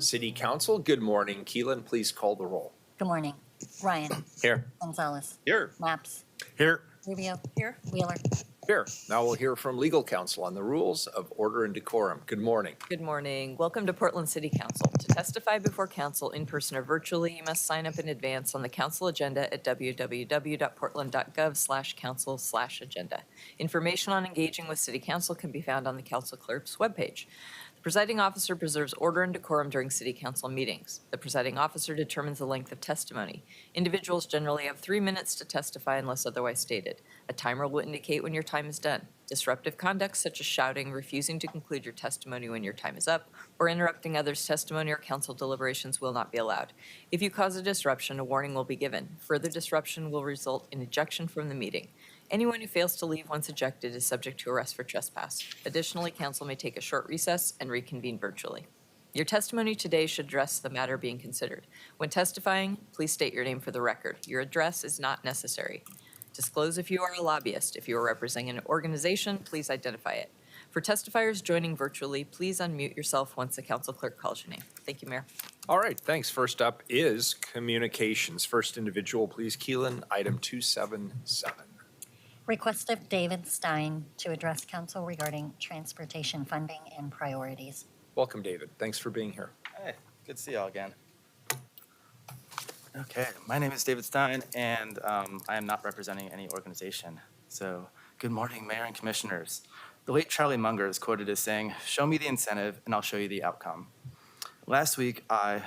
City Council. Good morning. Keelan, please call the roll. Good morning. Ryan. Here. Gonzalez. Here. Maps. Here. Rubio. Here. Wheeler. Here. Now we'll hear from Legal Counsel on the rules of order and decorum. Good morning. Good morning. Welcome to Portland City Council. To testify before council in person or virtually, you must sign up in advance on the council agenda at www.portland.gov/council/agenda. Information on engaging with City Council can be found on the council clerk's webpage. The presiding officer preserves order and decorum during City Council meetings. The presiding officer determines the length of testimony. Individuals generally have 3 minutes to testify unless otherwise stated. A timer will indicate when your time is done. Disruptive conduct such as shouting, refusing to conclude your testimony when your time is up, or interrupting others' testimony or council deliberations will not be allowed. If you cause a disruption, a warning will be given. Further disruption will result in ejection from the meeting. Anyone who fails to leave once ejected is subject to arrest for trespass. Additionally, council may take a short recess and reconvene virtually. Your testimony today should address the matter being considered. When testifying, please state your name for the record. Your address is not necessary. Disclose if you are a lobbyist. If you are representing an organization, please identify it. For testifiers joining virtually, please unmute yourself once the council clerk calls your name. Thank you, Mayor. All right, thanks. First up is communications. First individual, please, Keelan, item 277. Request of David Stein to address council regarding transportation funding and priorities. Welcome, David. Thanks for being here. Hey, good to see y'all again. Okay, my name is David Stein, and I am not representing any organization. So, good morning, Mayor and Commissioners. The late Charlie Munger is quoted as saying, "Show me the incentive, and I'll show you the outcome." Last week, I,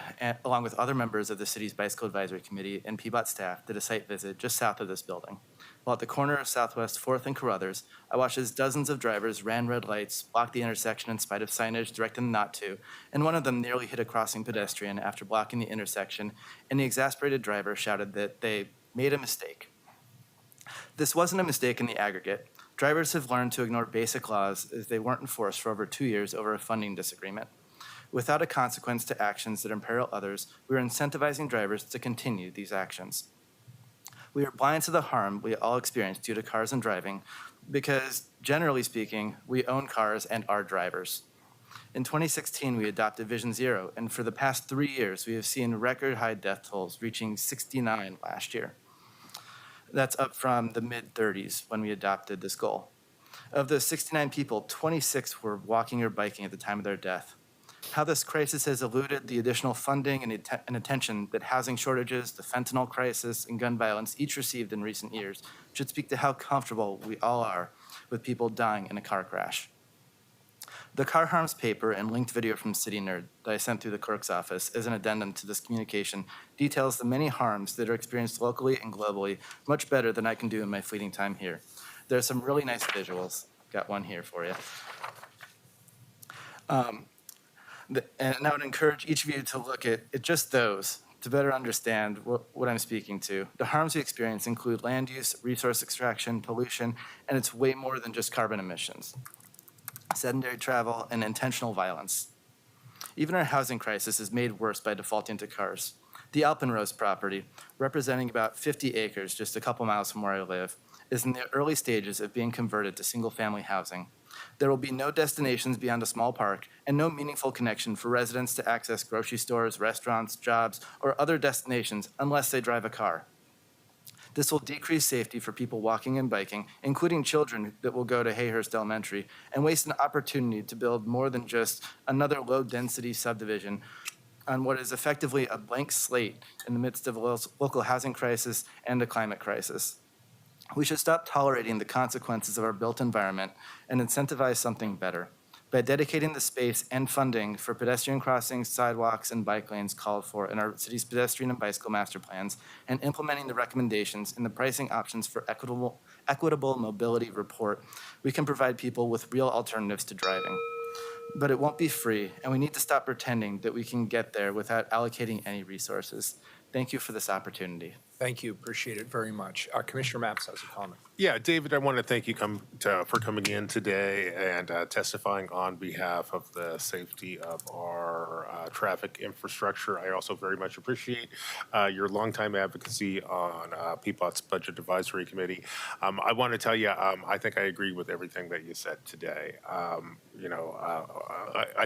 along with other members of the city's Bicycle Advisory Committee and PBOT staff, did a site visit just south of this building. While at the corner of Southwest 4th and Carruthers, I watched as dozens of drivers ran red lights, blocked the intersection in spite of signage directing them not to, and one of them nearly hit a crossing pedestrian after blocking the intersection, and the exasperated driver shouted that they made a mistake. This wasn't a mistake in the aggregate. Drivers have learned to ignore basic laws as they weren't enforced for over 2 years over a funding disagreement. Without a consequence to actions that imperil others, we are incentivizing drivers to continue these actions. We are blind to the harm we all experience due to cars and driving because, generally speaking, we own cars and are drivers. In 2016, we adopted Vision Zero, and for the past 3 years, we have seen record high death tolls reaching 69 last year. That's up from the mid-30s when we adopted this goal. Of those 69 people, 26 were walking or biking at the time of their death. how this crisis has eluded the additional funding and attention that housing shortages, the fentanyl crisis, and gun violence each received in recent years should speak to how comfortable we all are with people dying in a car crash. The car harms paper and linked video from City Nerd that I sent through the clerk's office as an addendum to this communication details the many harms that are experienced locally and globally much better than I can do in my fleeting time here. There are some really nice visuals. Got one here for you. And I would encourage each of you to look at just those to better understand what I'm speaking to. The harms we experience include land use, resource extraction, pollution, and it's way more than just carbon emissions. Sedentary travel, and intentional violence. Even our housing crisis is made worse by defaulting to cars. The Alpenrose property, representing about 50 acres just a couple miles from where I live, is in the early stages of being converted to single-family housing. There will be no destinations beyond a small park and no meaningful connection for residents to access grocery stores, restaurants, jobs, or other destinations unless they drive a car. This will decrease safety for people walking and biking, including children that will go to Hayhurst Elementary, and waste an opportunity to build more than just another low-density subdivision on what is effectively a blank slate in the midst of a local housing crisis and a climate crisis. We should stop tolerating the consequences of our built environment and incentivize something better. By dedicating the space and funding for pedestrian crossings, sidewalks, and bike lanes called for in our city's pedestrian and bicycle master plans, and implementing the recommendations in the pricing options for equitable mobility report, we can provide people with real alternatives to driving. But it won't be free, and we need to stop pretending that we can get there without allocating any resources. Thank you for this opportunity. Thank you, appreciate it very much. Commissioner Maps has a comment. Yeah, David, I want to thank you for coming in today and testifying on behalf of the safety of our traffic infrastructure. I also very much appreciate your longtime advocacy on PPOT's Budget Advisory Committee. I want to tell you, I think I agree with everything that you said today. I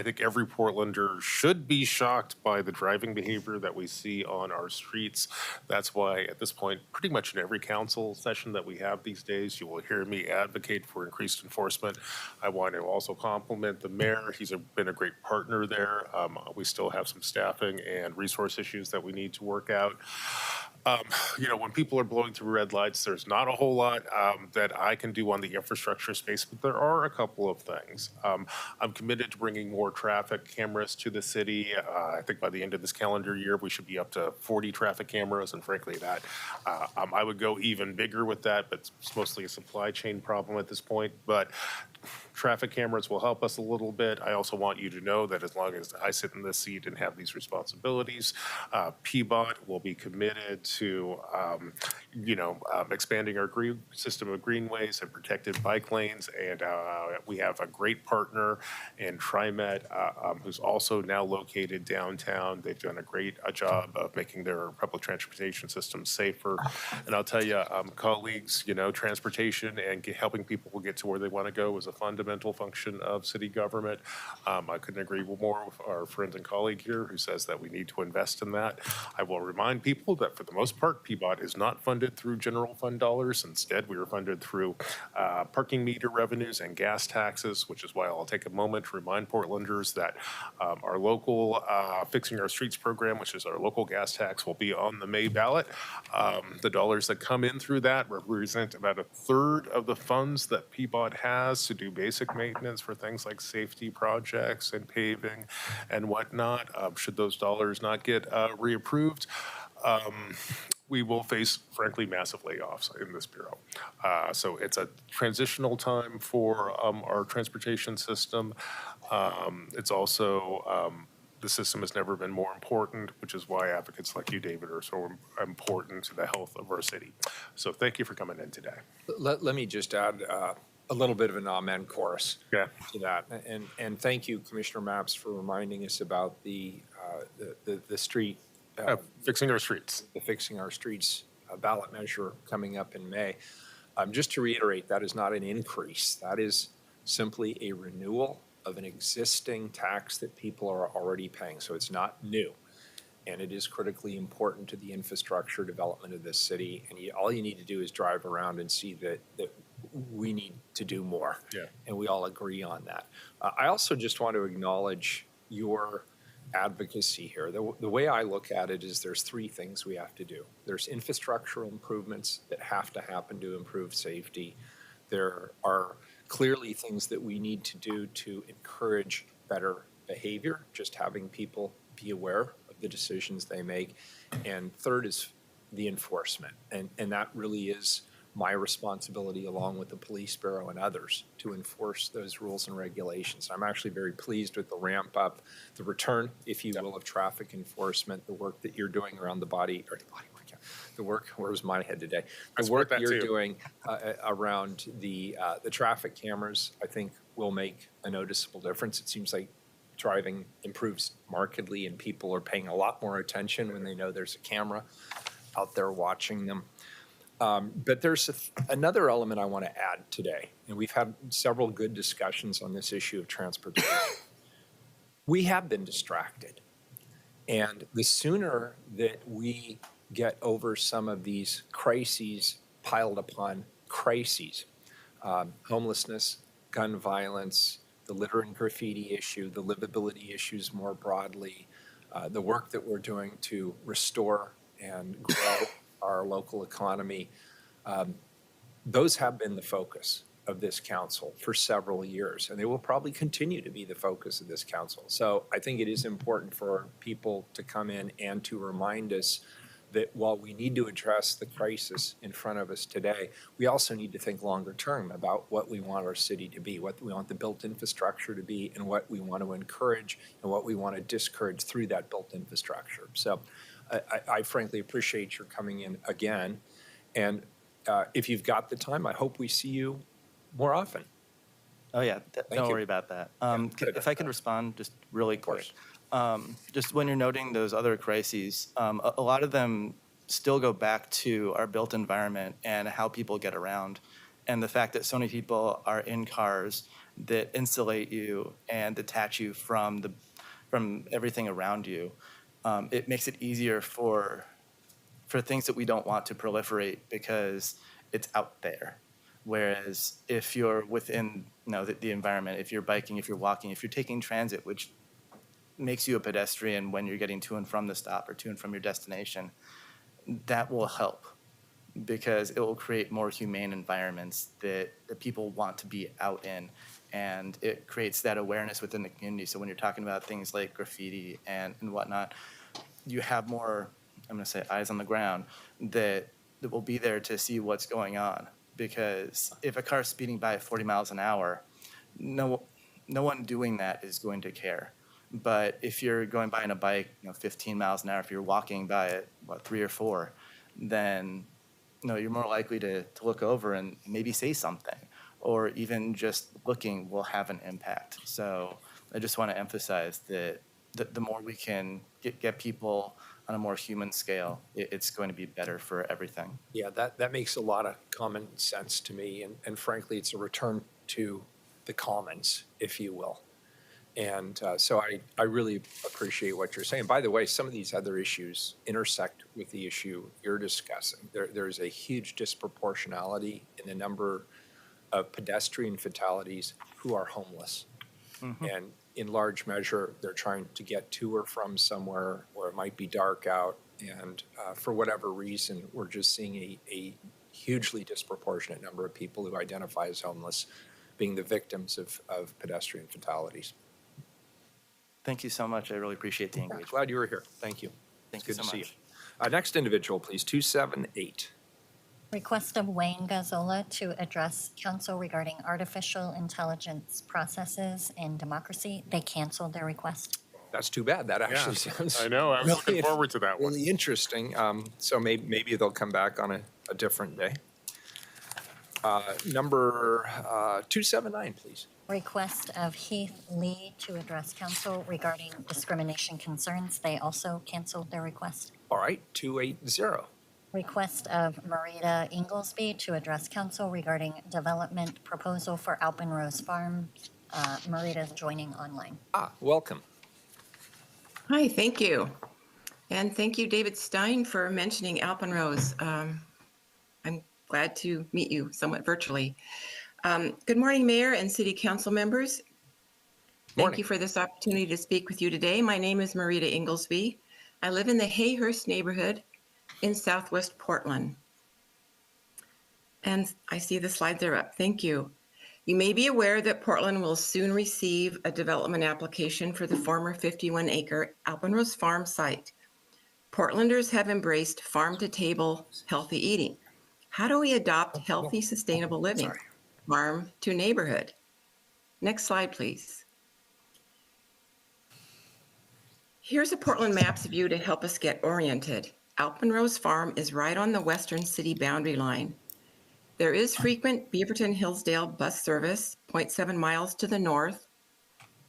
think every Portlander should be shocked by the driving behavior that we see on our streets. That's why at this point, pretty much in every council session that we have these days, you will hear me advocate for increased enforcement. I want to also compliment the mayor. He's been a great partner there. We still have some staffing and resource issues that we need to work out. When people are blowing through red lights, there's not a whole lot that I can do on the infrastructure space, but there are a couple of things. I'm committed to bringing more traffic cameras to the city. I think by the end of this calendar year, we should be up to 40 traffic cameras, and frankly, that I would go even bigger with that, but it's mostly a supply chain problem at this point. But traffic cameras will help us a little bit. I also want you to know that as long as I sit in this seat and have these responsibilities, PBOT will be committed to, expanding our system of greenways and protected bike lanes. And we have a great partner in TriMet, who's also now located downtown. They've done a great job of making their public transportation system safer. And I'll tell you, colleagues, transportation and helping people get to where they want to go is a fundamental function of city government. I couldn't agree more with our friend and colleague here who says that we need to invest in that. I will remind people that for the most part, PBOT is not funded through general fund dollars. Instead, we are funded through parking meter revenues and gas taxes, which is why I'll take a moment to remind Portlanders that our local Fixing Our Streets program, which is our local gas tax, will be on the May ballot. The dollars that come in through that represent about a third of the funds that PBOT has to do basic maintenance for things like safety projects and paving and whatnot. Should those dollars not get reapproved, we will face, frankly, massive layoffs in this bureau. So it's a transitional time for our transportation system. It's also the system has never been more important, which is why advocates like you, David, are so important to the health of our city. So thank you for coming in today. Let me just add a little bit of an amen chorus Yeah. to that. And thank you, Commissioner Maps, for reminding us about the street, Fixing Our Streets. the Fixing Our Streets ballot measure coming up in May. Just to reiterate, that is not an increase. That is simply a renewal of an existing tax that people are already paying. So it's not new. And it is critically important to the infrastructure development of this city. And all you need to do is drive around and see that we need to do more. Yeah. And we all agree on that. I also just want to acknowledge your advocacy here. The way I look at it is there's three things we have to do. There's infrastructural improvements that have to happen to improve safety. There are clearly things that we need to do to encourage better behavior, just having people be aware of the decisions they make. And third is the enforcement. And that really is my responsibility, along with the police bureau and others, to enforce those rules and regulations. I'm actually very pleased with the ramp up, the return, if you will, of traffic enforcement, the work that you're doing around the work, where's my head today? The work that you're too. doing around the traffic cameras, I think will make a noticeable difference. It seems like driving improves markedly and people are paying a lot more attention when they know there's a camera out there watching them. But there's another element I want to add today, and we've had several good discussions on this issue of transportation. We have been distracted, and the sooner that we get over some of these crises piled upon crises, homelessness, gun violence, the litter and graffiti issue, the livability issues more broadly, the work that we're doing to restore and grow our local economy, those have been the focus of this council for several years, and they will probably continue to be the focus of this council. So I think it is important for people to come in and to remind us that while we need to address the crisis in front of us today, we also need to think longer term about what we want our city to be, what we want the built infrastructure to be, and what we want to encourage and what we want to discourage through that built infrastructure. So I frankly appreciate your coming in again. And if you've got the time, I hope we see you more often. Oh, yeah, don't you. worry about that. good. If I could respond just really quick. Just when you're noting those other crises, a lot of them still go back to our built environment and how people get around. And the fact that so many people are in cars that insulate you and detach you from everything around you, it makes it easier for things that we don't want to proliferate because it's out there. Whereas if you're within the environment, if you're biking, if you're walking, if you're taking transit, which makes you a pedestrian when you're getting to and from the stop or to and from your destination, that will help because it will create more humane environments that people want to be out in. And it creates that awareness within the community. So when you're talking about things like graffiti and whatnot, you have more, I'm going to say, eyes on the ground that will be there to see what's going on. Because if a car's speeding by at 40 miles an hour, no one doing that is going to care. But if you're going by on a bike, 15 miles an hour, if you're walking by at 3 or 4, then you're more likely to look over and maybe say something, or even just looking will have an impact. So I just want to emphasize that the more we can get people on a more human scale, it's going to be better for everything. Yeah, that makes a lot of common sense to me. And frankly, it's a return to the commons, if you will. And so I really appreciate what you're saying. By the way, some of these other issues intersect with the issue you're discussing. There's a huge disproportionality in the number of pedestrian fatalities who are homeless. Mm-hmm. And in large measure, they're trying to get to or from somewhere where it might be dark out. And for whatever reason, we're just seeing a hugely disproportionate number of people who identify as homeless being the victims of pedestrian fatalities. Thank you so much. I really appreciate the engagement. Glad you were here. Thank you. Thank It's you good so to much. see you. Next individual, please, 278. Request of Wayne Gazzola to address council regarding artificial intelligence processes in democracy. They canceled their request. That's too bad. That actually sounds I know. I was looking forward to that one. really interesting. So maybe they'll come back on a different day. Number 279, please. Request of Heath Lee to address council regarding discrimination concerns. They also canceled their request. All right, 280. Request of Marita Inglesby to address council regarding development proposal for Alpenrose Farm. Marita's joining online. Welcome. Hi, thank you. And thank you, David Stein, for mentioning Alpenrose. I'm glad to meet you somewhat virtually. Good morning, Mayor and City Council members. Thank Morning. you for this opportunity to speak with you today. My name is Marita Inglesby. I live in the Hayhurst neighborhood in Southwest Portland. And I see the slides are up. Thank you. You may be aware that Portland will soon receive a development application for the former 51-acre Alpenrose Farm site. Portlanders have embraced farm-to-table healthy eating. How do we adopt healthy, sustainable living? Sorry. Farm to neighborhood. Next slide, please. Here's a Portland Maps view to help us get oriented. Alpenrose Farm is right on the western city boundary line. There is frequent Beaverton-Hillsdale bus service, 0.7 miles to the north,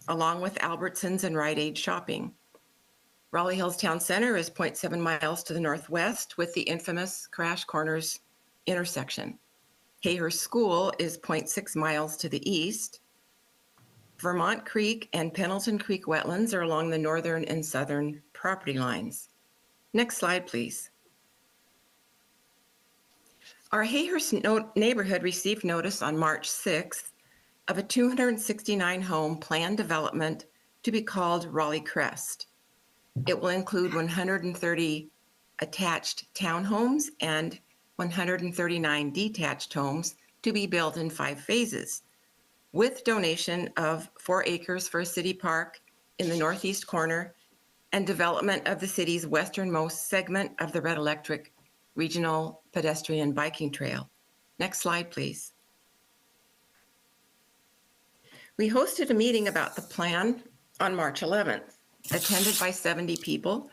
along with Albertsons and Rite Aid shopping. Raleigh Hills Town Center is 0.7 miles to the northwest with the infamous Crash Corners intersection. Hayhurst School is 0.6 miles to the east. Vermont Creek and Pendleton Creek wetlands are along the northern and southern property lines. Next slide, please. Our Hayhurst neighborhood received notice on March 6th of a 269-home planned development to be called Raleigh Crest. It will include 130 attached townhomes and 139 detached homes to be built in 5 phases, with donation of 4 acres for a city park in the northeast corner and development of the city's westernmost segment of the Red Electric Regional Pedestrian Biking Trail. Next slide, please. We hosted a meeting about the plan on March 11th, attended by 70 people.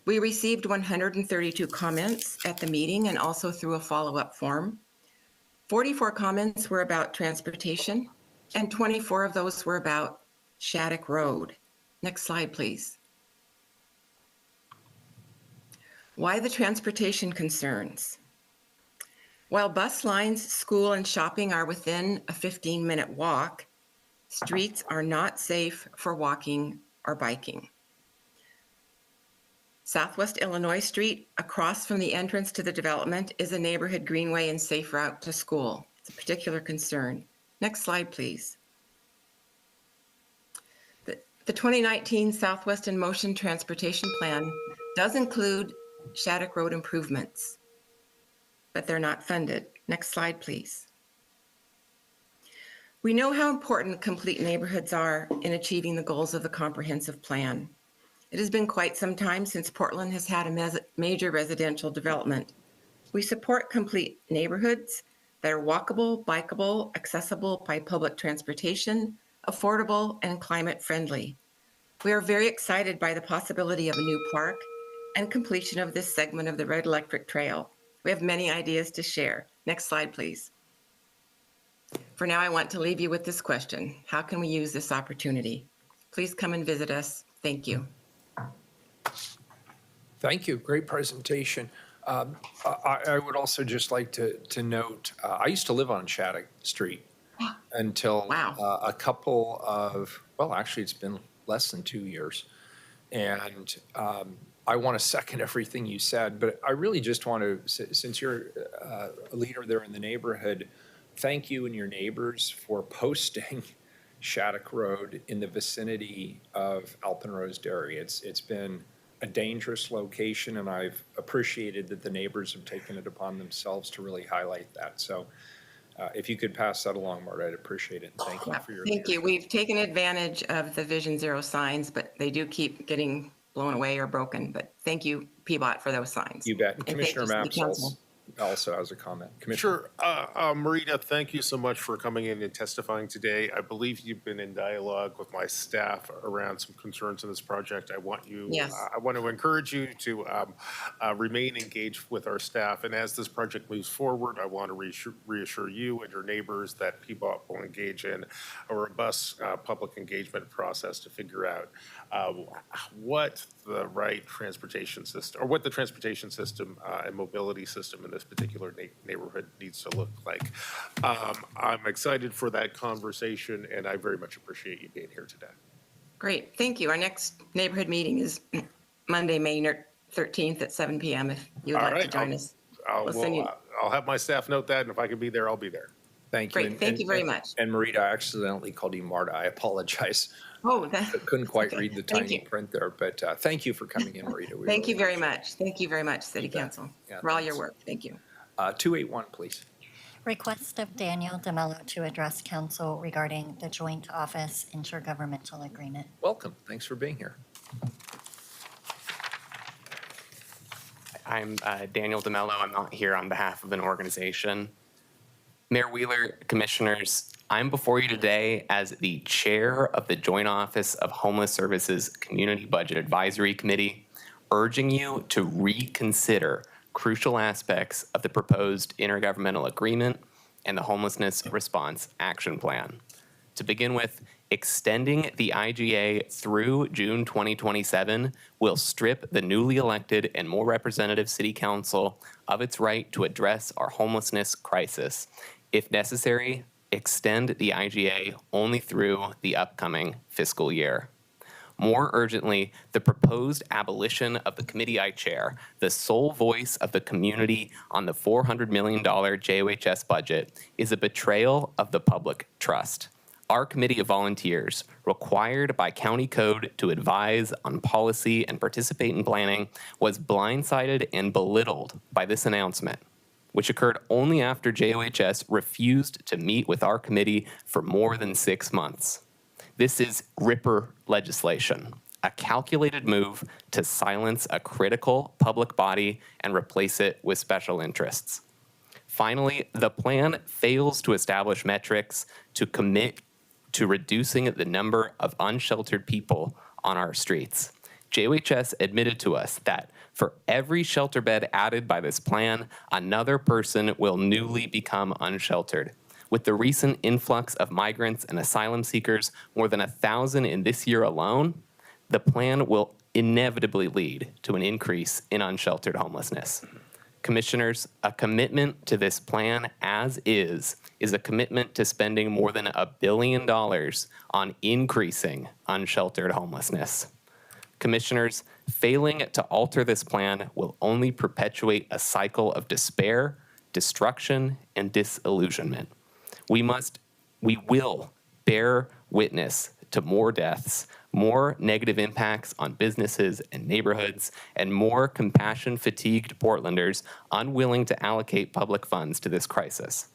We received 132 comments at the meeting and also through a follow-up form. 44 comments were about transportation, and 24 of those were about Shattuck Road. Next slide, please. Why the transportation concerns? While bus lines, school, and shopping are within a 15-minute walk, streets are not safe for walking or biking. Southwest Illinois Street, across from the entrance to the development, is a neighborhood greenway and safe route to school. It's a particular concern. Next slide, please. The 2019 Southwest in Motion Transportation Plan does include Shattuck Road improvements, but they're not funded. Next slide, please. We know how important complete neighborhoods are in achieving the goals of the comprehensive plan. It has been quite some time since Portland has had a major residential development. We support complete neighborhoods that are walkable, bikeable, accessible by public transportation, affordable, and climate friendly. We are very excited by the possibility of a new park and completion of this segment of the Red Electric Trail. We have many ideas to share. Next slide, please. For now, I want to leave you with this question. How can we use this opportunity? Please come and visit us. Thank you. Thank you. Great presentation. I would also just like to note, I used to live on Shattuck Street until Wow. a couple of, well, actually, it's been less than 2 years. And I want to second everything you said, but I really just want to, since you're a leader there in the neighborhood, thank you and your neighbors for posting Shattuck Road in the vicinity of Alpenrose Dairy. It's been a dangerous location, and I've appreciated that the neighbors have taken it upon themselves to really highlight that. So if you could pass that along, Marta, I'd appreciate it. And thank you for your Thank you. leadership. We've taken advantage of the Vision Zero signs, but they do keep getting blown away or broken. But thank you, PBOT, for those signs. You bet. And And thank Commissioner you, City Maps Council. also has a comment. Commissioner. Sure. Marita, thank you so much for coming in and testifying today. I believe you've been in dialogue with my staff around some concerns in this project. I want to encourage you to remain engaged with our staff. And as this project moves forward, I want to reassure you and your neighbors that PBOT will engage in a robust public engagement process to figure out what the right transportation system, or what the transportation system and mobility system in this particular neighborhood needs to look like. I'm excited for that conversation, and I very much appreciate you being here today. Great. Thank you. Our next neighborhood meeting is Monday, May 13th at 7 p.m. if you would All like to right, join us. I'll have my staff note that, and if I can be there, I'll be there. Thank you. Great. Thank you very much. And Marita, I accidentally called you Marta. I apologize. Oh, that, Couldn't quite okay. read the Thank tiny you. print there, but thank you for coming in, Marita. We Thank you really very appreciate much. Thank you very much, City You bet. Council, Yeah, for all your thanks. work. Thank you. 281, please. Request of Daniel DeMello to address council regarding the joint office intergovernmental agreement. Welcome. Thanks for being here. I'm Daniel DeMello. I'm not here on behalf of an organization. Mayor Wheeler, commissioners, I'm before you today as the chair of the Joint Office of Homeless Services Community Budget Advisory Committee, urging you to reconsider crucial aspects of the proposed intergovernmental agreement and the Homelessness Response Action Plan. To begin with, extending the IGA through June 2027 will strip the newly elected and more representative City Council of its right to address our homelessness crisis. If necessary, extend the IGA only through the upcoming fiscal year. More urgently, the proposed abolition of the committee I chair, the sole voice of the community on the $400 million JOHS budget, is a betrayal of the public trust. Our committee of volunteers, required by county code to advise on policy and participate in planning, was blindsided and belittled by this announcement, which occurred only after JOHS refused to meet with our committee for more than 6 months. This is Ripper legislation, a calculated move to silence a critical public body and replace it with special interests. Finally, the plan fails to establish metrics to commit to reducing the number of unsheltered people on our streets. JOHS admitted to us that for every shelter bed added by this plan, another person will newly become unsheltered. With the recent influx of migrants and asylum seekers, more than 1,000 in this year alone, the plan will inevitably lead to an increase in unsheltered homelessness. Commissioners, a commitment to this plan as is a commitment to spending more than $1 billion on increasing unsheltered homelessness. Commissioners, failing to alter this plan will only perpetuate a cycle of despair, destruction, and disillusionment. We will bear witness to more deaths, more negative impacts on businesses and neighborhoods, and more compassion-fatigued Portlanders unwilling to allocate public funds to this crisis.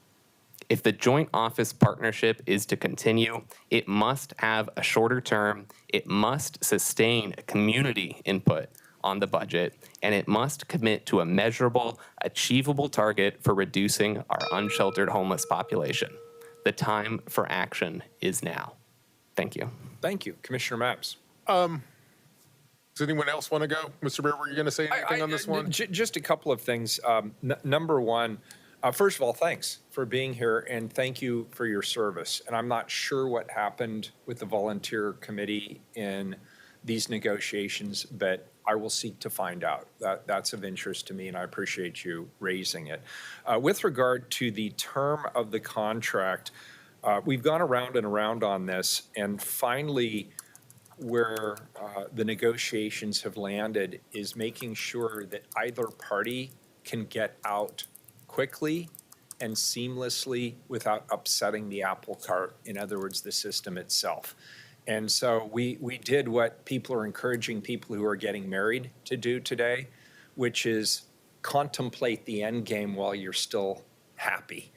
If the joint office partnership is to continue, it must have a shorter term, it must sustain community input on the budget, and it must commit to a measurable, achievable target for reducing our unsheltered homeless population. The time for action is now. Thank you. Thank you. Commissioner Mapps. Does anyone else want to go? Mr. Bear, were you going to say anything on this one? Just a couple of things. Number one, first of all, thanks for being here and thank you for your service. And I'm not sure what happened with the volunteer committee in these negotiations, but I will seek to find out. That's of interest to me, and I appreciate you raising it. With regard to the term of the contract, we've gone around and around on this, and finally, where the negotiations have landed is making sure that either party can get out quickly and seamlessly without upsetting the apple cart, in other words, the system itself. And so we did what people are encouraging people who are getting married to do today, which is contemplate the end game while you're still happy.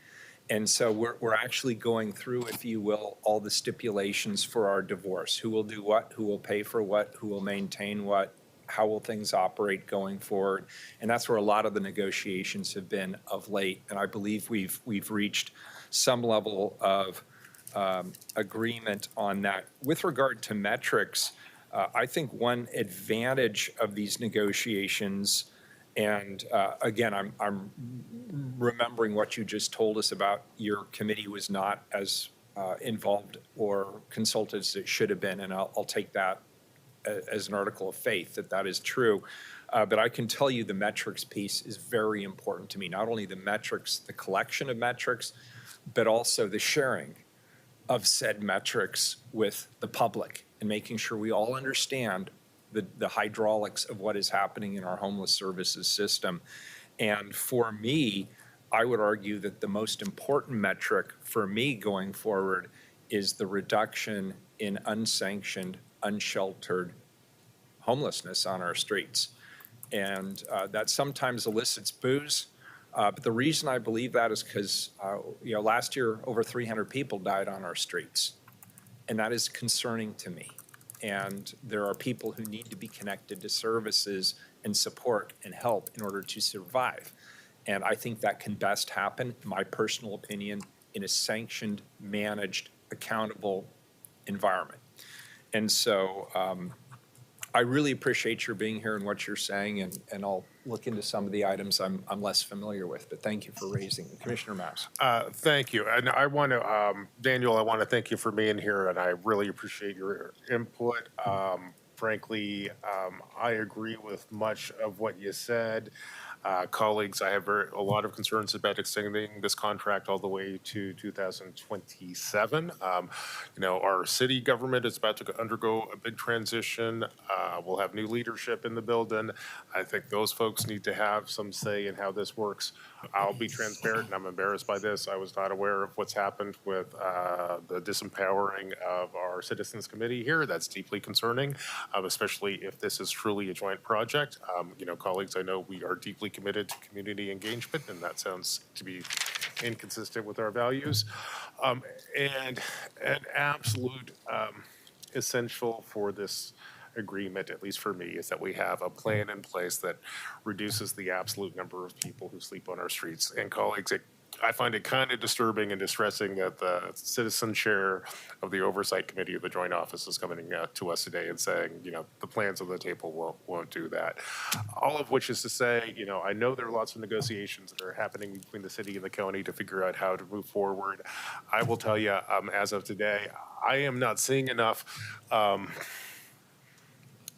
And so we're actually going through, if you will, all the stipulations for our divorce. Who will do what, who will pay for what, who will maintain what, how will things operate going forward? And that's where a lot of the negotiations have been of late. And I believe we've reached some level of agreement on that. With regard to metrics, I think one advantage of these negotiations, and again, I'm remembering what you just told us about your committee was not as involved or consulted as it should have been, and I'll take that as an article of faith that is true. But I can tell you the metrics piece is very important to me. Not only the metrics, the collection of metrics, but also the sharing of said metrics with the public and making sure we all understand the hydraulics of what is happening in our homeless services system. And for me, I would argue that the most important metric for me going forward is the reduction in unsanctioned, unsheltered homelessness on our streets. And that sometimes elicits boos. But the reason I believe that is because, last year, over 300 people died on our streets. And that is concerning to me. And there are people who need to be connected to services and support and help in order to survive. And I think that can best happen, in my personal opinion, in a sanctioned, managed, accountable environment. And so I really appreciate your being here and what you're saying, and I'll look into some of the items I'm less familiar with, but thank you for raising them. Commissioner Maps. Thank you. And I want to, Daniel, I want to thank you for being here, and I really appreciate your input. Frankly, I agree with much of what you said. Colleagues, I have a lot of concerns about extending this contract all the way to 2027. Our city government is about to undergo a big transition. We'll have new leadership in the building. I think those folks need to have some say in how this works. I'll be transparent, and I'm embarrassed by this. I was not aware of what's happened with the disempowering of our Citizens Committee here. That's deeply concerning, especially if this is truly a joint project. Colleagues, I know we are deeply committed to community engagement, and that sounds to be inconsistent with our values. And an absolute essential for this agreement, at least for me, is that we have a plan in place that reduces the absolute number of people who sleep on our streets. And colleagues, I find it kind of disturbing and distressing that the citizen chair of the Oversight Committee of the Joint Office is coming to us today and saying, the plans on the table won't do that. All of which is to say, I know there are lots of negotiations that are happening between the city and the county to figure out how to move forward. I will tell you, as of today, I am not seeing enough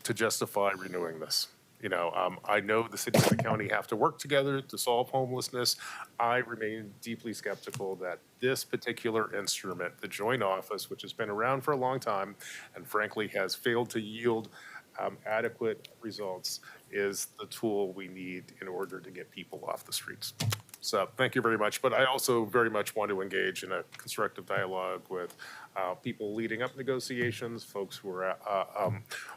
to justify renewing this. I know the city and the county have to work together to solve homelessness. I remain deeply skeptical that this particular instrument, the Joint Office, which has been around for a long time and frankly has failed to yield adequate results, is the tool we need in order to get people off the streets. So thank you very much. But I also very much want to engage in a constructive dialogue with people leading up negotiations, folks who are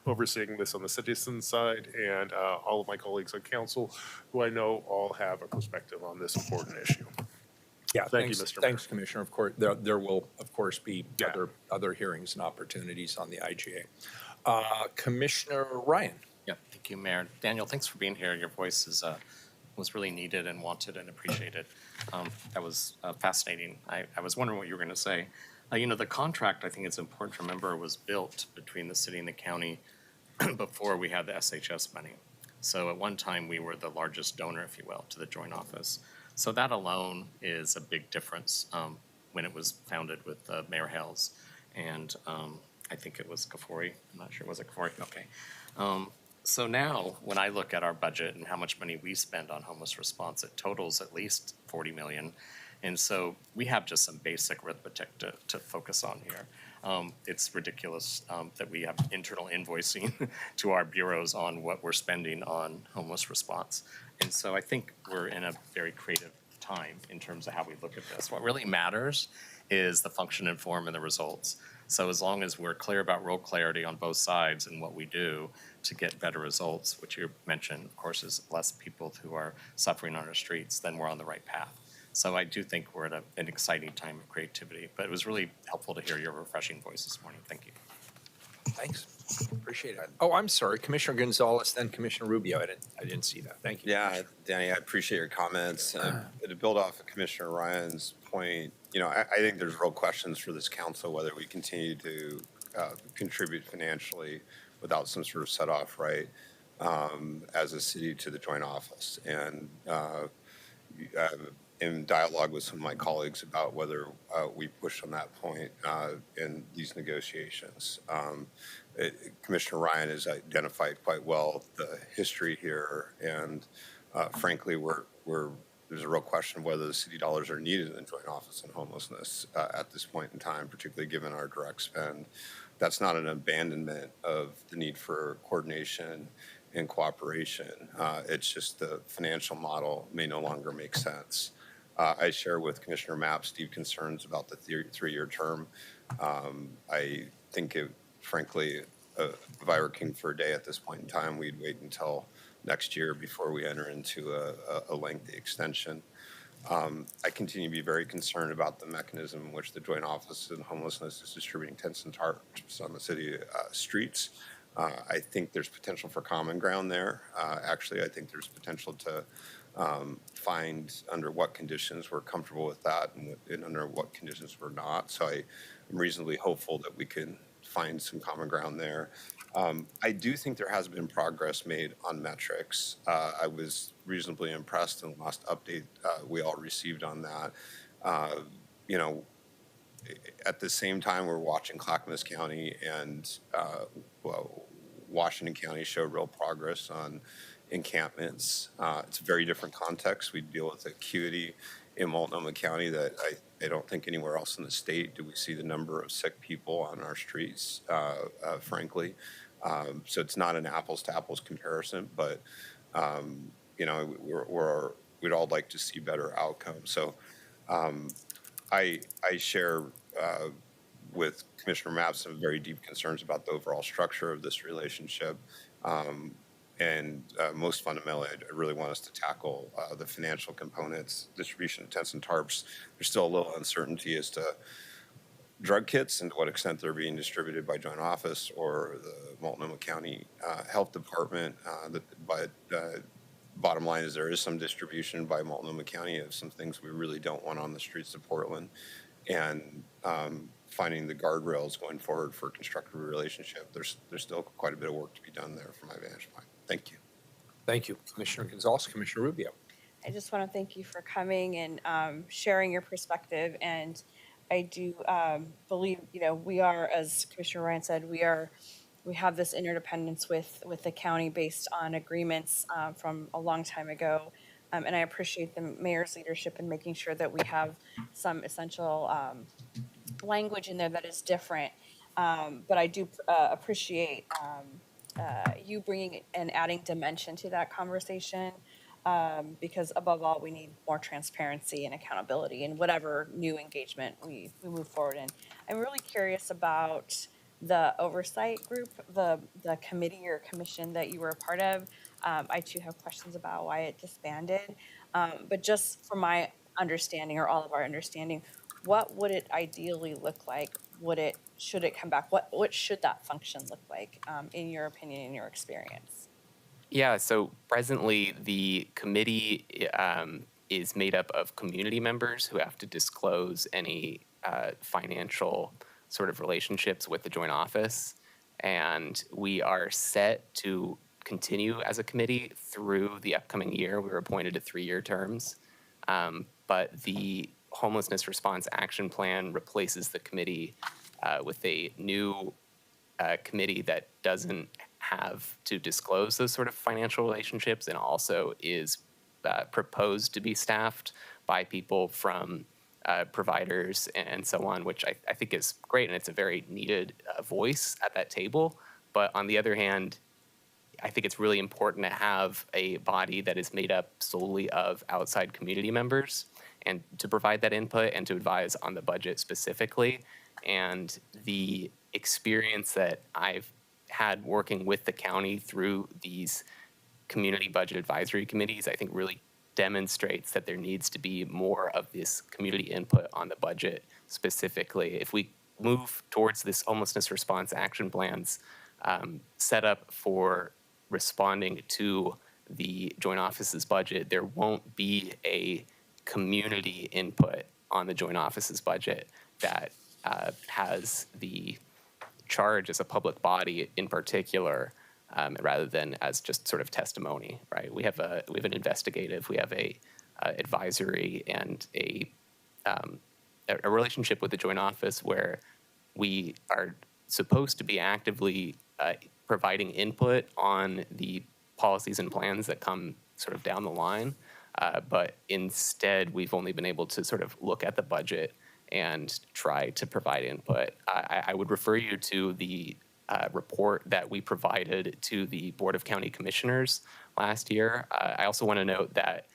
overseeing this on the citizen side, and all of my colleagues on council, who I know all have a perspective on this important issue. Yeah, Thank you, thanks, Mr. Mayor. Thanks, Commissioner. Of course, there will, of course, be Yeah. other hearings and opportunities on the IGA. Commissioner Ryan. Yeah, thank you, Mayor. Daniel, thanks for being here. Your voice was really needed and wanted and appreciated. That was fascinating. I was wondering what you were going to say. The contract, I think it's important to remember, was built between the city and the county before we had the SHS money. So at one time, we were the largest donor, if you will, to the Joint Office. So that alone is a big difference when it was founded with Mayor Hales. And I think it was Kafori. I'm not sure. Was it Kafori? Okay. So now, when I look at our budget and how much money we spend on homeless response, it totals at least $40 million. And so we have just some basic arithmetic to focus on here. It's ridiculous that we have internal invoicing to our bureaus on what we're spending on homeless response. And so I think we're in a very creative time in terms of how we look at this. What really matters is the function and form and the results. So as long as we're clear about role clarity on both sides and what we do to get better results, which you mentioned, of course, is less people who are suffering on our streets, then we're on the right path. So I do think we're at an exciting time of creativity, but it was really helpful to hear your refreshing voice this morning. Thank you. Thanks. Appreciate it. Oh, I'm sorry, Commissioner Gonzalez, then Commissioner Rubio. I didn't see that. Thank you. Yeah, Danny, I appreciate your comments. To build off of Commissioner Ryan's point, I think there's real questions for this council whether we continue to contribute financially without some sort of set off right as a city to the Joint Office. And in dialogue with some of my colleagues about whether we push on that point in these negotiations. Commissioner Ryan has identified quite well the history here, and frankly, there's a real question of whether the city dollars are needed in the Joint Office on Homelessness at this point in time, particularly given our direct spend. That's not an abandonment of the need for coordination and cooperation. It's just the financial model may no longer make sense. I share with Commissioner Maps deep concerns about the three-year term. I think it, frankly, if I were king for a day at this point in time, we'd wait until next year before we enter into a lengthy extension. I continue to be very concerned about the mechanism in which the Joint Office on Homelessness is distributing tents and tarps on the city streets. I think there's potential for common ground there. Actually, I think there's potential to find under what conditions we're comfortable with that and under what conditions we're not. So I'm reasonably hopeful that we can find some common ground there. I do think there has been progress made on metrics. I was reasonably impressed in the last update we all received on that. You know, at the same time, we're watching Clackamas County and Washington County show real progress on encampments. It's a very different context. We deal with acuity in Multnomah County that I don't think anywhere else in the state do we see the number of sick people on our streets, frankly. So it's not an apples to apples comparison, but you know, we'd all like to see better outcomes. So I share with Commissioner Mapp some very deep concerns about the overall structure of this relationship. And most fundamentally, I really want us to tackle the financial components, distribution of tents and tarps. There's still a little uncertainty as to drug kits and to what extent they're being distributed by Joint Office or the Multnomah County Health Department. But bottom line is there is some distribution by Multnomah County of some things we really don't want on the streets of Portland. And finding the guardrails going forward for a constructive relationship, there's still quite a bit of work to be done there from my vantage point. Thank you. Thank you, Commissioner Gonzalez. Commissioner Rubio. I just want to thank you for coming and sharing your perspective. And I do believe, you know, we are, as Commissioner Ryan said, we have this interdependence with the county based on agreements from a long time ago. And I appreciate the mayor's leadership in making sure that we have some essential language in there that is different. But I do appreciate you bringing and adding dimension to that conversation, because above all, we need more transparency and accountability in whatever new engagement we move forward in. I'm really curious about the oversight group, the committee or commission that you were a part of. I too have questions about why it disbanded. But just from my understanding, or all of our understanding, what would it ideally look like? Should it come back? What should that function look like, in your opinion, in your experience? Yeah, so presently the committee is made up of community members who have to disclose any financial sort of relationships with the Joint Office. And we are set to continue as a committee through the upcoming year. We were appointed to 3-year terms. But the Homelessness Response Action Plan replaces the committee with a new committee that doesn't have to disclose those sort of financial relationships, and also is proposed to be staffed by people from providers and so on, which I think is great, and it's a very needed voice at that table. But on the other hand, I think it's really important to have a body that is made up solely of outside community members, and to provide that input and to advise on the budget specifically. And the experience that I've had working with the county through these community budget advisory committees, I think really demonstrates that there needs to be more of this community input on the budget specifically. If we move towards this homelessness response action plans set up for responding to the Joint Office's budget, there won't be a community input on the Joint Office's budget that has the charge as a public body in particular, rather than as just sort of testimony, right? We have an investigative, we have a advisory, and a relationship with the Joint Office where we are supposed to be actively providing input on the policies and plans that come sort of down the line. But instead, we've only been able to sort of look at the budget and try to provide input. I would refer you to the report that we provided to the Board of County Commissioners last year. I also want to note that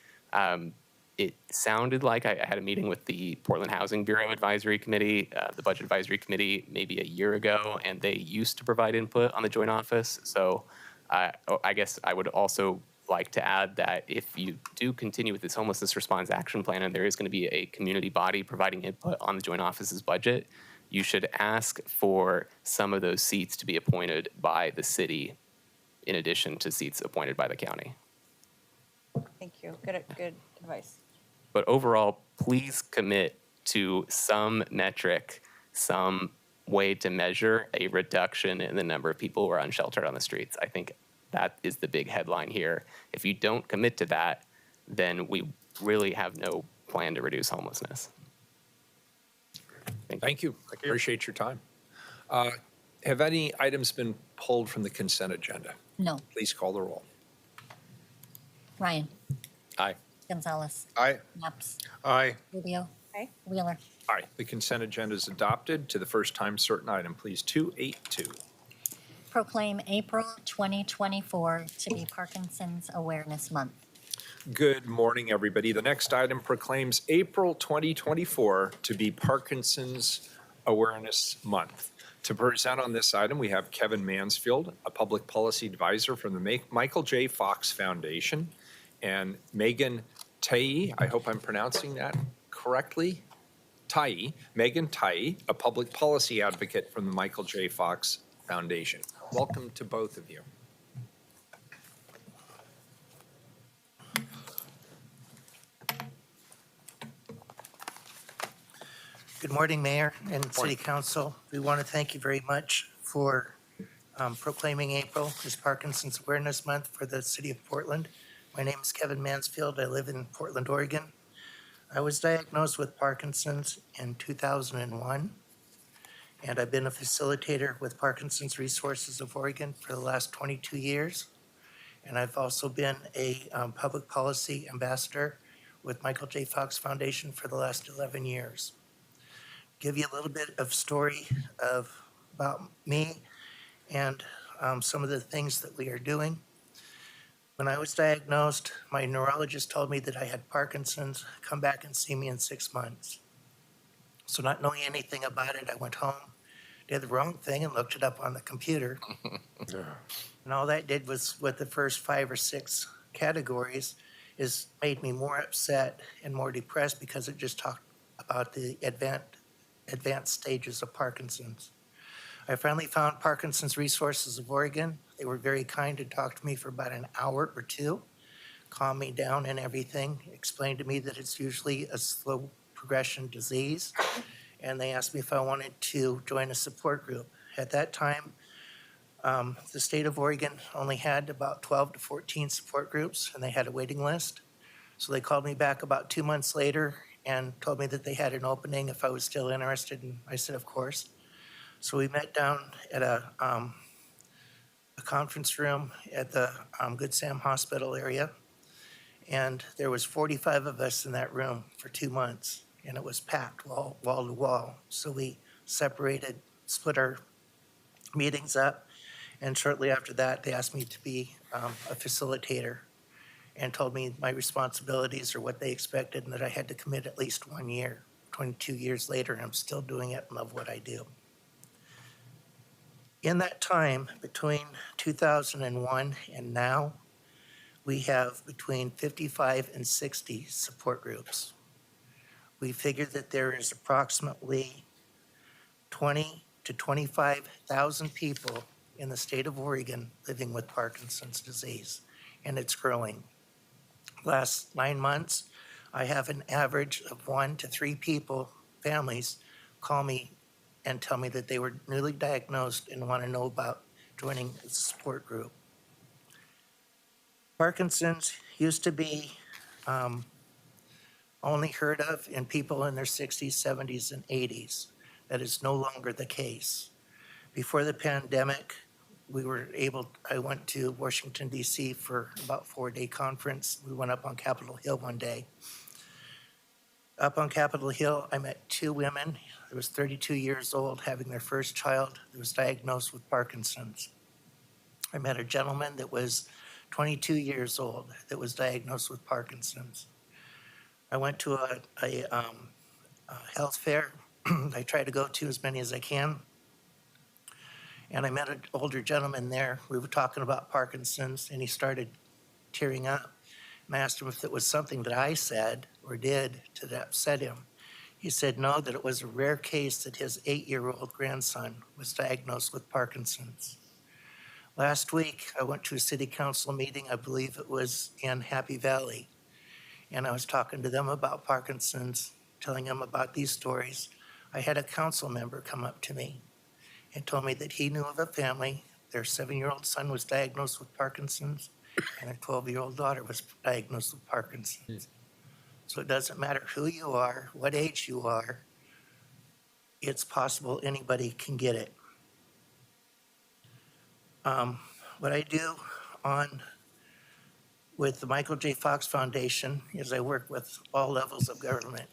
It sounded like I had a meeting with the Portland Housing Bureau Advisory Committee, the Budget Advisory Committee, maybe a year ago, and they used to provide input on the joint office. So I guess I would also like to add that if you do continue with this homelessness response action plan and there is going to be a community body providing input on the joint office's budget, you should ask for some of those seats to be appointed by the city in addition to seats appointed by the county. Thank you. Good advice. But overall, please commit to some metric, some way to measure a reduction in the number of people who are unsheltered on the streets. I think that is the big headline here. If you don't commit to that, then we really have no plan to reduce homelessness. Thank you. Appreciate your time. Have any items been pulled from the consent agenda? No. Please call the roll. Ryan. Aye. Gonzalez. Aye. Knox. Aye. Rubio. Aye. Wheeler. Aye. The consent agenda is adopted. To the first time certain item, please, 282. Proclaim April 2024 to be Parkinson's Awareness Month. Good morning, everybody. The next item proclaims April 2024 to be Parkinson's Awareness Month. To present on this item, we have Kevin Mansfield, a public policy advisor from the Michael J. Fox Foundation, and Megan Tai, I hope I'm pronouncing that correctly, Megan Tai, a public policy advocate from the Michael J. Fox Foundation. Welcome to both of you. Good morning, Mayor and City Council. We want to thank you very much for proclaiming April as Parkinson's Awareness Month for the City of Portland. My name is Kevin Mansfield. I live in Portland, Oregon. I was diagnosed with Parkinson's in 2001, and I've been a facilitator with Parkinson's Resources of Oregon for the last 22 years. And I've also been a public policy ambassador with Michael J. Fox Foundation for the last 11 years. Give you a little bit of story about me and some of the things that we are doing. When I was diagnosed, my neurologist told me that I had Parkinson's. Come back and see me in 6 months. So not knowing anything about it, I went home, did the wrong thing and looked it up on the computer. And all that did was, with the first 5 or 6 categories, is made me more upset and more depressed because it just talked about the advanced stages of Parkinson's. I finally found Parkinson's Resources of Oregon. They were very kind and talked to me for about an hour or two, calmed me down and everything, explained to me that it's usually a slow progression disease, and they asked me if I wanted to join a support group. At that time, the state of Oregon only had about 12 to 14 support groups, and they had a waiting list. So they called me back about 2 months later and told me that they had an opening if I was still interested, and I said, of course. So we met down at a conference room at the Good Sam Hospital area, and there was 45 of us in that room for 2 months, and it was packed wall to wall. So we separated, split our meetings up, and shortly after that, they asked me to be a facilitator and told me my responsibilities or what they expected and that I had to commit at least 1 year. 22 years later, and I'm still doing it and love what I do. In that time, between 2001 and now, we have between 55 and 60 support groups. We figure that there is approximately 20 to 25,000 people in the state of Oregon living with Parkinson's disease, and it's growing. Last 9 months, I have an average of 1 to 3 people, families, call me and tell me that they were newly diagnosed and want to know about joining a support group. Parkinson's used to be only heard of in people in their 60s, 70s, and 80s. That is no longer the case. Before the pandemic, I went to Washington, D.C. for about a 4-day conference. We went up on Capitol Hill one day. Up on Capitol Hill, I met 2 women. They was 32 years old, having their first child that was diagnosed with Parkinson's. I met a gentleman that was 22 years old that was diagnosed with Parkinson's. I went to a health fair. I try to go to as many as I can. And I met an older gentleman there. We were talking about Parkinson's, and he started tearing up. And I asked him if it was something that I said or did to upset him. He said no, that it was a rare case that his 8-year-old grandson was diagnosed with Parkinson's. Last week, I went to a city council meeting, I believe it was in Happy Valley, and I was talking to them about Parkinson's, telling them about these stories. I had a council member come up to me and told me that he knew of a family, their 7-year-old son was diagnosed with Parkinson's, and their 12-year-old daughter was diagnosed with Parkinson's. So it doesn't matter who you are, what age you are, it's possible anybody can get it. What I do with the Michael J. Fox Foundation is I work with all levels of government.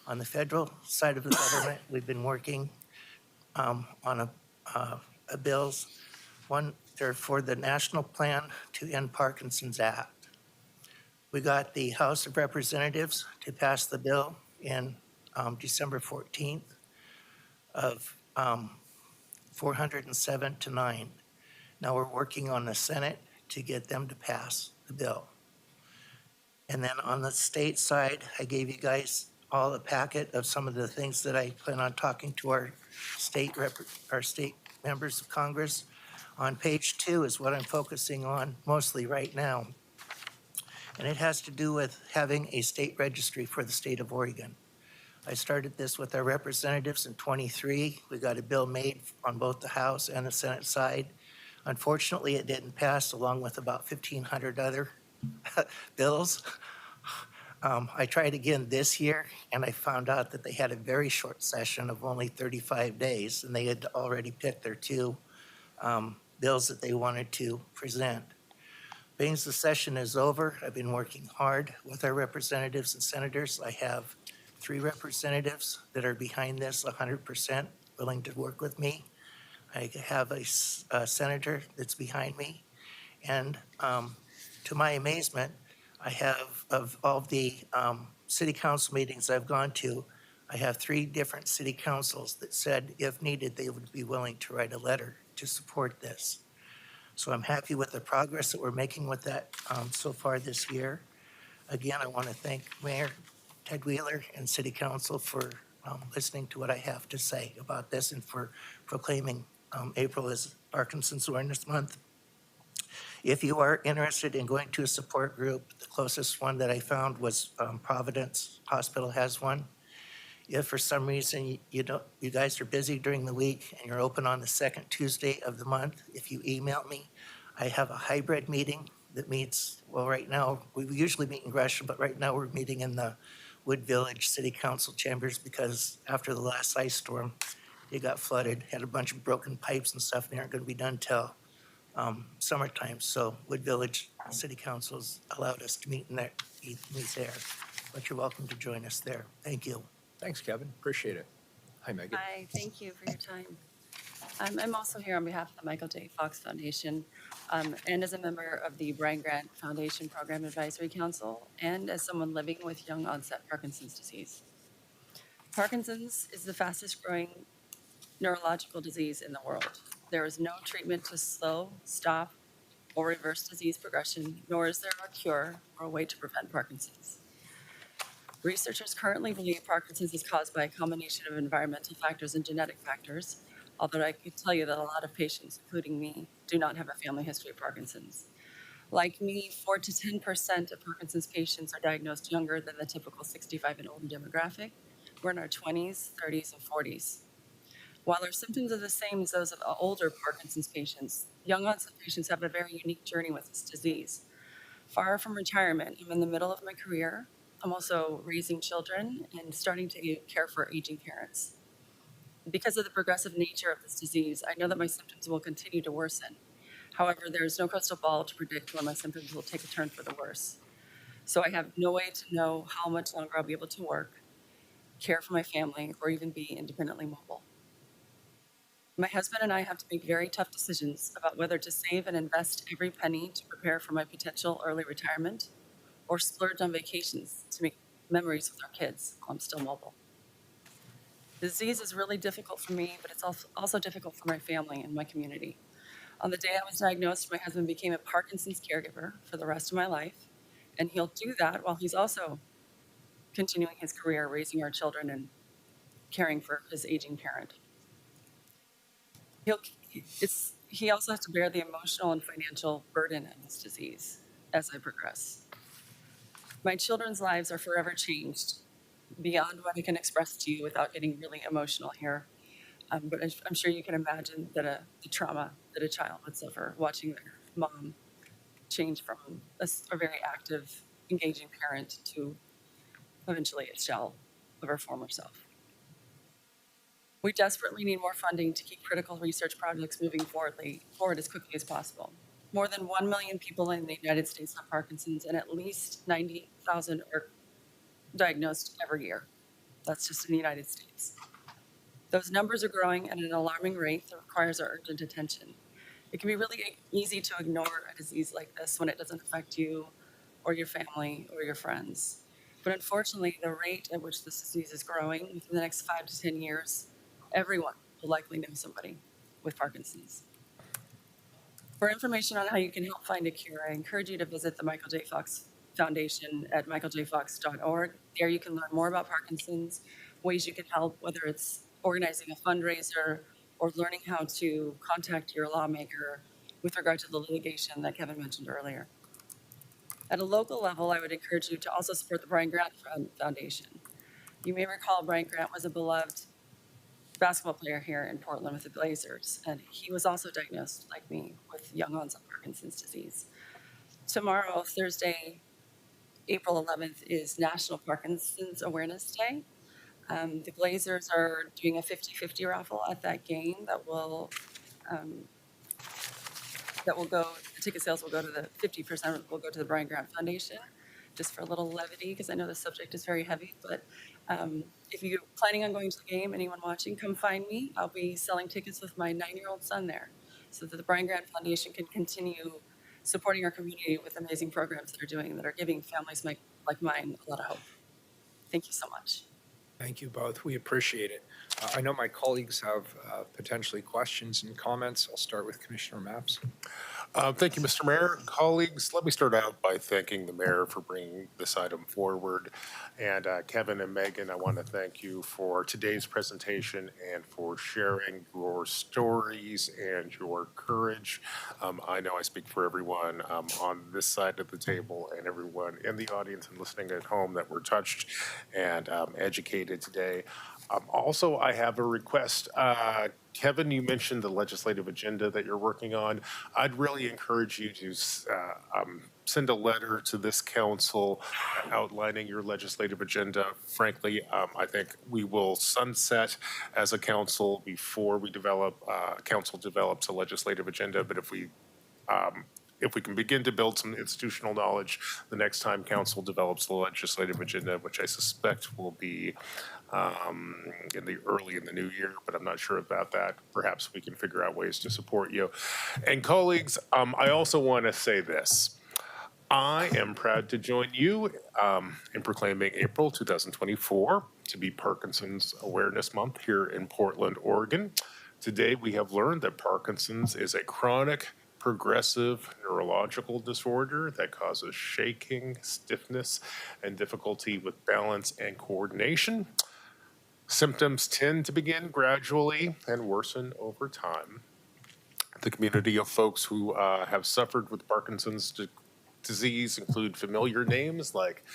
On the federal side of the government, we've been working on a bills. One, they're for the national plan to end Parkinson's Act. We got the House of Representatives to pass the bill in December 14th of 407 to 9. Now we're working on the Senate to get them to pass the bill. And then on the state side, I gave you guys all a packet of some of the things that I plan on talking to our state members of Congress. On page 2 is what I'm focusing on mostly right now. And it has to do with having a state registry for the state of Oregon. I started this with our representatives in 23. We got a bill made on both the House and the Senate side. Unfortunately, it didn't pass, along with about 1,500 other bills. I tried again this year, and I found out that they had a very short session of only 35 days, and they had already picked their 2 bills that they wanted to present. Being the session is over, I've been working hard with our representatives and senators. I have 3 representatives that are behind this 100%, willing to work with me. I have a senator that's behind me. And to my amazement, I have, of all the city council meetings I've gone to, I have 3 different city councils that said, if needed, they would be willing to write a letter to support this. So I'm happy with the progress that we're making with that so far this year. Again, I want to thank Mayor Ted Wheeler and City Council for listening to what I have to say about this and for proclaiming April as Parkinson's Awareness Month. If you are interested in going to a support group, the closest one that I found was Providence Hospital has one. If for some reason you guys are busy during the week and you're open on the second Tuesday of the month, if you email me, I have a hybrid meeting that meets, well, right now, we usually meet in Gresham, but right now we're meeting in the Wood Village City Council chambers because after the last ice storm, it got flooded, had a bunch of broken pipes and stuff, and they aren't going to be done till summertime. So Wood Village City Council's allowed us to meet there, but you're welcome to join us there. Thank you. Thanks, Kevin. Appreciate it. Hi, Megan. Hi, thank you for your time. I'm also here on behalf of the Michael J. Fox Foundation and as a member of the Brian Grant Foundation Program Advisory Council and as someone living with young onset Parkinson's disease. Parkinson's is the fastest growing neurological disease in the world. There is no treatment to slow, stop, or reverse disease progression, nor is there a cure or a way to prevent Parkinson's. Researchers currently believe Parkinson's is caused by a combination of environmental factors and genetic factors, although I could tell you that a lot of patients, including me, do not have a family history of Parkinson's. Like me, 4 to 10% of Parkinson's patients are diagnosed younger than the typical 65 and older demographic. We're in our 20s, 30s, and 40s. While our symptoms are the same as those of older Parkinson's patients, young onset patients have a very unique journey with this disease. Far from retirement, I'm in the middle of my career. I'm also raising children and starting to care for aging parents. Because of the progressive nature of this disease, I know that my symptoms will continue to worsen. However, there is no crystal ball to predict when my symptoms will take a turn for the worse. So I have no way to know how much longer I'll be able to work, care for my family, or even be independently mobile. My husband and I have to make very tough decisions about whether to save and invest every penny to prepare for my potential early retirement or splurge on vacations to make memories with our kids while I'm still mobile. The disease is really difficult for me, but it's also difficult for my family and my community. On the day I was diagnosed, my husband became a Parkinson's caregiver for the rest of my life, and he'll do that while he's also continuing his career, raising our children and caring for his aging parent. He also has to bear the emotional and financial burden of this disease as I progress. My children's lives are forever changed beyond what I can express to you without getting really emotional here. But I'm sure you can imagine that the trauma that a child would suffer watching their mom change from a very active, engaging parent to eventually a shell of her former self. We desperately need more funding to keep critical research projects moving forward as quickly as possible. More than 1 million people in the United States have Parkinson's, and at least 90,000 are diagnosed every year. That's just in the United States. Those numbers are growing at an alarming rate that requires our urgent attention. It can be really easy to ignore a disease like this when it doesn't affect you or your family or your friends. But unfortunately, the rate at which this disease is growing, within the next 5 to 10 years, everyone will likely know somebody with Parkinson's. For information on how you can help find a cure, I encourage you to visit the Michael J. Fox Foundation at michaeljfox.org. There you can learn more about Parkinson's, ways you can help, whether it's organizing a fundraiser or learning how to contact your lawmaker with regard to the litigation that Kevin mentioned earlier. At a local level, I would encourage you to also support the Brian Grant Foundation. You may recall Brian Grant was a beloved basketball player here in Portland with the Blazers, and he was also diagnosed, like me, with young onset Parkinson's disease. Tomorrow, Thursday, April 11th, is National Parkinson's Awareness Day. The Blazers are doing a 50-50 raffle at that game that will go, the ticket sales will go to the 50% will go to the Brian Grant Foundation, just for a little levity, because I know the subject is very heavy. But if you're planning on going to the game, anyone watching, come find me. I'll be selling tickets with my 9-year-old son there, so that the Brian Grant Foundation can continue supporting our community with amazing programs that are giving families like mine a lot of hope. Thank you so much. Thank you both. We appreciate it. I know my colleagues have potentially questions and comments. I'll start with Commissioner Mapps. Thank you, Mr. Mayor. Colleagues, let me start out by thanking the mayor for bringing this item forward. And Kevin and Megan, I want to thank you for today's presentation and for sharing your stories and your courage. I know I speak for everyone on this side of the table and everyone in the audience and listening at home that were touched and educated today. Also, I have a request. Kevin, you mentioned the legislative agenda that you're working on. I'd really encourage you to send a letter to this council outlining your legislative agenda. Frankly, I think we will sunset as a council before we council develops a legislative agenda. But if we can begin to build some institutional knowledge the next time council develops the legislative agenda, which I suspect will be early in the new year, but I'm not sure about that. Perhaps we can figure out ways to support you. And colleagues, I also want to say this. I am proud to join you in proclaiming April 2024 to be Parkinson's Awareness Month here in Portland, Oregon. Today, we have learned that Parkinson's is a chronic, progressive neurological disorder that causes shaking, stiffness, and difficulty with balance and coordination. Symptoms tend to begin gradually and worsen over time. The community of folks who have suffered with Parkinson's disease include familiar names like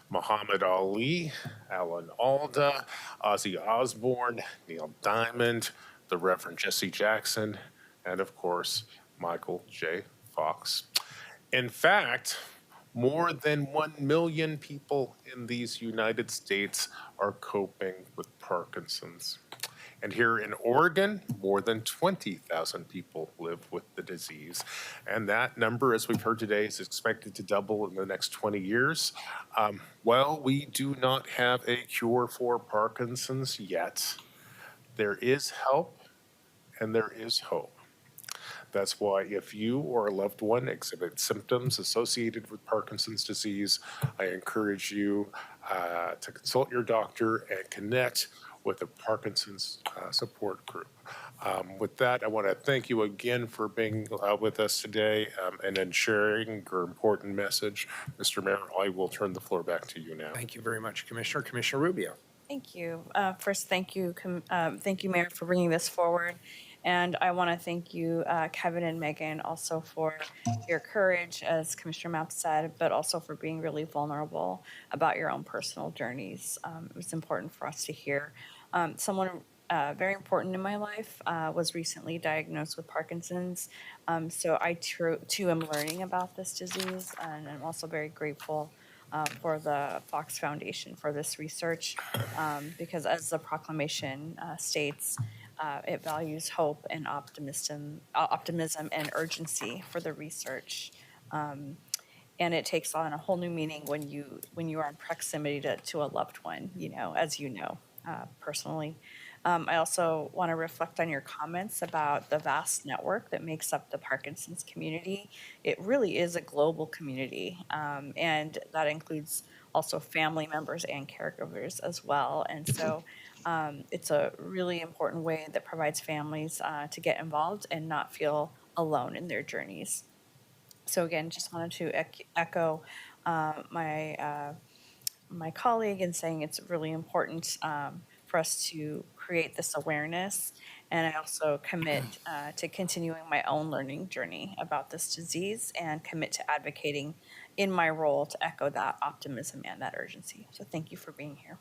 Muhammad Ali, Alan Alda, Ozzy Osbourne, Neil Diamond, the Reverend Jesse Jackson, and of course, Michael J. Fox. In fact, more than 1 million people in these United States are coping with Parkinson's. And here in Oregon, more than 20,000 people live with the disease. And that number, as we've heard today, is expected to double in the next 20 years. Well, we do not have a cure for Parkinson's yet. There is help and there is hope. That's why if you or a loved one exhibit symptoms associated with Parkinson's disease, I encourage you to consult your doctor and connect with the Parkinson's support group. With that, I want to thank you again for being with us today and then sharing your important message. Mr. Mayor, I will turn the floor back to you now. Thank you very much, Commissioner. Commissioner Rubio. Thank you. First, thank you, Mayor, for bringing this forward. And I want to thank you, Kevin and Megan, also for your courage, as Commissioner Mapp said, but also for being really vulnerable about your own personal journeys. It was important for us to hear. Someone very important in my life was recently diagnosed with Parkinson's. So I too am learning about this disease, and I'm also very grateful for the Fox Foundation for this research, because as the proclamation states, it values hope and optimism and urgency for the research. And it takes on a whole new meaning when you are in proximity to a loved one, as you know, personally. I also want to reflect on your comments about the vast network that makes up the Parkinson's community. It really is a global community, and that includes also family members and caregivers as well. And so it's a really important way that provides families to get involved and not feel alone in their journeys. So again, just wanted to echo my colleague in saying it's really important for us to create this awareness. And I also commit to continuing my own learning journey about this disease and commit to advocating in my role to echo that optimism and that urgency. So thank you for being here.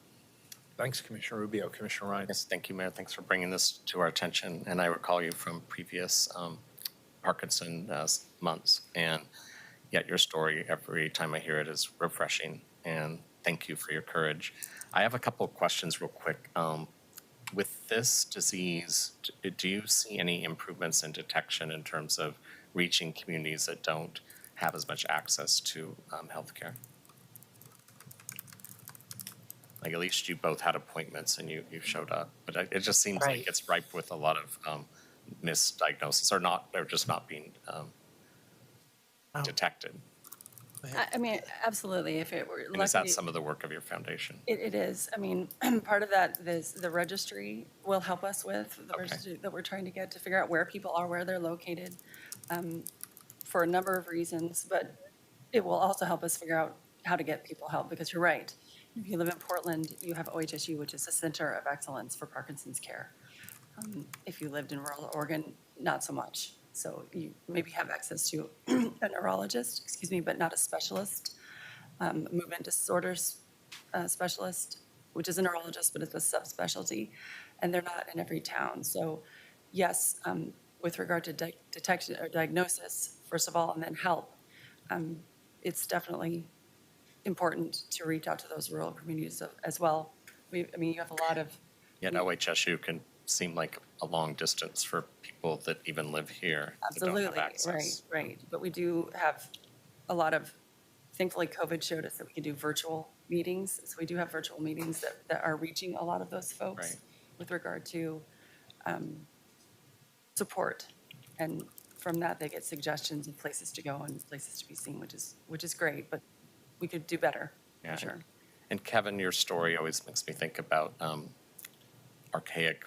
Thanks, Commissioner Rubio. Commissioner Ryan. Yes, thank you, Mayor. Thanks for bringing this to our attention. And I recall you from previous Parkinson months. And yet your story, every time I hear it, is refreshing. And thank you for your courage. I have a couple of questions real quick. With this disease, do you see any improvements in detection in terms of reaching communities that don't have as much access to healthcare? Like, at least you both had appointments and you showed up, but it just seems Right. like it's ripe with a lot of misdiagnosis or just not being detected. I mean, absolutely, if it were And is that lucky- some of the work of your foundation? It is. I mean, part of that is the registry will help us with, the Okay. registry that we're trying to get to figure out where people are, where they're located, for a number of reasons. But it will also help us figure out how to get people help, because you're right. If you live in Portland, you have OHSU, which is a center of excellence for Parkinson's care. If you lived in rural Oregon, not so much. So you maybe have access to a neurologist, but not a specialist, movement disorders specialist, which is a neurologist, but it's a subspecialty, and they're not in every town. So yes, with regard to detection or diagnosis, first of all, and then help, it's definitely important to reach out to those rural communities as well. You have a lot of. Yet OHSU can seem like a long distance for people that even live here that don't have Absolutely, access. right. But we do have a lot of, thankfully, COVID showed us that we can do virtual meetings. So we do have virtual meetings that are reaching a lot of those folks Right. with regard to support. And from that, they get suggestions of places to go and places to be seen, which is great, but we could do better, Yeah. for sure. And Kevin, your story always makes me think about archaic,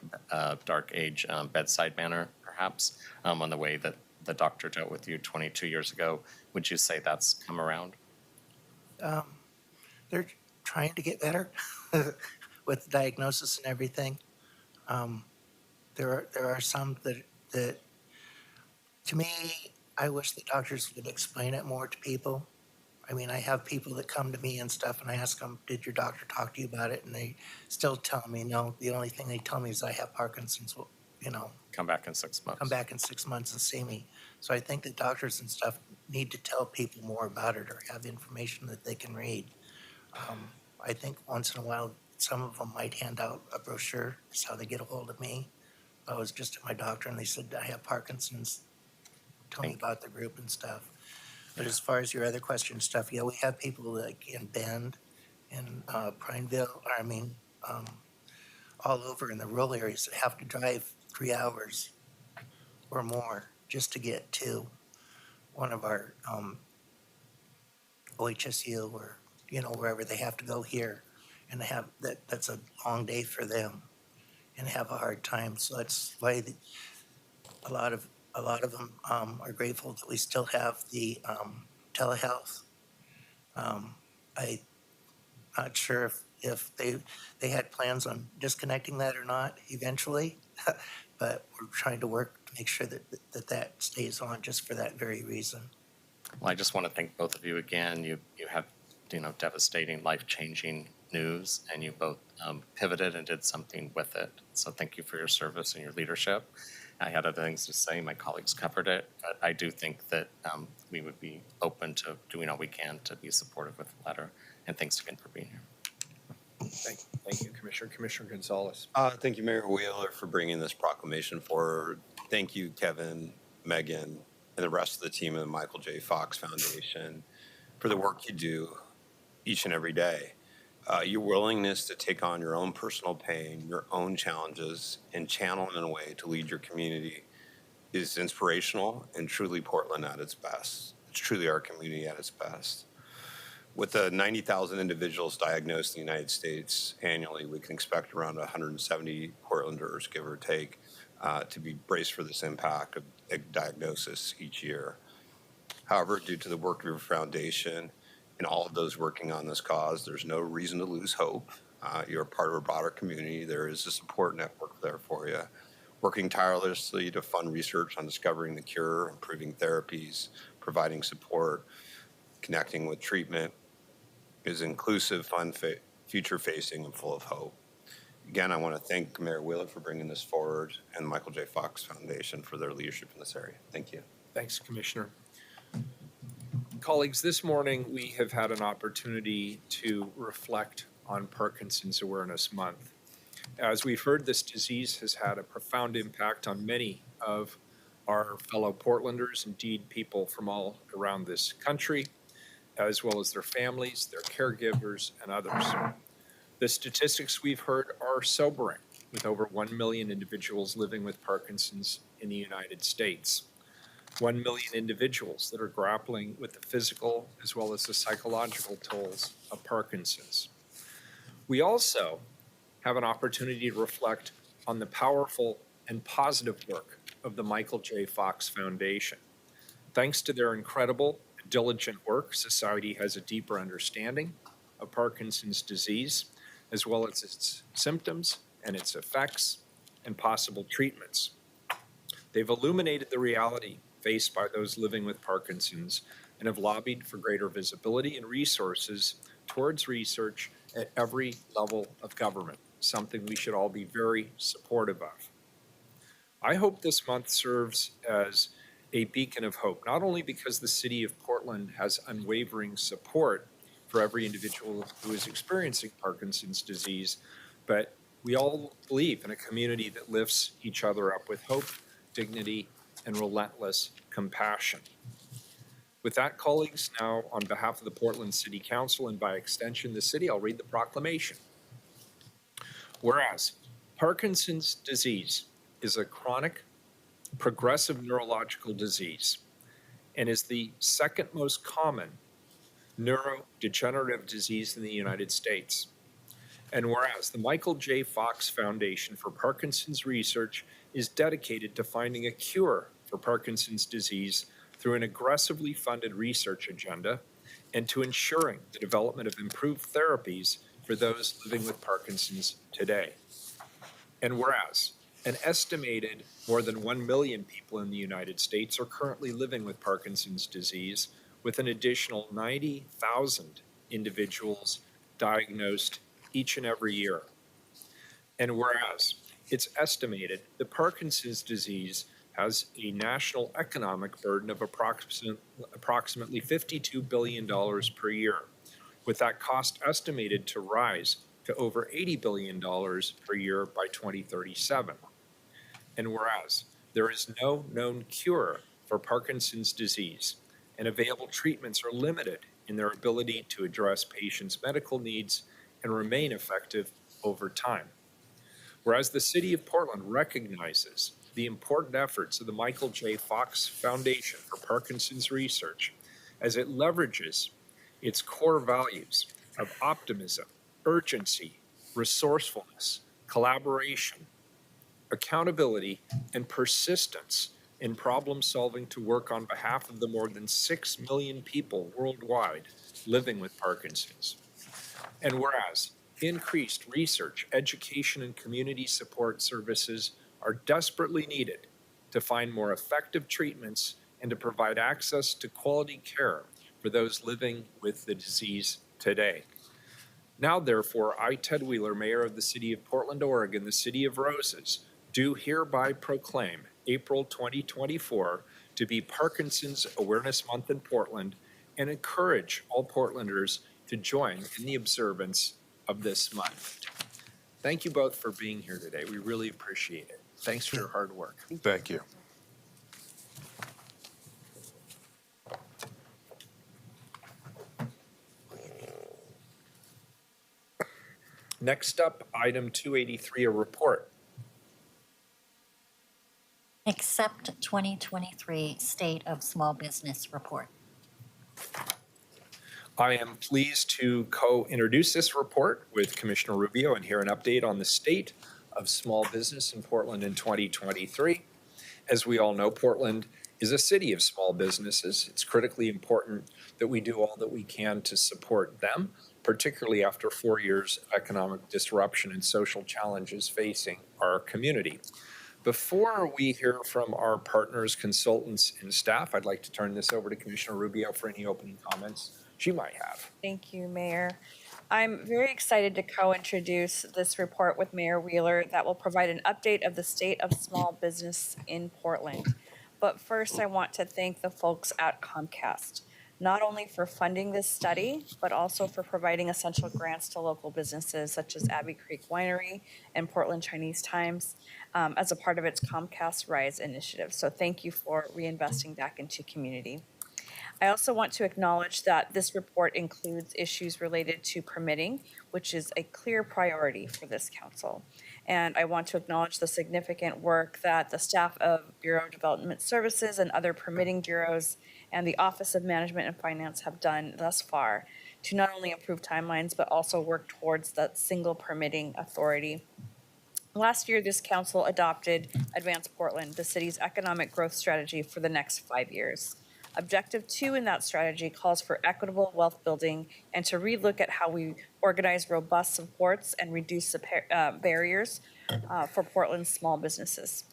dark age bedside manner, perhaps, on the way that the doctor dealt with you 22 years ago. Would you say that's come around? They're trying to get better with diagnosis and everything. There are some that, to me, I wish the doctors would explain it more to people. I mean, I have people that come to me and stuff, and I ask them, did your doctor talk to you about it? And they still tell me, no, the only thing they tell me is I have Parkinson's, Come back in 6 months. come back in 6 months and see me. So I think the doctors and stuff need to tell people more about it or have information that they can read. I think once in a while, some of them might hand out a brochure. That's how they get a hold of me. I was just at my doctor and they said, I have Parkinson's. Tell me about the group and stuff. But as far as your other question stuff, yeah, we have people like in Bend, in Prineville, all over in the rural areas that have to drive 3 hours or more just to get to one of our OHSU or, wherever they have to go here. and that's a long day for them and have a hard time. So that's why a lot of them are grateful that we still have the telehealth. I'm not sure if they had plans on disconnecting that or not eventually, but we're trying to work to make sure that stays on just for that very reason. Well, I just want to thank both of you again. You had, devastating, life-changing news, and you both pivoted and did something with it. So thank you for your service and your leadership. I had other things to say. My colleagues covered it, but I do think that we would be open to doing all we can to be supportive with the letter. And thanks again for being here. Thank you, Commissioner. Commissioner Gonzalez. Thank you, Mayor Wheeler, for bringing this proclamation forward. Thank you, Kevin, Megan, and the rest of the team of the Michael J. Fox Foundation for the work you do each and every day. Your willingness to take on your own personal pain, your own challenges, and channel it in a way to lead your community is inspirational and truly Portland at its best. It's truly our community at its best. With the 90,000 individuals diagnosed in the United States annually, we can expect around 170 Portlanders, give or take, to be braced for this impact of diagnosis each year. However, due to the work of your foundation and all of those working on this cause, there's no reason to lose hope. You're part of a broader community. There is a support network there for you, working tirelessly to fund research on discovering the cure, improving therapies, providing support, connecting with treatment, is inclusive, fun, future-facing, and full of hope. Again, I want to thank Mayor Wheeler for bringing this forward and the Michael J. Fox Foundation for their leadership in this area. Thank you. Thanks, Commissioner. Colleagues, this morning we have had an opportunity to reflect on Parkinson's Awareness Month. As we've heard, this disease has had a profound impact on many of our fellow Portlanders, indeed people from all around this country, as well as their families, their caregivers, and others. The statistics we've heard are sobering, with over 1 million individuals living with Parkinson's in the United States. 1 million individuals that are grappling with the physical as well as the psychological tolls of Parkinson's. We also have an opportunity to reflect on the powerful and positive work of the Michael J. Fox Foundation. Thanks to their incredible diligent work, society has a deeper understanding of Parkinson's disease, as well as its symptoms and its effects and possible treatments. They've illuminated the reality faced by those living with Parkinson's and have lobbied for greater visibility and resources towards research at every level of government, something we should all be very supportive of. I hope this month serves as a beacon of hope, not only because the city of Portland has unwavering support for every individual who is experiencing Parkinson's disease, but we all believe in a community that lifts each other up with hope, dignity, and relentless compassion. With that, colleagues, now on behalf of the Portland City Council and by extension the city, I'll read the proclamation. Whereas Parkinson's disease is a chronic progressive neurological disease and is the second most common neurodegenerative disease in the United States. And whereas the Michael J. Fox Foundation for Parkinson's Research is dedicated to finding a cure for Parkinson's disease through an aggressively funded research agenda and to ensuring the development of improved therapies for those living with Parkinson's today. And whereas an estimated more than 1 million people in the United States are currently living with Parkinson's disease, with an additional 90,000 individuals diagnosed each and every year. And whereas it's estimated that Parkinson's disease has a national economic burden of approximately $52 billion per year, with that cost estimated to rise to over $80 billion per year by 2037. And whereas there is no known cure for Parkinson's disease and available treatments are limited in their ability to address patients' medical needs and remain effective over time. Whereas the City of Portland recognizes the important efforts of the Michael J. Fox Foundation for Parkinson's Research as it leverages its core values of optimism, urgency, resourcefulness, collaboration, accountability, and persistence in problem solving to work on behalf of the more than 6 million people worldwide living with Parkinson's. And whereas increased research, education, and community support services are desperately needed to find more effective treatments and to provide access to quality care for those living with the disease today. Now, therefore, I, Ted Wheeler, Mayor of the City of Portland, Oregon, the City of Roses, do hereby proclaim April 2024 to be Parkinson's Awareness Month in Portland and encourage all Portlanders to join in the observance of this month. Thank you both for being here today. We really appreciate it. Thanks for your hard work. Thank you. Next up, item 283, a report. Accept 2023 State of Small Business Report. I am pleased to co-introduce this report with Commissioner Rubio and hear an update on the state of small business in Portland in 2023. As we all know, Portland is a city of small businesses. It's critically important that we do all that we can to support them, particularly after 4 years of economic disruption and social challenges facing our community. Before we hear from our partners, consultants, and staff, I'd like to turn this over to Commissioner Rubio for any opening comments she might have. Thank you, Mayor. I'm very excited to co-introduce this report with Mayor Wheeler that will provide an update of the state of small business in Portland. But first, I want to thank the folks at Comcast, not only for funding this study, but also for providing essential grants to local businesses such as Abbey Creek Winery and Portland Chinese Times as a part of its Comcast Rise initiative. So thank you for reinvesting back into community. I also want to acknowledge that this report includes issues related to permitting, which is a clear priority for this council. And I want to acknowledge the significant work that the staff of Bureau of Development Services and other permitting bureaus and the Office of Management and Finance have done thus far to not only improve timelines, but also work towards that single permitting authority. Last year, this council adopted Advance Portland, the city's economic growth strategy for the next 5 years. Objective 2 in that strategy calls for equitable wealth building and to relook at how we organize robust supports and reduce the barriers for Portland's small businesses.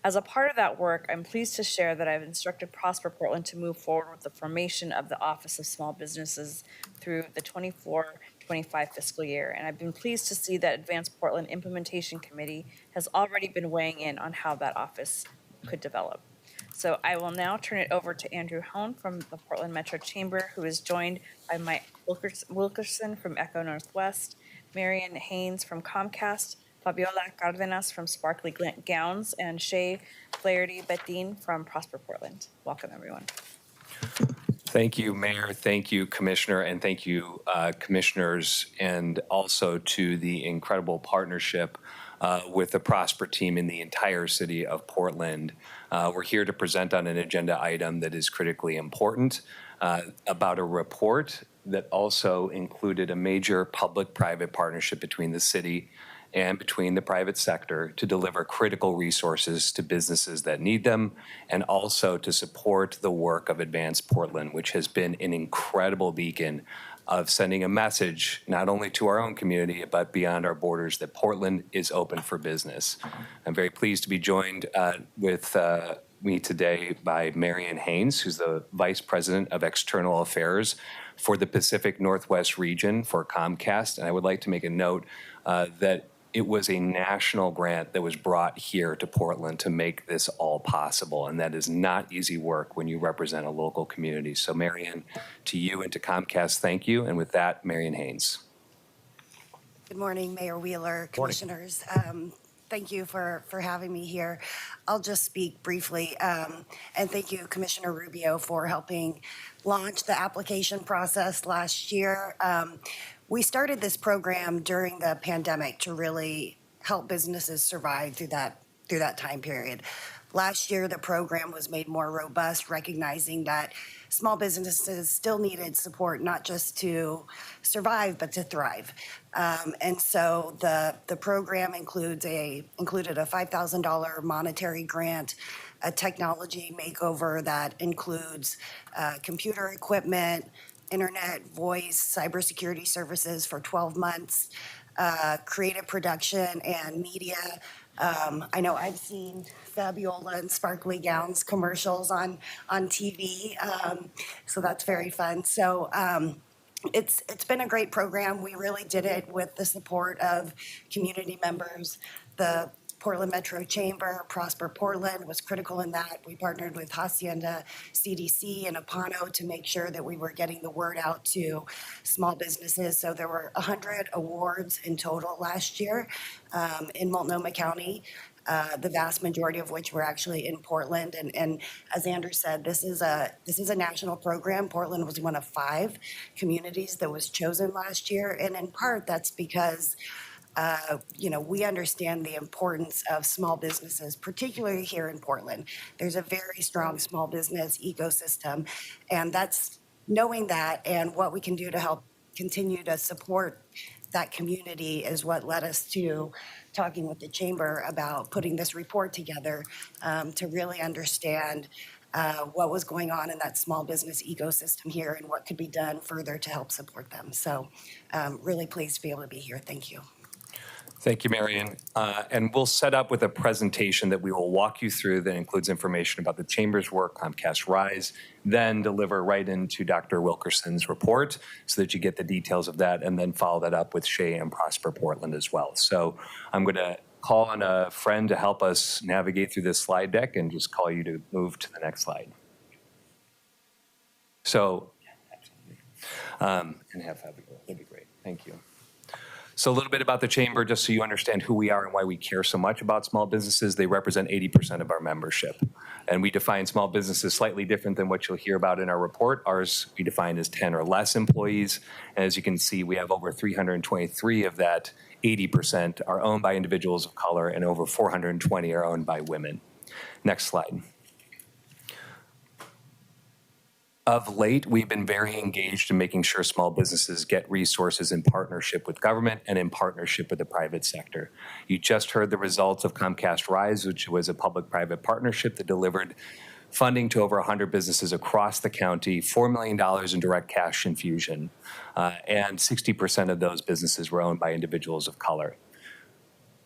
As a part of that work, I'm pleased to share that I've instructed Prosper Portland to move forward with the formation of the Office of Small Businesses through the 24-25 fiscal year. And I've been pleased to see that Advance Portland Implementation Committee has already been weighing in on how that office could develop. So I will now turn it over to Andrew Hone from the Portland Metro Chamber, who is joined by Mike Wilkerson from Echo Northwest, Marian Haynes from Comcast, Fabiola Cardenas from Sparkly Gowns, and Shay Flaherty Bettine from Prosper Portland. Welcome, everyone. Thank you, Mayor. Thank you, Commissioner, and thank you, Commissioners, and also to the incredible partnership with the Prosper team in the entire city of Portland. We're here to present on an agenda item that is critically important about a report that also included a major public-private partnership between the city and between the private sector to deliver critical resources to businesses that need them, and also to support the work of Advance Portland, which has been an incredible beacon of sending a message not only to our own community, but beyond our borders, that Portland is open for business. I'm very pleased to be joined with me today by Marian Haynes, who's the Vice President of External Affairs for the Pacific Northwest region for Comcast. And I would like to make a note that it was a national grant that was brought here to Portland to make this all possible. And that is not easy work when you represent a local community. So Marian, to you and to Comcast, thank you. And with that, Marian Haynes. Good morning, Mayor Wheeler, Commissioners. Thank you for having me here. I'll just speak briefly. And thank you, Commissioner Rubio, for helping launch the application process last year. We started this program during the pandemic to really help businesses survive through that through that time period. Last year, the program was made more robust, recognizing that small businesses still needed support, not just to survive, but to thrive. And so the program included a $5,000 monetary grant, a technology makeover that includes computer equipment, internet, voice, cybersecurity services for 12 months, creative production and media. I know I've seen Fabiola and sparkly gowns commercials on TV, so that's very fun. So it's been a great program. We really did it with the support of community members. The Portland Metro Chamber, Prosper Portland was critical in that. We partnered with Hacienda, CDC, and Apano to make sure that we were getting the word out to small businesses. So there were 100 awards in total last year in Multnomah County. The vast majority of which were actually in Portland. And as Andrew said, this is a national program. Portland was one of 5 communities that was chosen last year. And in part, that's because we understand the importance of small businesses, particularly here in Portland. There's a very strong small business ecosystem, and that's knowing that and what we can do to help continue to support that community is what led us to talking with the chamber about putting this report together to really understand what was going on in that small business ecosystem here and what could be done further to help support them. So really pleased to be able to be here. Thank you. Thank you, Marion. And we'll set up with a presentation that we will walk you through that includes information about the Chamber's work, Comcast Rise, then deliver right into Dr. Wilkerson's report so that you get the details of that, and then follow that up with Shea and Prosper Portland as well. So I'm going to call on a friend to help us navigate through this slide deck and just call you to move to the next slide. So, and have Fabiola, that'd be great. Thank you. So a little bit about the Chamber, just so you understand who we are and why we care so much about small businesses. They represent 80% of our membership. And we define small businesses slightly different than what you'll hear about in our report. Ours we define as 10 or less employees. And as you can see, we have over 323 of that 80% are owned by individuals of color, and over 420 are owned by women. Next slide. Of late, we've been very engaged in making sure small businesses get resources in partnership with government and in partnership with the private sector. You just heard the results of Comcast Rise, which was a public-private partnership that delivered funding to over 100 businesses across the county, $4 million in direct cash infusion, and 60% of those businesses were owned by individuals of color.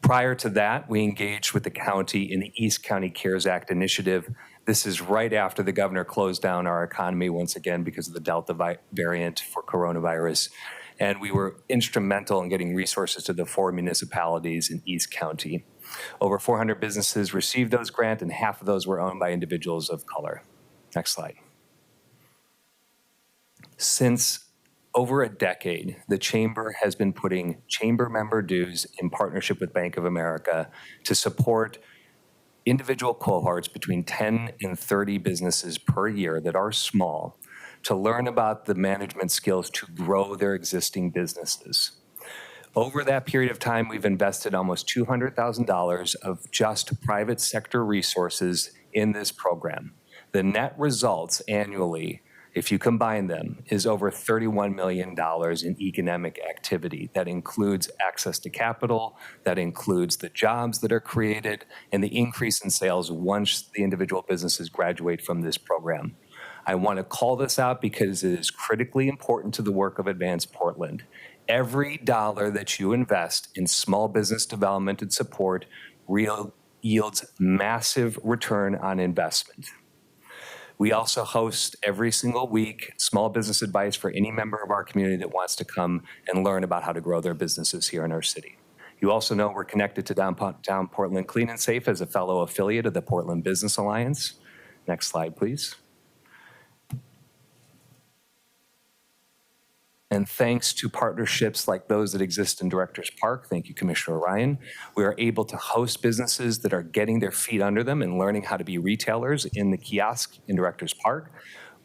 Prior to that, we engaged with the county in the East County CARES Act initiative. This is right after the governor closed down our economy once again because of the Delta variant for coronavirus. And we were instrumental in getting resources to the 4 municipalities in East County. Over 400 businesses received those grants, and half of those were owned by individuals of color. Next slide. Since over a decade, the Chamber has been putting Chamber member dues in partnership with Bank of America to support individual cohorts between 10 and 30 businesses per year that are small to learn about the management skills to grow their existing businesses. Over that period of time, we've invested almost $200,000 of just private sector resources in this program. The net results annually, if you combine them, is over $31 million in economic activity. That includes access to capital, that includes the jobs that are created, and the increase in sales once the individual businesses graduate from this program. I want to call this out because it is critically important to the work of Advance Portland. Every dollar that you invest in small business development and support yields massive return on investment. We also host every single week small business advice for any member of our community that wants to come and learn about how to grow their businesses here in our city. You also know we're connected to Downtown Portland Clean and Safe as a fellow affiliate of the Portland Business Alliance. Next slide, please. And thanks to partnerships like those that exist in Directors Park, thank you, Commissioner Ryan, we are able to host businesses that are getting their feet under them and learning how to be retailers in the kiosk in Directors Park.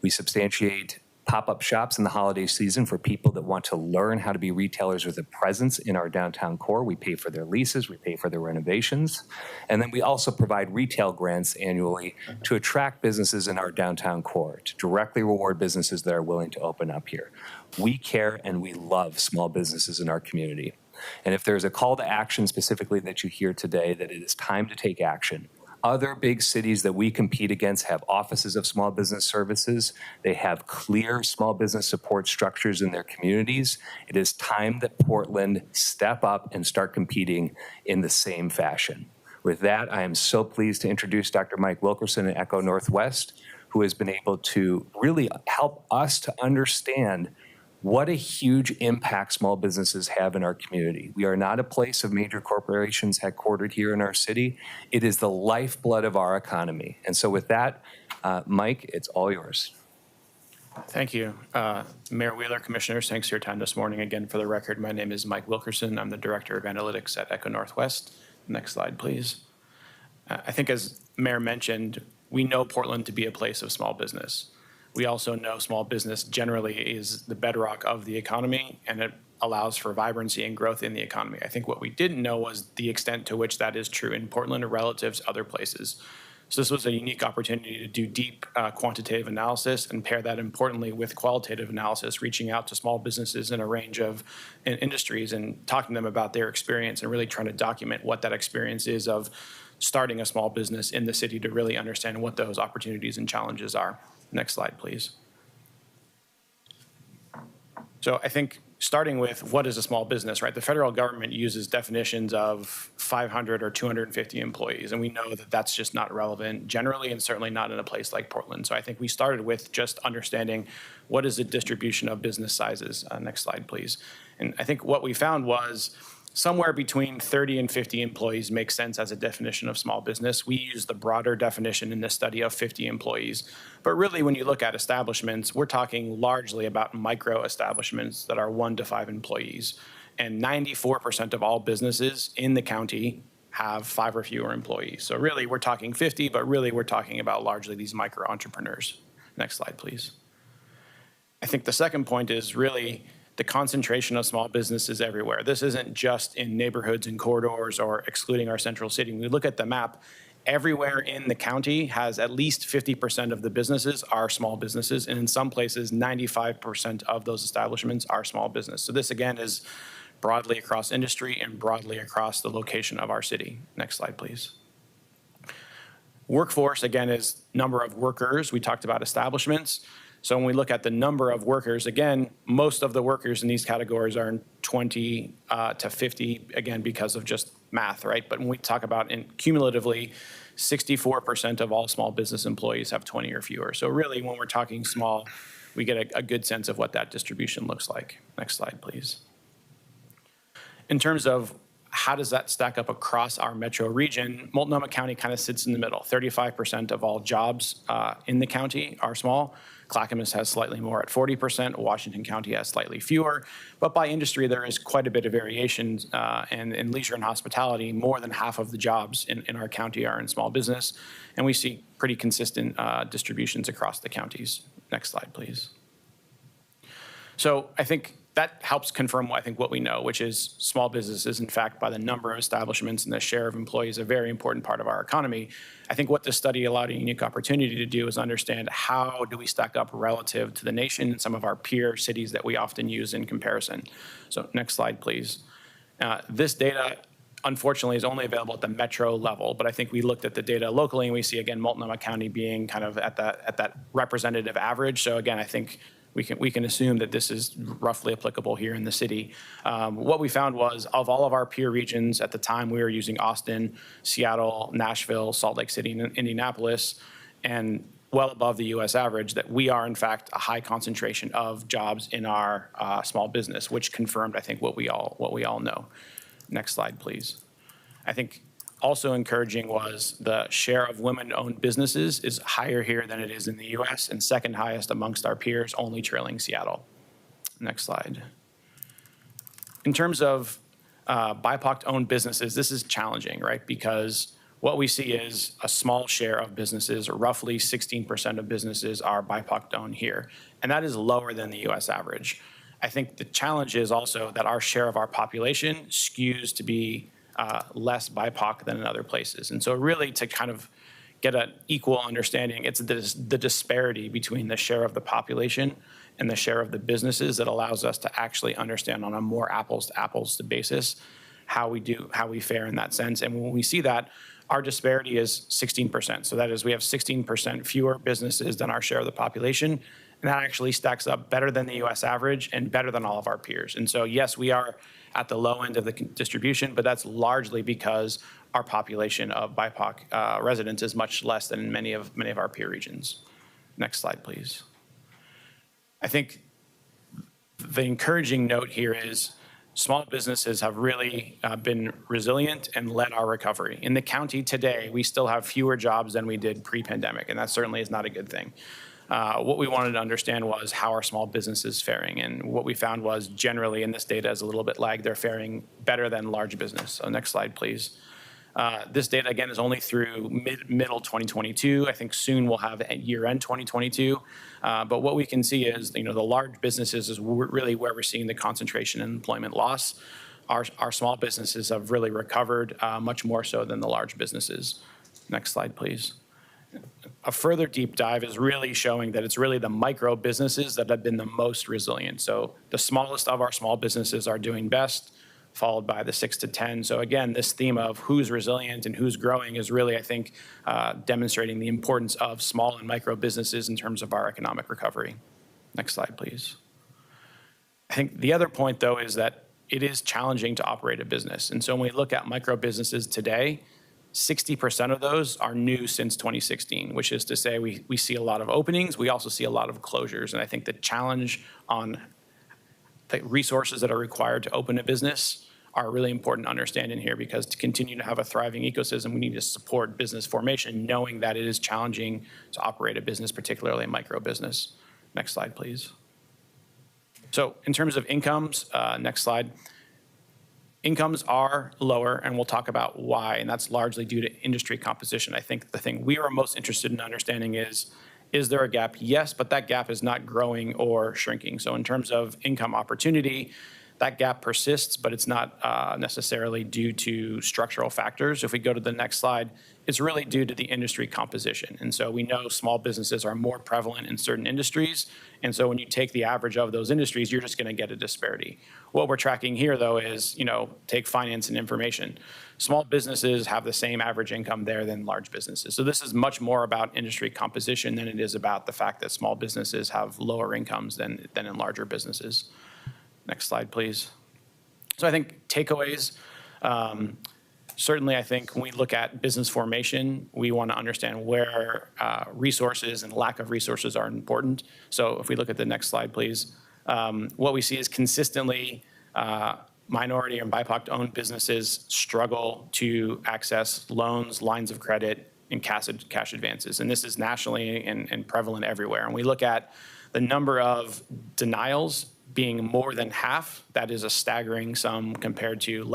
We substantiate pop-up shops in the holiday season for people that want to learn how to be retailers with a presence in our downtown core. We pay for their leases, we pay for their renovations. And then we also provide retail grants annually to attract businesses in our downtown core, to directly reward businesses that are willing to open up here. We care and we love small businesses in our community. And if there's a call to action specifically that you hear today, that it is time to take action. Other big cities that we compete against have offices of small business services. They have clear small business support structures in their communities. It is time that Portland step up and start competing in the same fashion. With that, I am so pleased to introduce Dr. Mike Wilkerson at Echo Northwest, who has been able to really help us to understand what a huge impact small businesses have in our community. We are not a place of major corporations headquartered here in our city. It is the lifeblood of our economy. And so with that, Mike, it's all yours. Thank you. Mayor Wheeler, Commissioners, thanks for your time this morning. Again, for the record, my name is Mike Wilkerson. I'm the Director of Analytics at Echo Northwest. Next slide, please. I think as Mayor mentioned, we know Portland to be a place of small business. We also know small business generally is the bedrock of the economy, and it allows for vibrancy and growth in the economy. I think what we didn't know was the extent to which that is true in Portland relative to other places. So this was a unique opportunity to do deep quantitative analysis and pair that importantly with qualitative analysis, reaching out to small businesses in a range of industries and talking to them about their experience and really trying to document what that experience is of starting a small business in the city to really understand what those opportunities and challenges are. Next slide, please. So I think starting with what is a small business, right? The federal government uses definitions of 500 or 250 employees, and we know that that's just not relevant generally and certainly not in a place like Portland. So I think we started with just understanding what is the distribution of business sizes. Next slide, please. And I think what we found was somewhere between 30 and 50 employees makes sense as a definition of small business. We use the broader definition in this study of 50 employees. But really, when you look at establishments, we're talking largely about micro establishments that are 1 to 5 employees. And 94% of all businesses in the county have 5 or fewer employees. So really, we're talking 50, but really we're talking about largely these micro entrepreneurs. Next slide, please. I think the second point is really the concentration of small businesses everywhere. This isn't just in neighborhoods and corridors or excluding our central city. When we look at the map, everywhere in the county has at least 50% of the businesses are small businesses, and in some places, 95% of those establishments are small business. So this, again, is broadly across industry and broadly across the location of our city. Next slide, please. Workforce, again, is number of workers. We talked about establishments. So when we look at the number of workers, again, most of the workers in these categories are in 20 to 50, again, because of just math, right? But when we talk about cumulatively, 64% of all small business employees have 20 or fewer. So really, when we're talking small, we get a good sense of what that distribution looks like. Next slide, please. In terms of how does that stack up across our metro region, Multnomah County kind of sits in the middle. 35% of all jobs in the county are small. Clackamas has slightly more at 40%. Washington County has slightly fewer. But by industry, there is quite a bit of variation. And in leisure and hospitality, more than half of the jobs in our county are in small business. And we see pretty consistent distributions across the counties. Next slide, please. So I think that helps confirm what we know, which is small businesses, in fact, by the number of establishments and the share of employees, a very important part of our economy. I think what this study allowed a unique opportunity to do is understand how do we stack up relative to the nation and some of our peer cities that we often use in comparison. So next slide, please. This data, unfortunately, is only available at the metro level, but I think we looked at the data locally and we see, again, Multnomah County being kind of at that representative average. So again, I think we can assume that this is roughly applicable here in the city. What we found was of all of our peer regions at the time, we were using Austin, Seattle, Nashville, Salt Lake City, and Indianapolis, and well above the U.S. average, that we are in fact a high concentration of jobs in our small business, which confirmed, I think, what we all know. Next slide, please. I think also encouraging was the share of women-owned businesses is higher here than it is in the U.S. and second highest amongst our peers, only trailing Seattle. Next slide. In terms of BIPOC-owned businesses, this is challenging, right? Because what we see is a small share of businesses, roughly 16% of businesses are BIPOC owned here, and that is lower than the US average. I think the challenge is also that our share of our population skews to be less BIPOC than in other places. And so really to kind of get an equal understanding, it's the disparity between the share of the population and the share of the businesses that allows us to actually understand on a more apples to apples basis how we fare in that sense. And when we see that, our disparity is 16%. So that is, we have 16% fewer businesses than our share of the population. And that actually stacks up better than the US average and better than all of our peers. And so yes, we are at the low end of the distribution, but that's largely because our population of BIPOC residents is much less than in many of our peer regions. Next slide, please. I think the encouraging note here is small businesses have really been resilient and led our recovery. In the county today, we still have fewer jobs than we did pre-pandemic, and that certainly is not a good thing. What we wanted to understand was how are small businesses faring, and what we found was generally, and this data is a little bit lagged, they're faring better than large business. So next slide, please. This data, again, is only through middle 2022. I think soon we'll have year-end 2022. But what we can see is, the large businesses is really where we're seeing the concentration in employment loss. Our small businesses have really recovered much more so than the large businesses. Next slide, please. A further deep dive is really showing that it's really the micro businesses that have been the most resilient. So the smallest of our small businesses are doing best, followed by the 6 to 10. So again, this theme of who's resilient and who's growing is really, I think, demonstrating the importance of small and micro businesses in terms of our economic recovery. Next slide, please. I think the other point, though, is that it is challenging to operate a business. And so when we look at micro businesses today, 60% of those are new since 2016, which is to say we see a lot of openings. We also see a lot of closures. And I think the challenge on the resources that are required to open a business are really important to understand in here, because to continue to have a thriving ecosystem, we need to support business formation, knowing that it is challenging to operate a business, particularly a micro business. Next slide, please. So in terms of incomes, next slide. Incomes are lower, and we'll talk about why, and that's largely due to industry composition. I think the thing we are most interested in understanding is there a gap? Yes, but that gap is not growing or shrinking. So in terms of income opportunity, that gap persists, but it's not necessarily due to structural factors. If we go to the next slide, it's really due to the industry composition. And so we know small businesses are more prevalent in certain industries. And so when you take the average of those industries, you're just going to get a disparity. What we're tracking here, though, is, take finance and information. Small businesses have the same average income there than large businesses. So this is much more about industry composition than it is about the fact that small businesses have lower incomes than in larger businesses. Next slide, please. So I think takeaways. Certainly, I think when we look at business formation, we want to understand where resources and lack of resources are important. So if we look at the next slide, please. What we see is consistently minority and BIPOC-owned businesses struggle to access loans, lines of credit, and cash advances. And this is nationally and prevalent everywhere. And we look at the number of denials being more than half. That is a staggering sum compared to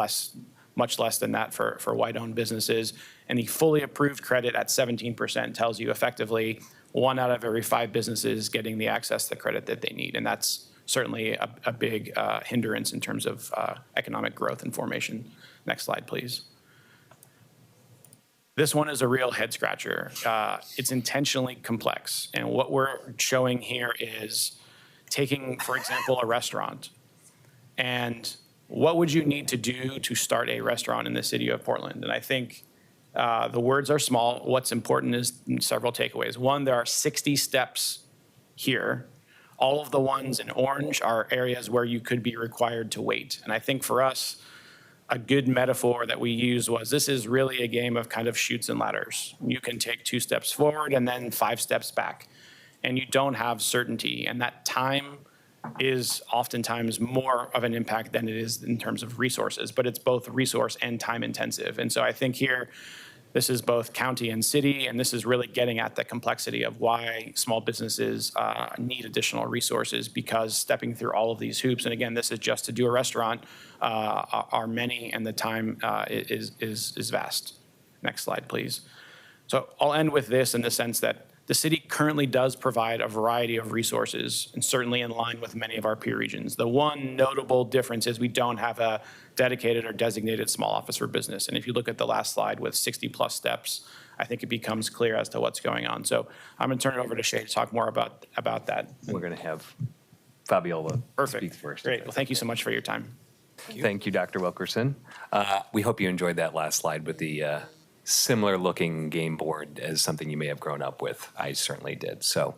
much less than that for white-owned businesses. And the fully approved credit at 17% tells you effectively 1 out of every 5 businesses getting the access to the credit that they need. And that's certainly a big hindrance in terms of economic growth and formation. Next slide, please. This one is a real head scratcher. It's intentionally complex. And what we're showing here is taking, for example, a restaurant. And what would you need to do to start a restaurant in the city of Portland? And I think the words are small. What's important is several takeaways. One, there are 60 steps here. All of the ones in orange are areas where you could be required to wait. And I think for us, a good metaphor that we used was this is really a game of kind of chutes and ladders. You can take 2 steps forward and then 5 steps back. And you don't have certainty. And that time is oftentimes more of an impact than it is in terms of resources, but it's both resource and time intensive. And so I think here, this is both county and city, and this is really getting at the complexity of why small businesses need additional resources, because stepping through all of these hoops, and again, this is just to do a restaurant, are many, and the time is vast. Next slide, please. So I'll end with this in the sense that the city currently does provide a variety of resources, and certainly in line with many of our peer regions. The one notable difference is we don't have a dedicated or designated small office for business. And if you look at the last slide with 60+ steps, I think it becomes clear as to what's going on. So I'm going to turn it over to Shay to talk more about that. We're going to have Fabiola Perfect. speak first. Great. Well, thank you so much for your time. Thank you, Dr. Wilkerson. We hope you enjoyed that last slide with the similar looking game board as something you may have grown up with. I certainly did. So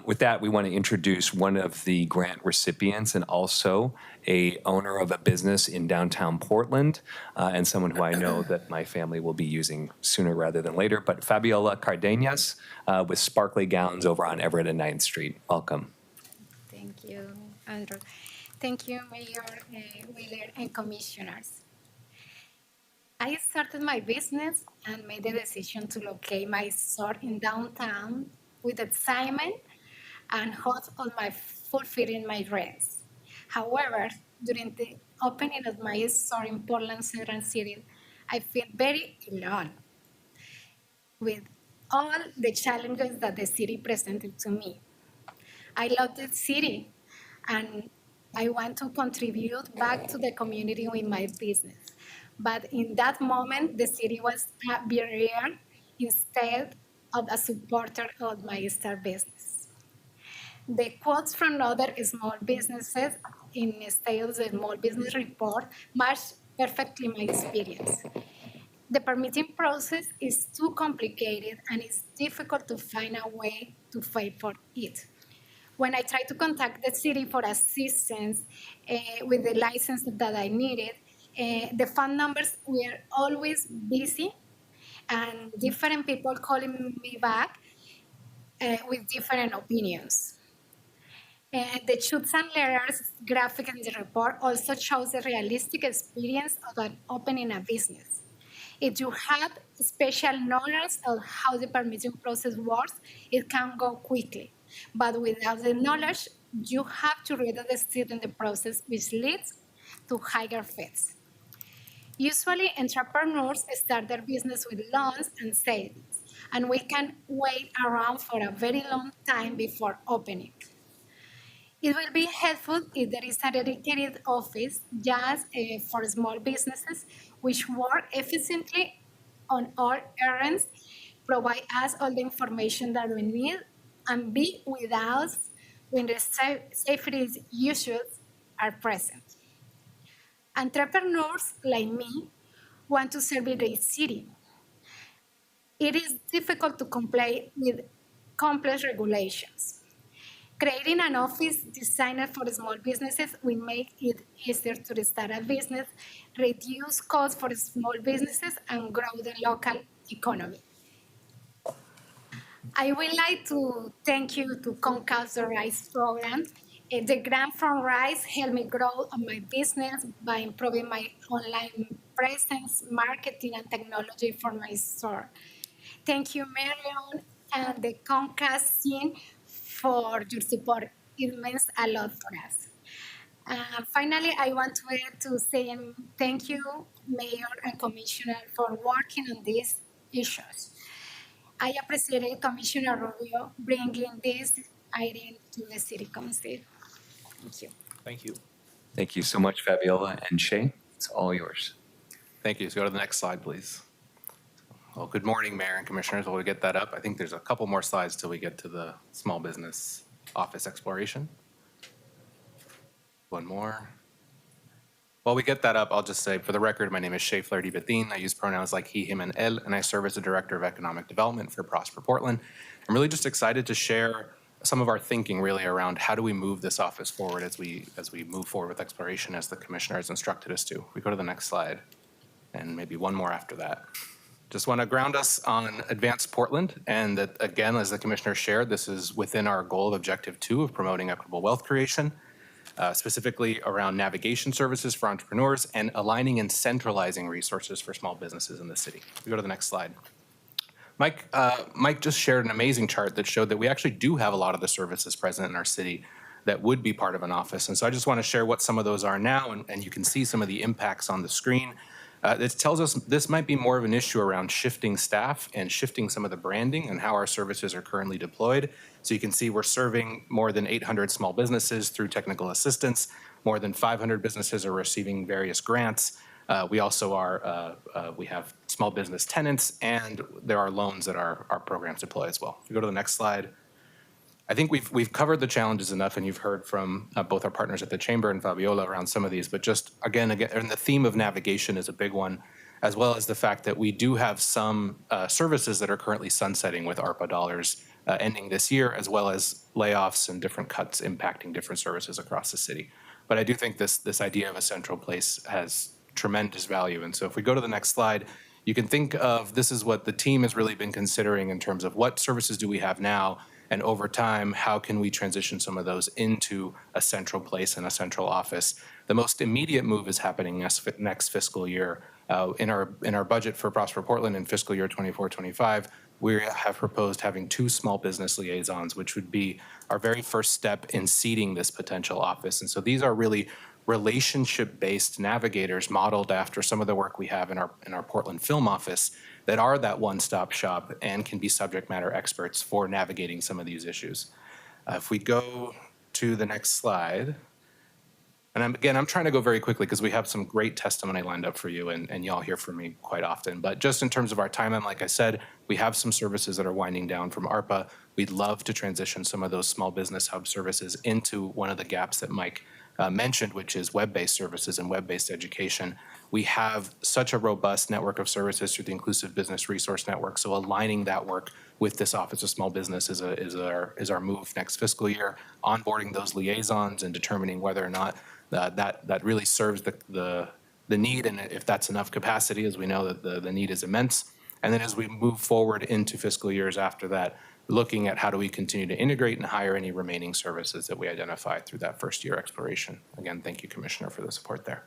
with that, we want to introduce one of the grant recipients and also a owner of a business in downtown Portland and someone who I know that my family will be using sooner rather than later, but Fabiola Cardenas with Sparkly Gowns over on Everett and 9th Street. Welcome. Thank you, Andrew. Thank you, Mayor Wheeler and commissioners. I started my business and made the decision to locate my store in downtown with excitement and hopes of my fulfilling my dreams. However, during the opening of my store in Portland Central City, I feel very alone with all the challenges that the city presented to me. I love the city and I want to contribute back to the community with my business. But in that moment, the city was a barrier instead of a supporter of my star business. The quotes from other small businesses in State's Small Business Report match perfectly my experience. The permitting process is too complicated and it's difficult to find a way to pay for it. When I tried to contact the city for assistance with the license that I needed, the phone numbers were always busy and different people calling me back with different opinions. The shoots and letters graphic in the report also shows the realistic experience of opening a business. If you have special knowledge of how the permitting process works, it can go quickly. But without the knowledge, you have to read the steps in the process, which leads to higher fees. Usually, entrepreneurs start their business with loans and savings, and we can wait around for a very long time before opening. It will be helpful if there is a dedicated office just for small businesses which work efficiently on all errands, provide us all the information that we need, and be with us when the safety issues are present. Entrepreneurs like me want to serve the city. It is difficult to comply with complex regulations. Creating an office designed for small businesses will make it easier to start a business, reduce costs for small businesses, and grow the local economy. I would like to thank you to Comcast the RISE program. The grant from RISE helped me grow my business by improving my online presence, marketing, and technology for my store. Thank you, Marion, and the Comcast team for your support. It means a lot for us. Finally, I want to say thank you, Mayor and Commissioner, for working on these issues. I appreciate Commissioner Rubio bringing this item to the City Council. Thank you. Thank you. Thank you so much, Fabiola. And Shay, it's all yours. Thank you. So go to the next slide, please. Well, good morning, Mayor and Commissioners. While we get that up, I think there's a couple more slides till we get to the small business office exploration. One more. While we get that up, I'll just say, for the record, my name is Shay Flaherty-Bethine. I use pronouns like he, him, and el, and I serve as the Director of Economic Development for Prosper Portland. I'm really just excited to share some of our thinking really around how do we move this office forward as we move forward with exploration as the Commissioner has instructed us to. We go to the next slide, and maybe one more after that. Just want to ground us on Advanced Portland, and that, again, as the Commissioner shared, this is within our goal of Objective 2 of promoting equitable wealth creation. Specifically around navigation services for entrepreneurs and aligning and centralizing resources for small businesses in the city. We go to the next slide. Mike just shared an amazing chart that showed that we actually do have a lot of the services present in our city that would be part of an office. And so I just want to share what some of those are now, and you can see some of the impacts on the screen. This tells us this might be more of an issue around shifting staff and shifting some of the branding and how our services are currently deployed. So you can see we're serving more than 800 small businesses through technical assistance. More than 500 businesses are receiving various grants. We also we have small business tenants, and there are loans that our programs deploy as well. If you go to the next slide. I think we've covered the challenges enough, and you've heard from both our partners at the Chamber and Fabiola around some of these, but just again, and the theme of navigation is a big one, as well as the fact that we do have some services that are currently sunsetting with ARPA dollars ending this year, as well as layoffs and different cuts impacting different services across the city. But I do think this idea of a central place has tremendous value. And so if we go to the next slide, you can think of this is what the team has really been considering in terms of what services do we have now, and over time, how can we transition some of those into a central place and a central office? The most immediate move is happening next fiscal year. In our budget for Prosper Portland in fiscal year 24-25, we have proposed having 2 small business liaisons, which would be our very first step in seeding this potential office. And so these are really relationship-based navigators modeled after some of the work we have in our Portland film office that are that one-stop shop and can be subject matter experts for navigating some of these issues. If we go to the next slide, and I'm trying to go very quickly because we have some great testimony lined up for you, and y'all hear from me quite often. But just in terms of our timeline, like I said, we have some services that are winding down from ARPA. We'd love to transition some of those small business hub services into one of the gaps that Mike mentioned, which is web-based services and web-based education. We have such a robust network of services through the Inclusive Business Resource Network, so aligning that work with this Office of Small Business is our move next fiscal year, onboarding those liaisons and determining whether or not that really serves the need, and if that's enough capacity, as we know that the need is immense. And then as we move forward into fiscal years after that, looking at how do we continue to integrate and hire any remaining services that we identify through that first year exploration. Again, thank you, Commissioner, for the support there.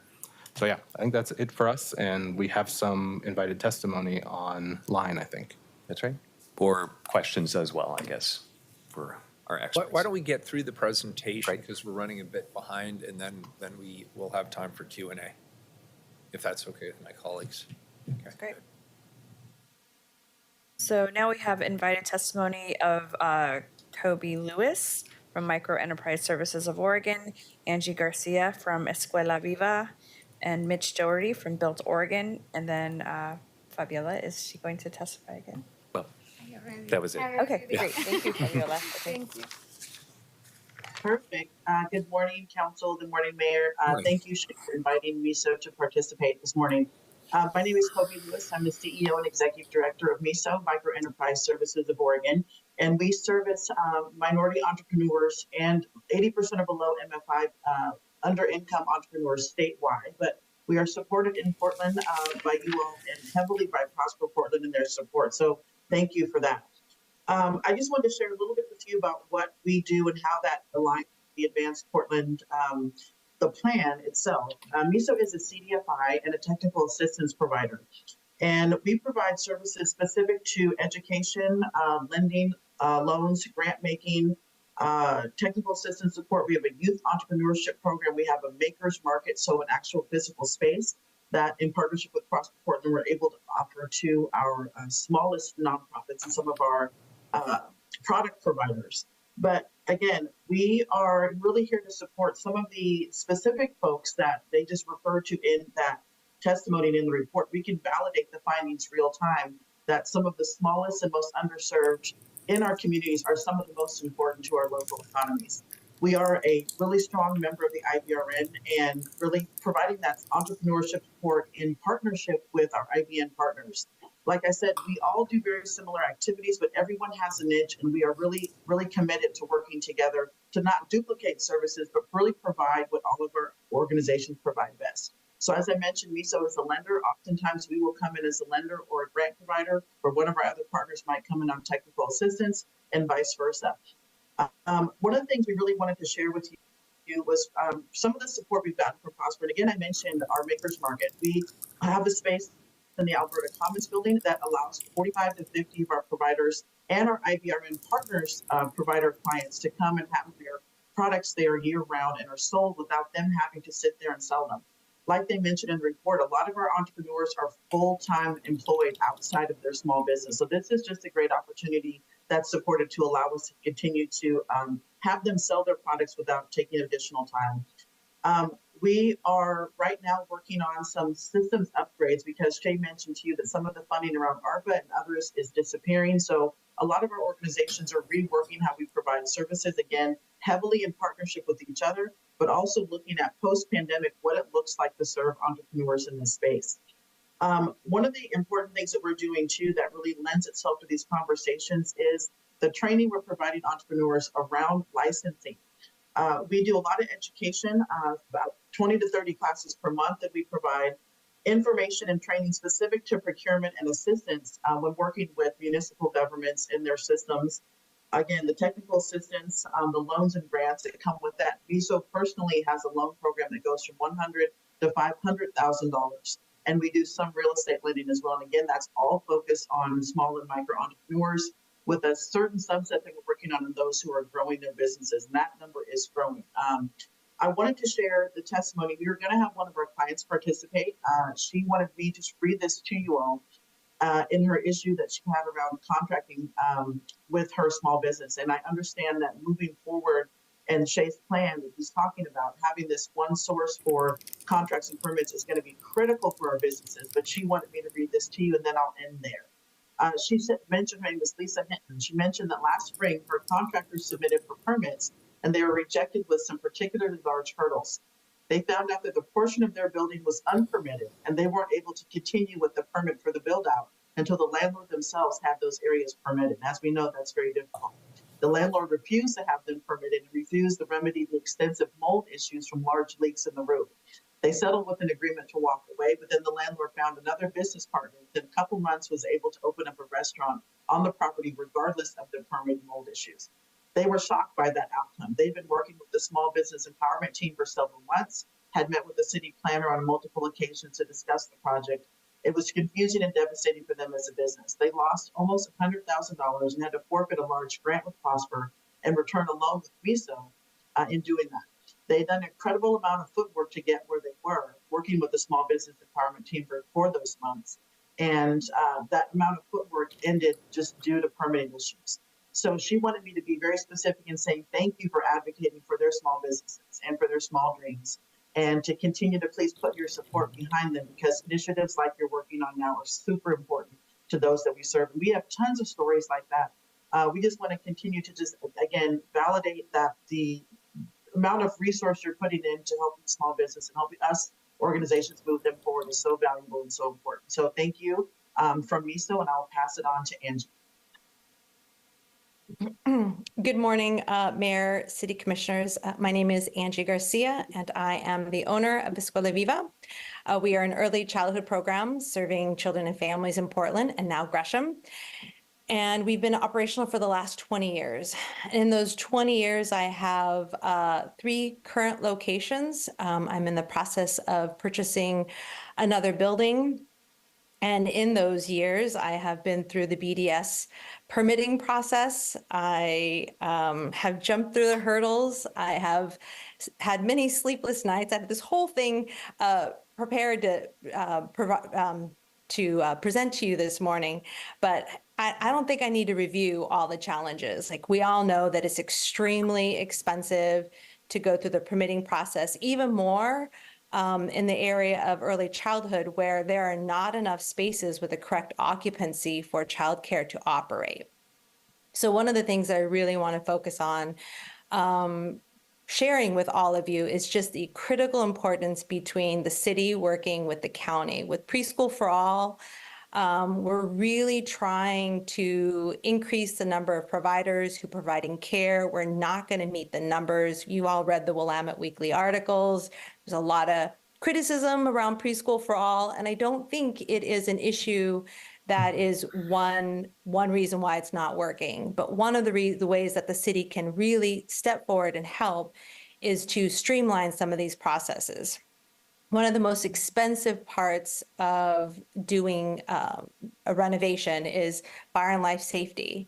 So yeah, I think that's it for us, and we have some invited testimony online, I think. That's right. Or questions as well, I guess, for our experts. Why don't we get through the presentation, because we're running a bit behind, and then we will have time for Q&A, if that's okay with my colleagues. Okay. That's great. So now we have invited testimony of Kobe Lewis from Micro Enterprise Services of Oregon, Angie Garcia from Escuela Viva, and Mitch Doherty from Built Oregon. And then Fabiola, is she going to testify again? Well, that was it. Okay, great. Thank you, Fabiola. Okay. Thank you. Perfect. Good morning, Council. Good morning, Mayor. Thank you for inviting MISO to participate this morning. My name is Kobe Lewis. I'm the CEO and Executive Director of MISO, Micro Enterprise Services of Oregon, and we service minority entrepreneurs and 80% of below MFI under-income entrepreneurs statewide. But we are supported in Portland by you all and heavily by Prosper Portland and their support. So thank you for that. I just wanted to share a little bit with you about what we do and how that aligns with the Advanced Portland the plan itself. MISO is a CDFI and a technical assistance provider. And we provide services specific to education, lending, loans, grant making, technical assistance support. We have a youth entrepreneurship program. We have a makers market, so an actual physical space that in partnership with Prosper Portland, we're able to offer to our smallest nonprofits and some of our product providers. But again, we are really here to support some of the specific folks that they just referred to in that testimony and in the report. We can validate the findings real time that some of the smallest and most underserved in our communities are some of the most important to our local economies. We are a really strong member of the IBRN and really providing that entrepreneurship support in partnership with our IBN partners. Like I said, we all do very similar activities, but everyone has a niche, and we are really, really committed to working together to not duplicate services, but really provide what all of our organizations provide best. So as I mentioned, MISO is a lender. Oftentimes we will come in as a lender or a grant provider, or one of our other partners might come in on technical assistance and vice versa. One of the things we really wanted to share with you was some of the support we've gotten from Prosper. And again, I mentioned our makers market. We have a space in the Alberta Commons building that allows 45 to 50 of our providers and our IBRN partners provider clients to come and have their products there year round and are sold without them having to sit there and sell them. like they mentioned in the report, a lot of our entrepreneurs are full-time employed outside of their small business. So this is just a great opportunity that's supported to allow us to continue to have them sell their products without taking additional time. We are right now working on some systems upgrades because Shay mentioned to you that some of the funding around ARPA and others is disappearing. So a lot of our organizations are reworking how we provide services, again, heavily in partnership with each other, but also looking at post-pandemic, what it looks like to serve entrepreneurs in this space. One of the important things that we're doing too that really lends itself to these conversations is the training we're providing entrepreneurs around licensing. We do a lot of education, about 20 to 30 classes per month that we provide information and training specific to procurement and assistance when working with municipal governments in their systems. Again, the technical assistance, the loans and grants that come with that. MISO personally has a loan program that goes from $100,000 to $500,000. And we do some real estate lending as well. And again, that's all focused on small and micro entrepreneurs, with a certain subset that we're working on those who are growing their businesses, and that number is growing. I wanted to share the testimony. We were going to have one of our clients participate. She wanted me to read this to you all in her issue that she had around contracting with her small business. And I understand that moving forward and Shay's plan that he's talking about, having this one source for contracts and permits is going to be critical for our businesses. But she wanted me to read this to you, and then I'll end there. She mentioned her name was Lisa Hinton. She mentioned that last spring, her contractors submitted for permits and they were rejected with some particularly large hurdles. They found out that the portion of their building was unpermitted and they weren't able to continue with the permit for the build out until the landlord themselves had those areas permitted. And as we know, that's very difficult. The landlord refused to have them permitted and refused to remedy the extensive mold issues from large leaks in the roof. They settled with an agreement to walk away, but then the landlord found another business partner. Within a couple months, was able to open up a restaurant on the property, regardless of the permit mold issues. They were shocked by that outcome. They've been working with the small business empowerment team for several months, had met with the city planner on multiple occasions to discuss the project. It was confusing and devastating for them as a business. They lost almost $100,000 and had to forfeit a large grant with Prosper and return a loan with MISO in doing that. They had done an incredible amount of footwork to get where they were, working with the small business empowerment team for those months. And that amount of footwork ended just due to permitting issues. So she wanted me to be very specific in saying thank you for advocating for their small businesses and for their small dreams, and to continue to please put your support behind them, because initiatives like you're working on now are super important to those that we serve. And we have tons of stories like that. We just want to continue to just, again, validate that the amount of resource you're putting into helping small business and helping us organizations move them forward is so valuable and so important. So thank you from MISO, and I'll pass it on to Angie. Good morning, Mayor, City Commissioners. My name is Angie Garcia, and I am the owner of Escuela Viva. We are an early childhood program serving children and families in Portland and now Gresham. And we've been operational for the last 20 years. In those 20 years, I have 3 current locations. I'm in the process of purchasing another building. And in those years, I have been through the BDS permitting process. I have jumped through the hurdles. I have had many sleepless nights. I had this whole thing prepared to present to you this morning, but I don't think I need to review all the challenges. Like, we all know that it's extremely expensive to go through the permitting process, even more in the area of early childhood, where there are not enough spaces with the correct occupancy for childcare to operate. So one of the things that I really want to focus on sharing with all of you is just the critical importance between the city working with the county. With Preschool for All, we're really trying to increase the number of providers who are providing care. We're not going to meet the numbers. You all read the Willamette Weekly articles. There's a lot of criticism around Preschool for All, and I don't think it is an issue that is one reason why it's not working. But one of the ways that the city can really step forward and help is to streamline some of these processes. One of the most expensive parts of doing a renovation is fire and life safety.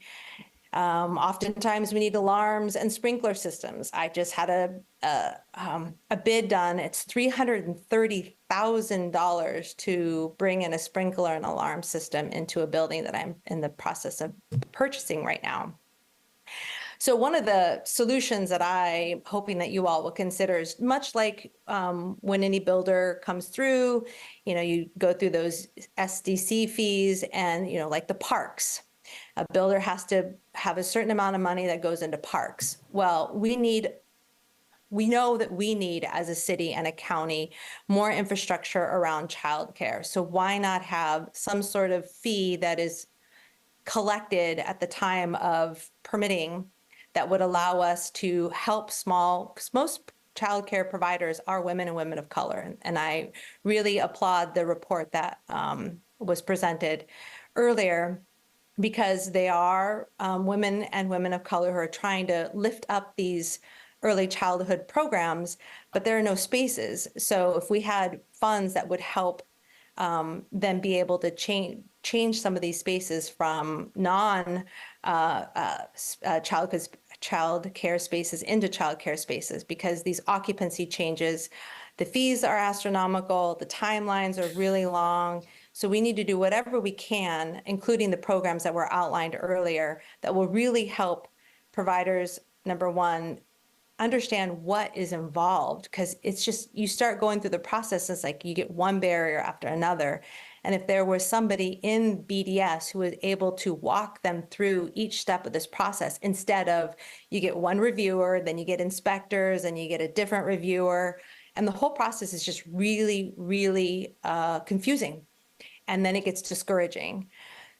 Oftentimes we need alarms and sprinkler systems. I just had a bid done. It's $330,000 to bring in a sprinkler and alarm system into a building that I'm in the process of purchasing right now. So one of the solutions that I'm hoping that you all will consider is much like when any builder comes through, you go through those SDC fees and, like the parks. A builder has to have a certain amount of money that goes into parks. Well, we know that we need, as a city and a county, more infrastructure around childcare. So why not have some sort of fee that is collected at the time of permitting that would allow us to help because most childcare providers are women and women of color. And I really applaud the report that was presented earlier, because they are women and women of color who are trying to lift up these early childhood programs, but there are no spaces. So if we had funds that would help them be able to change some of these spaces from child care spaces into child care spaces, because these occupancy changes, the fees are astronomical, the timelines are really long. So we need to do whatever we can, including the programs that were outlined earlier, that will really help providers, number one, understand what is involved, because it's just, you start going through the process, it's like you get one barrier after another. And if there was somebody in BDS who was able to walk them through each step of this process, instead of you get one reviewer, then you get inspectors, and you get a different reviewer, and the whole process is just really, really confusing. And then it gets discouraging.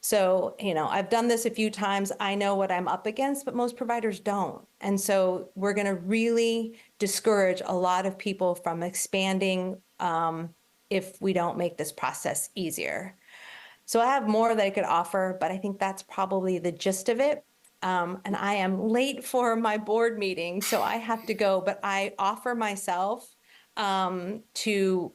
So, I've done this a few times. I know what I'm up against, but most providers don't. And so we're going to really discourage a lot of people from expanding if we don't make this process easier. So I have more that I could offer, but I think that's probably the gist of it. And I am late for my board meeting, so I have to go, but I offer myself to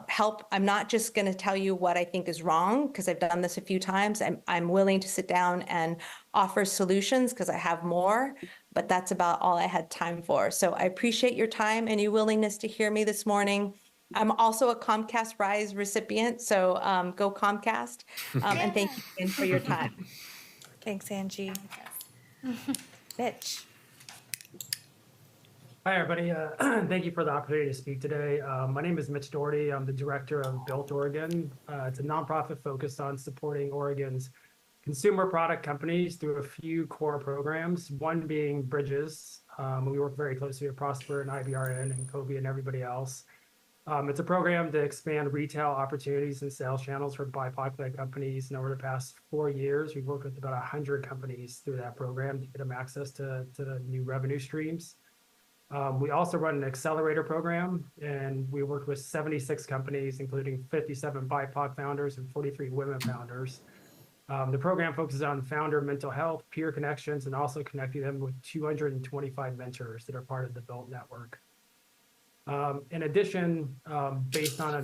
help. I'm not just going to tell you what I think is wrong, because I've done this a few times. I'm willing to sit down and offer solutions, because I have more, but that's about all I had time for. So I appreciate your time and your willingness to hear me this morning. I'm also a Comcast Rise recipient, so go Comcast. And thank you again for your time. Thanks, Angie. Mitch. Hi, everybody. Thank you for the opportunity to speak today. My name is Mitch Doherty. I'm the director of Built Oregon. It's a nonprofit focused on supporting Oregon's consumer product companies through a few core programs, one being Bridges. We work very closely with Prosper and IBRN and Kobe and everybody else. It's a program to expand retail opportunities and sales channels for BIPOC-led companies. And over the past 4 years, we've worked with about 100 companies through that program to get them access to new revenue streams. We also run an accelerator program, and we worked with 76 companies, including 57 BIPOC founders and 43 women founders. The program focuses on founder mental health, peer connections, and also connecting them with 225 mentors that are part of the Built network. In addition, based on a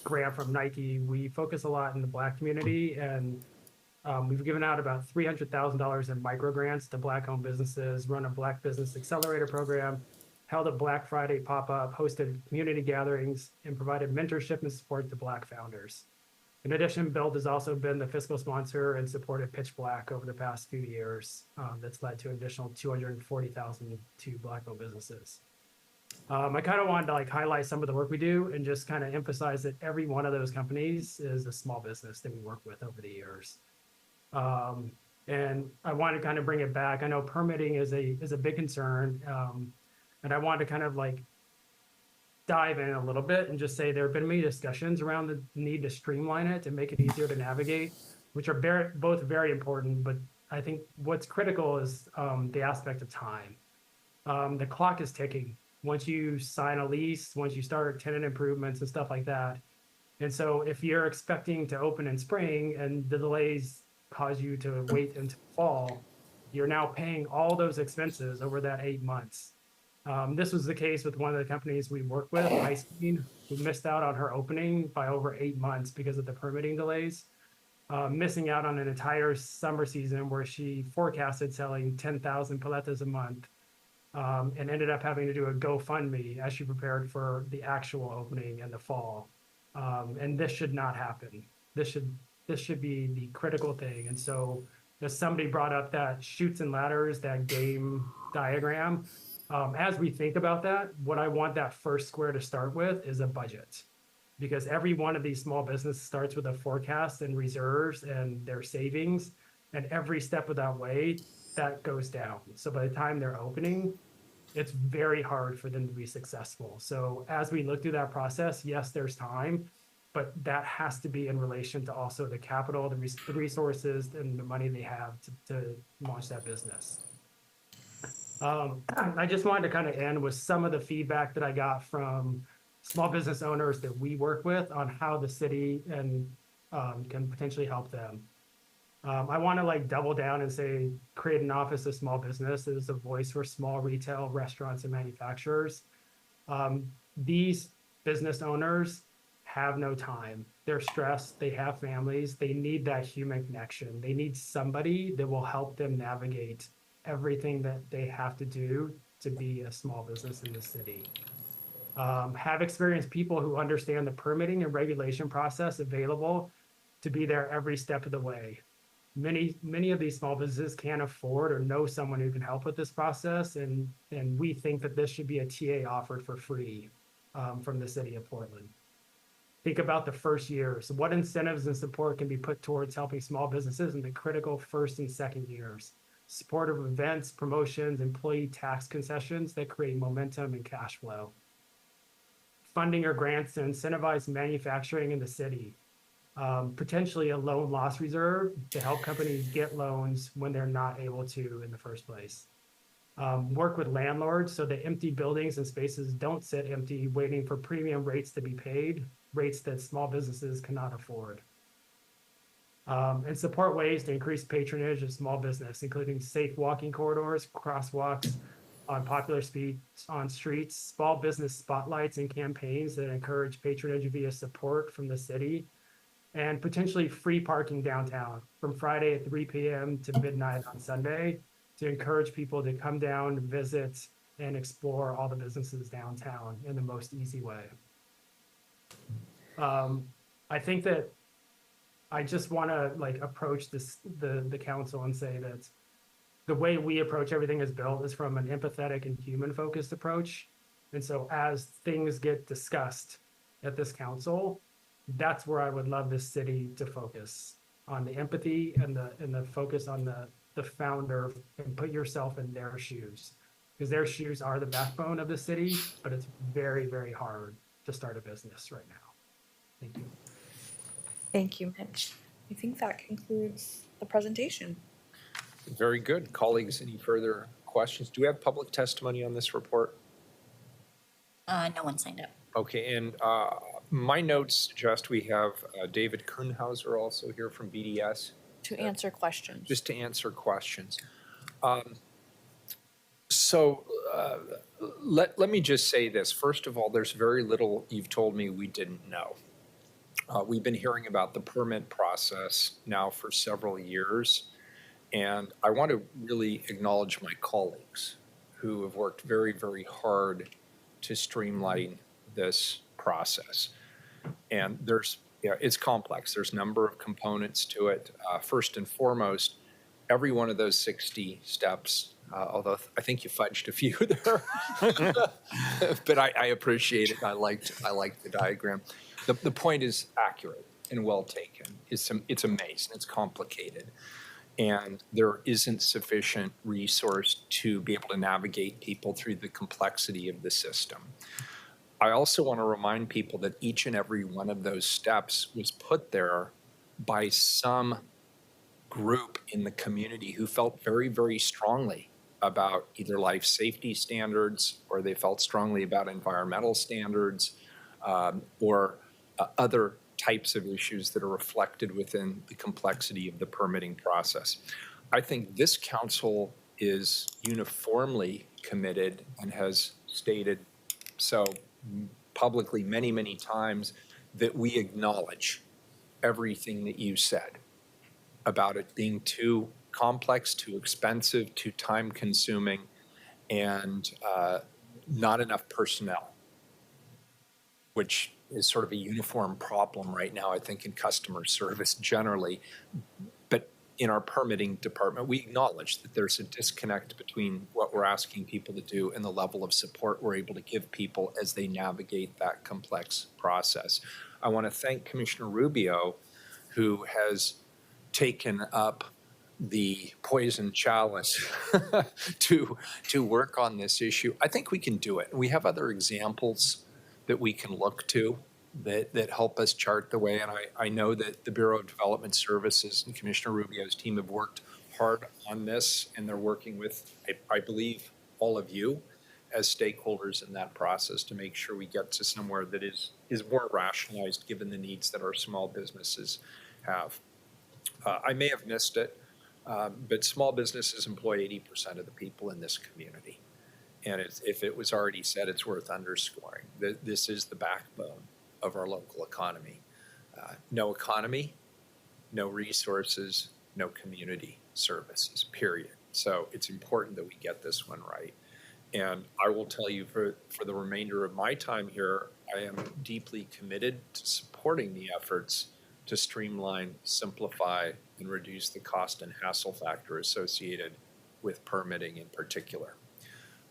grant from Nike, we focus a lot in the Black community, and we've given out about $300,000 in micro grants to Black-owned businesses, run a Black Business Accelerator program, held a Black Friday pop-up, hosted community gatherings, and provided mentorship and support to Black founders. In addition, Build has also been the fiscal sponsor and supported Pitch Black over the past few years. That's led to an additional $240,000 to Black-owned businesses. I kind of wanted to highlight some of the work we do and just kind of emphasize that every one of those companies is a small business that we work with over the years. And I want to kind of bring it back. I know permitting is a big concern. And I want to kind of dive in a little bit and just say there have been many discussions around the need to streamline it, to make it easier to navigate, which are both very important. But I think what's critical is the aspect of time. The clock is ticking. Once you sign a lease, once you start tenant improvements and stuff like that. And so if you're expecting to open in spring and the delays cause you to wait until fall, you're now paying all those expenses over that 8 months. This was the case with one of the companies we work with, Ice Queen, who missed out on her opening by over 8 months because of the permitting delays. missing out on an entire summer season where she forecasted selling 10,000 paletas a month, and ended up having to do a GoFundMe as she prepared for the actual opening in the fall. And this should not happen. This should be the critical thing. And so, as somebody brought up that chutes and ladders, that game diagram, as we think about that, what I want that first square to start with is a budget. Because every one of these small businesses starts with a forecast and reserves and their savings, and every step of that way, that goes down. So by the time they're opening, it's very hard for them to be successful. So as we look through that process, yes, there's time, but that has to be in relation to also the capital, the resources, and the money they have to launch that business. I just wanted to kind of end with some of the feedback that I got from small business owners that we work with on how the city and can potentially help them. I want to like double down and say, create an office of small business as a voice for small retail, restaurants, and manufacturers. These business owners have no time. They're stressed. They have families. They need that human connection. They need somebody that will help them navigate everything that they have to do to be a small business in the city. Have experienced people who understand the permitting and regulation process available to be there every step of the way. Many of these small businesses can't afford or know someone who can help with this process, and we think that this should be a TA offered for free from the city of Portland. Think about the first years. What incentives and support can be put towards helping small businesses in the critical first and second years? Support of events, promotions, employee tax concessions that create momentum and cash flow. Funding or grants to incentivize manufacturing in the city. Potentially a loan loss reserve to help companies get loans when they're not able to in the first place. Work with landlords so that empty buildings and spaces don't sit empty waiting for premium rates to be paid, rates that small businesses cannot afford. And support ways to increase patronage of small business, including safe walking corridors, crosswalks on popular streets, small business spotlights and campaigns that encourage patronage via support from the city, and potentially free parking downtown from Friday at 3 p.m. to midnight on Sunday to encourage people to come down, visit, and explore all the businesses downtown in the most easy way. I think that I just want to like approach the council and say that the way we approach everything is built is from an empathetic and human-focused approach. And so as things get discussed at this council, that's where I would love this city to focus on the empathy and the focus on the founder and put yourself in their shoes, because their shoes are the backbone of the city, but it's very, very hard to start a business right now. Thank you. Thank you, Mitch. I think that concludes the presentation. Very good. Colleagues, any further questions? Do we have public testimony on this report? No one signed up. Okay, and my notes suggest we have David Kuhnhauser also here from BDS. To answer questions. Just to answer questions. Let me just say this. First of all, there's very little you've told me we didn't know. We've been hearing about the permit process now for several years, and I want to really acknowledge my colleagues who have worked very, very hard to streamline this process. And it's complex. There's a number of components to it. First and foremost, every one of those 60 steps, although I think you fudged a few there, but I appreciate it. I liked the diagram. The point is accurate and well taken. It's a maze and it's complicated. And there isn't sufficient resource to be able to navigate people through the complexity of the system. I also want to remind people that each and every one of those steps was put there by some group in the community who felt very, very strongly about either life safety standards, or they felt strongly about environmental standards, or other types of issues that are reflected within the complexity of the permitting process. I think this council is uniformly committed and has stated so publicly many, many times that we acknowledge everything that you said about it being too complex, too expensive, too time consuming, and not enough personnel, which is sort of a uniform problem right now, I think, in customer service generally. But in our permitting department, we acknowledge that there's a disconnect between what we're asking people to do and the level of support we're able to give people as they navigate that complex process. I want to thank Commissioner Rubio, who has taken up the poison chalice to work on this issue. I think we can do it. We have other examples that we can look to that help us chart the way. And I know that the Bureau of Development Services and Commissioner Rubio's team have worked hard on this, and they're working with, I believe, all of you as stakeholders in that process to make sure we get to somewhere that is more rationalized given the needs that our small businesses have. I may have missed it, but small businesses employ 80% of the people in this community. And if it was already said, it's worth underscoring. This is the backbone of our local economy. No economy, no resources, no community services, period. So it's important that we get this one right. And I will tell you for the remainder of my time here, I am deeply committed to supporting the efforts to streamline, simplify, and reduce the cost and hassle factor associated with permitting in particular.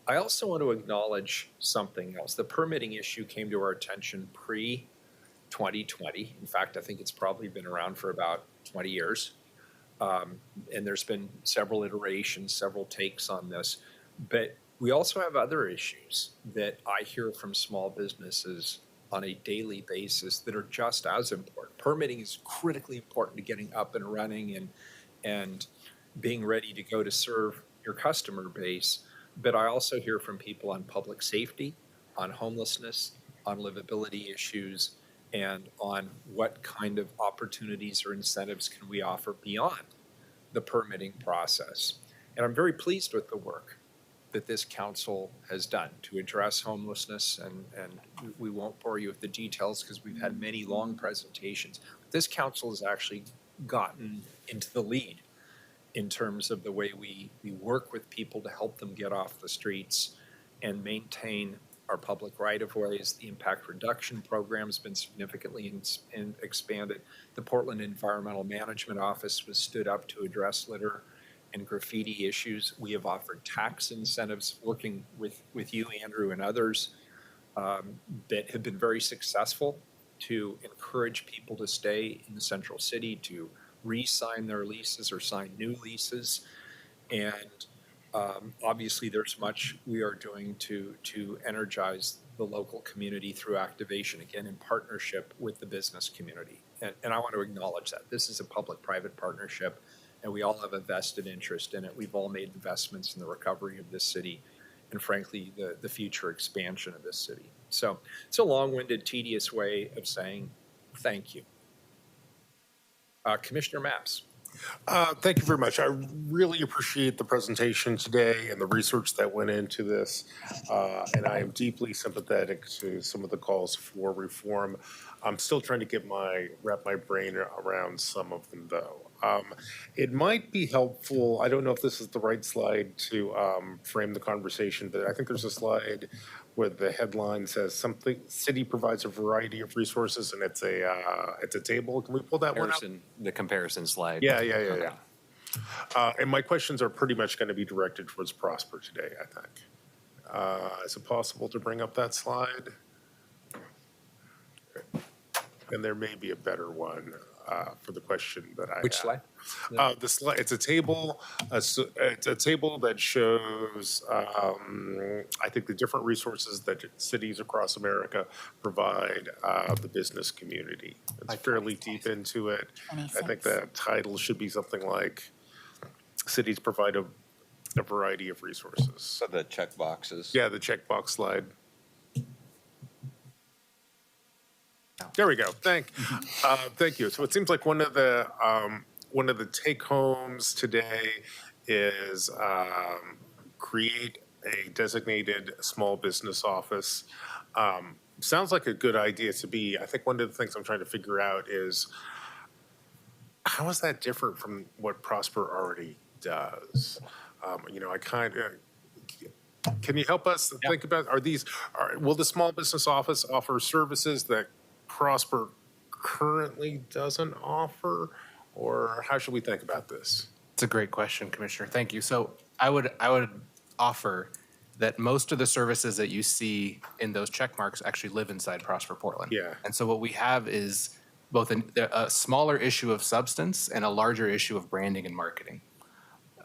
I also want to acknowledge something else. The permitting issue came to our attention pre-2020. In fact, I think it's probably been around for about 20 years. And there's been several iterations, several takes on this. But we also have other issues that I hear from small businesses on a daily basis that are just as important. Permitting is critically important to getting up and running and being ready to go to serve your customer base. But I also hear from people on public safety, on homelessness, on livability issues, and on what kind of opportunities or incentives can we offer beyond the permitting process. And I'm very pleased with the work that this council has done to address homelessness, and we won't bore you with the details because we've had many long presentations. This council has actually gotten into the lead in terms of the way we work with people to help them get off the streets and maintain our public right-of-ways. The impact reduction program has been significantly expanded. The Portland Environmental Management Office was stood up to address litter and graffiti issues. We have offered tax incentives, working with you, Andrew, and others that have been very successful to encourage people to stay in the central city, to re-sign their leases or sign new leases. And obviously there's much we are doing to energize the local community through activation, again, in partnership with the business community. And I want to acknowledge that. This is a public-private partnership, and we all have a vested interest in it. We've all made investments in the recovery of this city and, frankly, the future expansion of this city. So it's a long-winded, tedious way of saying thank you. Commissioner Mapps. Thank you very much. I really appreciate the presentation today and the research that went into this. And I am deeply sympathetic to some of the calls for reform. I'm still trying to wrap my brain around some of them, though. It might be helpful, I don't know if this is the right slide to frame the conversation, but I think there's a slide where the headline says something, city provides a variety of resources, and it's a table. Can we pull that one up? The comparison slide. Yeah. And my questions are pretty much going to be directed towards Prosper today, I think. Is it possible to bring up that slide? And there may be a better one for the question that I Which have. slide? The slide. It's a table. It's a table that shows, I think, the different resources that cities across America provide the business community. It's fairly deep into it. 26. I think the title should be something like "Cities provide a variety of resources." So the check boxes. Yeah, the checkbox slide. There we go. Thank you. So it seems like one of the take homes today is create a designated small business office. Sounds like a good idea to me. I think one of the things I'm trying to figure out is how is that different from what Prosper already does? I kind of, can you help us think about, will the small business office offer services that Prosper currently doesn't offer? Or how should we think about this? It's a great question, Commissioner. Thank you. So I would offer that most of the services that you see in those check marks actually live inside Prosper Portland. Yeah. And so what we have is both a smaller issue of substance and a larger issue of branding and marketing.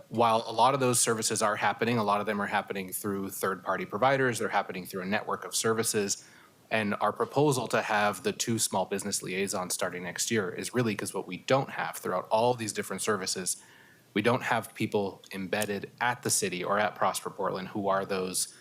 While a lot of those services are happening, a lot of them are happening through third-party providers, they're happening through a network of services. And our proposal to have the 2 small business liaisons starting next year is really because what we don't have throughout all these different services, we don't have people embedded at the city or at Prosper Portland who are those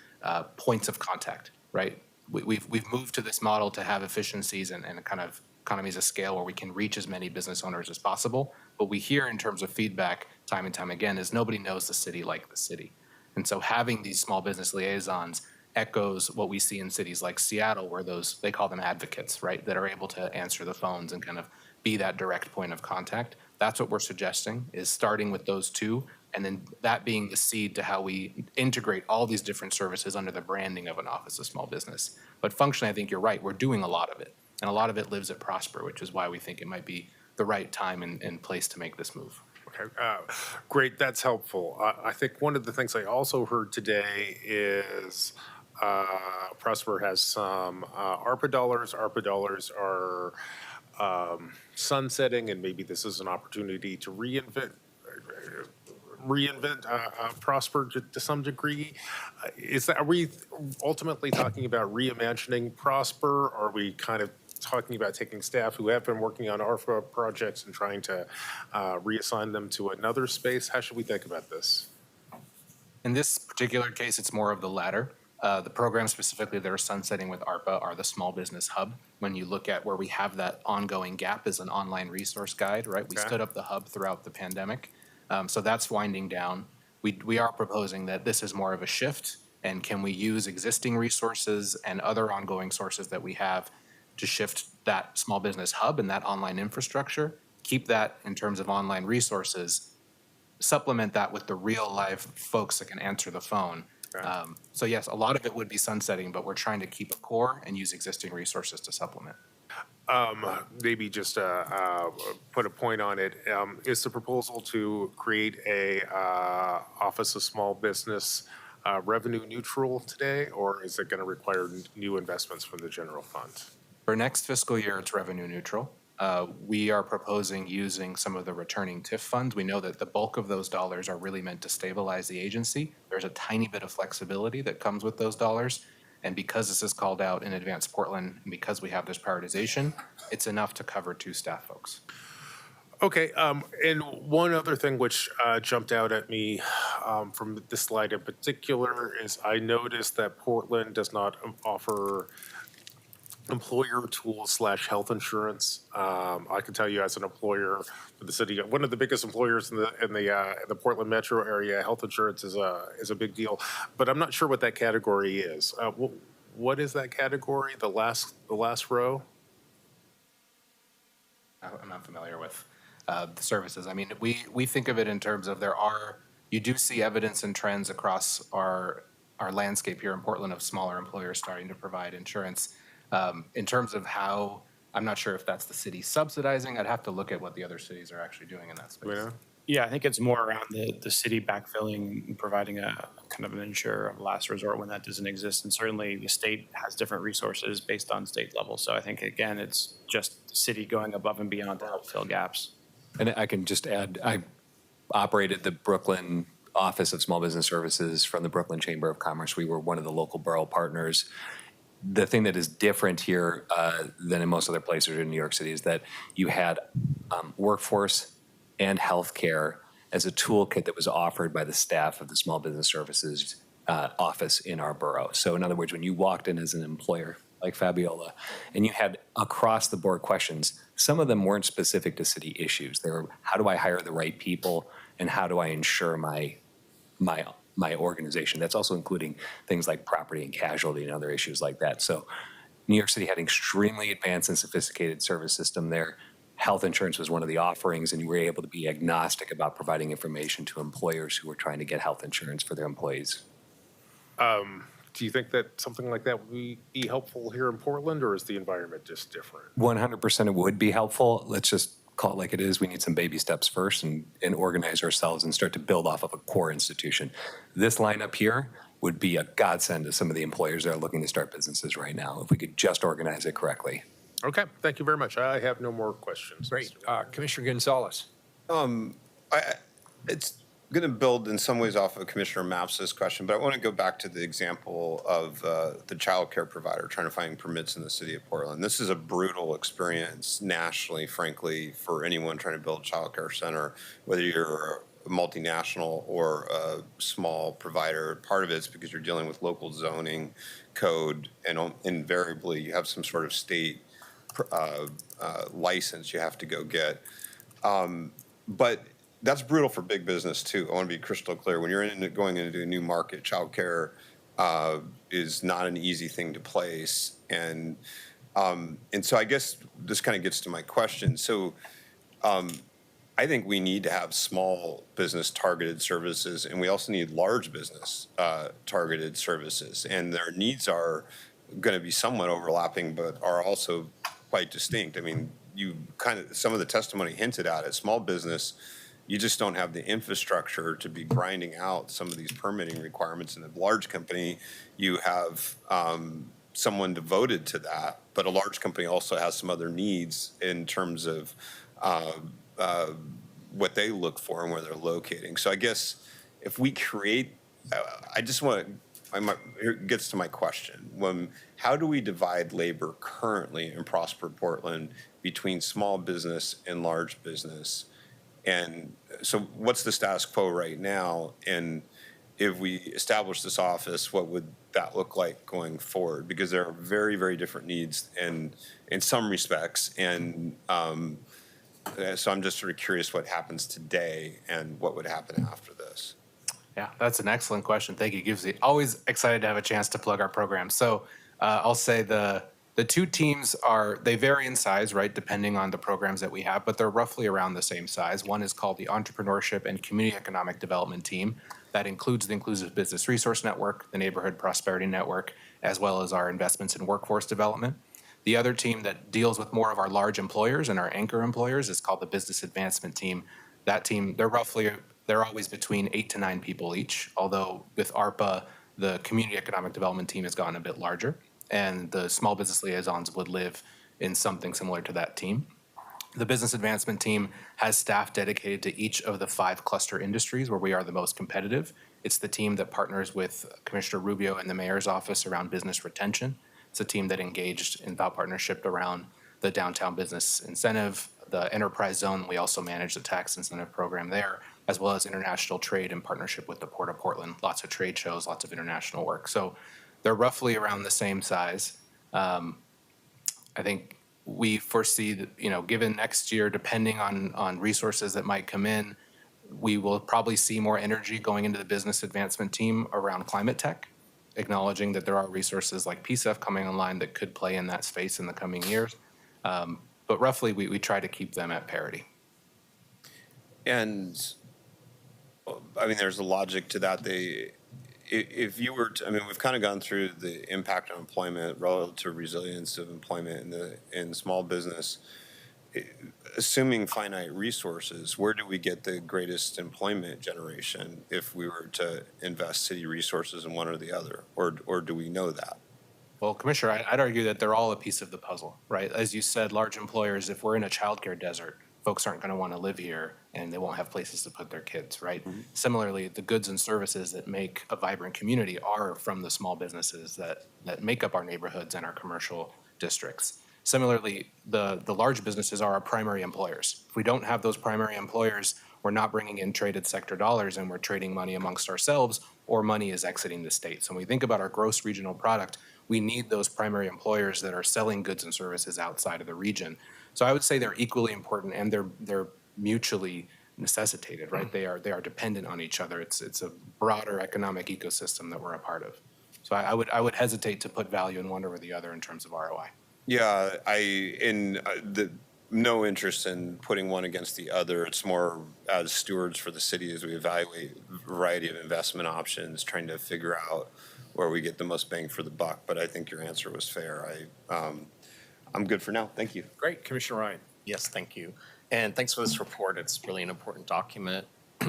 points of contact, right? We've moved to this model to have efficiencies and kind of economies of scale where we can reach as many business owners as possible. What we hear in terms of feedback time and time again is nobody knows the city like the city. And so having these small business liaisons echoes what we see in cities like Seattle, where they call them advocates, right, that are able to answer the phones and kind of be that direct point of contact. That's what we're suggesting, is starting with those 2, and then that being the seed to how we integrate all these different services under the branding of an Office of Small Business. But functionally, I think you're right, we're doing a lot of it, and a lot of it lives at Prosper, which is why we think it might be the right time and place to make this move. Okay, great, that's helpful. I think one of the things I also heard today is Prosper has some ARPA dollars. ARPA dollars are sunsetting, and maybe this is an opportunity to reinvent Prosper to some degree. Are we ultimately talking about reimagining Prosper? Or are we kind of talking about taking staff who have been working on ARPA projects and trying to reassign them to another space? How should we think about this? In this particular case, it's more of the latter. The programs specifically that are sunsetting with ARPA are the Small Business Hub. When you look at where we have that ongoing gap is an online resource guide, right? We stood up the hub throughout the pandemic. So that's winding down. We are proposing that this is more of a shift, and can we use existing resources and other ongoing sources that we have to shift that Small Business Hub and that online infrastructure, keep that in terms of online resources, supplement that with the real live folks that can answer the phone. So yes, a lot of it would be sunsetting, but we're trying to keep a core and use existing resources to supplement. Maybe just put a point on it. Is the proposal to create a Office of Small Business revenue neutral today, or is it going to require new investments from the general fund? For next fiscal year, it's revenue neutral. We are proposing using some of the returning TIF funds. We know that the bulk of those dollars are really meant to stabilize the agency. There's a tiny bit of flexibility that comes with those dollars. And because this is called out in Advanced Portland, and because we have this prioritization, it's enough to cover 2 staff folks. Okay, and one other thing which jumped out at me from this slide in particular is I noticed that Portland does not offer employer tools / health insurance. I can tell you as an employer for the city, one of the biggest employers in the Portland metro area, health insurance is a big deal. But I'm not sure what that category is. What is that category? The last row? I'm not familiar with the services. I mean, we think of it in terms of you do see evidence and trends across our landscape here in Portland of smaller employers starting to provide insurance. In terms of how, I'm not sure if that's the city subsidizing. I'd have to look at what the other cities are actually doing in that space. Yeah, I think it's more around the city backfilling and providing a kind of an insurer of last resort when that doesn't exist. And certainly the state has different resources based on state level. So I think, again, it's just the city going above and beyond to help fill gaps. And I can just add, I operated the Brooklyn Office of Small Business Services from the Brooklyn Chamber of Commerce. We were one of the local borough partners. The thing that is different here than in most other places in New York City is that you had workforce and healthcare as a toolkit that was offered by the staff of the Small Business Services office in our borough. So in other words, when you walked in as an employer like Fabiola and you had across the board questions, some of them weren't specific to city issues. They were, how do I hire the right people and how do I ensure my organization? That's also including things like property and casualty and other issues like that. So New York City had an extremely advanced and sophisticated service system there. health insurance was one of the offerings, and you were able to be agnostic about providing information to employers who were trying to get health insurance for their employees. Do you think that something like that would be helpful here in Portland, or is the environment just different? 100% it would be helpful. Let's just call it like it is. We need some baby steps first and organize ourselves and start to build off of a core institution. This lineup here would be a godsend to some of the employers that are looking to start businesses right now, if we could just organize it correctly. Okay, thank you very much. I have no more questions. Great. Commissioner Gonzalez. It's going to build in some ways off of Commissioner Maps's question, but I want to go back to the example of the child care provider trying to find permits in the city of Portland. This is a brutal experience nationally, frankly, for anyone trying to build a child care center, whether you're a multinational or a small provider. Part of it's because you're dealing with local zoning code, and invariably you have some sort of state license you have to go get. But that's brutal for big business too. I want to be crystal clear. When you're going into a new market, childcare is not an easy thing to place, and so I guess this kind of gets to my question. So I think we need to have small business targeted services, and we also need large business targeted services, and their needs are going to be somewhat overlapping, but are also quite distinct. I mean, some of the testimony hinted at it. Small business, you just don't have the infrastructure to be grinding out some of these permitting requirements. In a large company, you have someone devoted to that, but a large company also has some other needs in terms of what they look for and where they're locating. So I guess if we create, here gets to my question. How do we divide labor currently in Prosper Portland between small business and large business? And so what's the status quo right now? And if we establish this office, what would that look like going forward? Because there are very, very different needs in some respects. And so I'm just sort of curious what happens today and what would happen after this. Yeah, that's an excellent question. Thank you. Always excited to have a chance to plug our program. So I'll say the two teams they vary in size, right, depending on the programs that we have, but they're roughly around the same size. One is called the Entrepreneurship and Community Economic Development Team. That includes the Inclusive Business Resource Network, the Neighborhood Prosperity Network, as well as our investments in workforce development. The other team that deals with more of our large employers and our anchor employers is called the Business Advancement Team. That team, they're always between 8 to 9 people each, although with ARPA, the Community Economic Development Team has gotten a bit larger, and the small business liaisons would live in something similar to that team. The Business Advancement Team has staff dedicated to each of the 5 cluster industries where we are the most competitive. It's the team that partners with Commissioner Rubio and the mayor's office around business retention. It's a team that engaged in thought partnership around the downtown business incentive, the enterprise zone. We also manage the tax incentive program there, as well as international trade in partnership with the Port of Portland. Lots of trade shows, lots of international work. So they're roughly around the same size. I think we foresee that, given next year, depending on resources that might come in, we will probably see more energy going into the Business Advancement Team around climate tech, acknowledging that there are resources like PSEF coming online that could play in that space in the coming years. But roughly, we try to keep them at parity. And I mean, there's a logic to that. If you were to, we've kind of gone through the impact on employment, relative resilience of employment in small business. Assuming finite resources, where do we get the greatest employment generation if we were to invest city resources in one or the other? Or do we know that? Well, Commissioner, I'd argue that they're all a piece of the puzzle, right? As you said, large employers, if we're in a childcare desert, folks aren't going to want to live here and they won't have places to put their kids, right? Mm-hmm. Similarly, the goods and services that make a vibrant community are from the small businesses that make up our neighborhoods and our commercial districts. Similarly, the large businesses are our primary employers. If we don't have those primary employers, we're not bringing in traded sector dollars and we're trading money amongst ourselves, or money is exiting the state. So when we think about our gross regional product, we need those primary employers that are selling goods and services outside of the region. So I would say they're equally important and they're mutually necessitated, right? They are dependent on each other. It's a broader economic ecosystem that we're a part of. So I would hesitate to put value in one over the other in terms of ROI. Yeah, no interest in putting one against the other. It's more as stewards for the city as we evaluate a variety of investment options, trying to figure out where we get the most bang for the buck. But I think your answer was fair. I'm good for now. Thank you. Great. Commissioner Ryan. Yes, thank you. And thanks for this report. It's really an important document.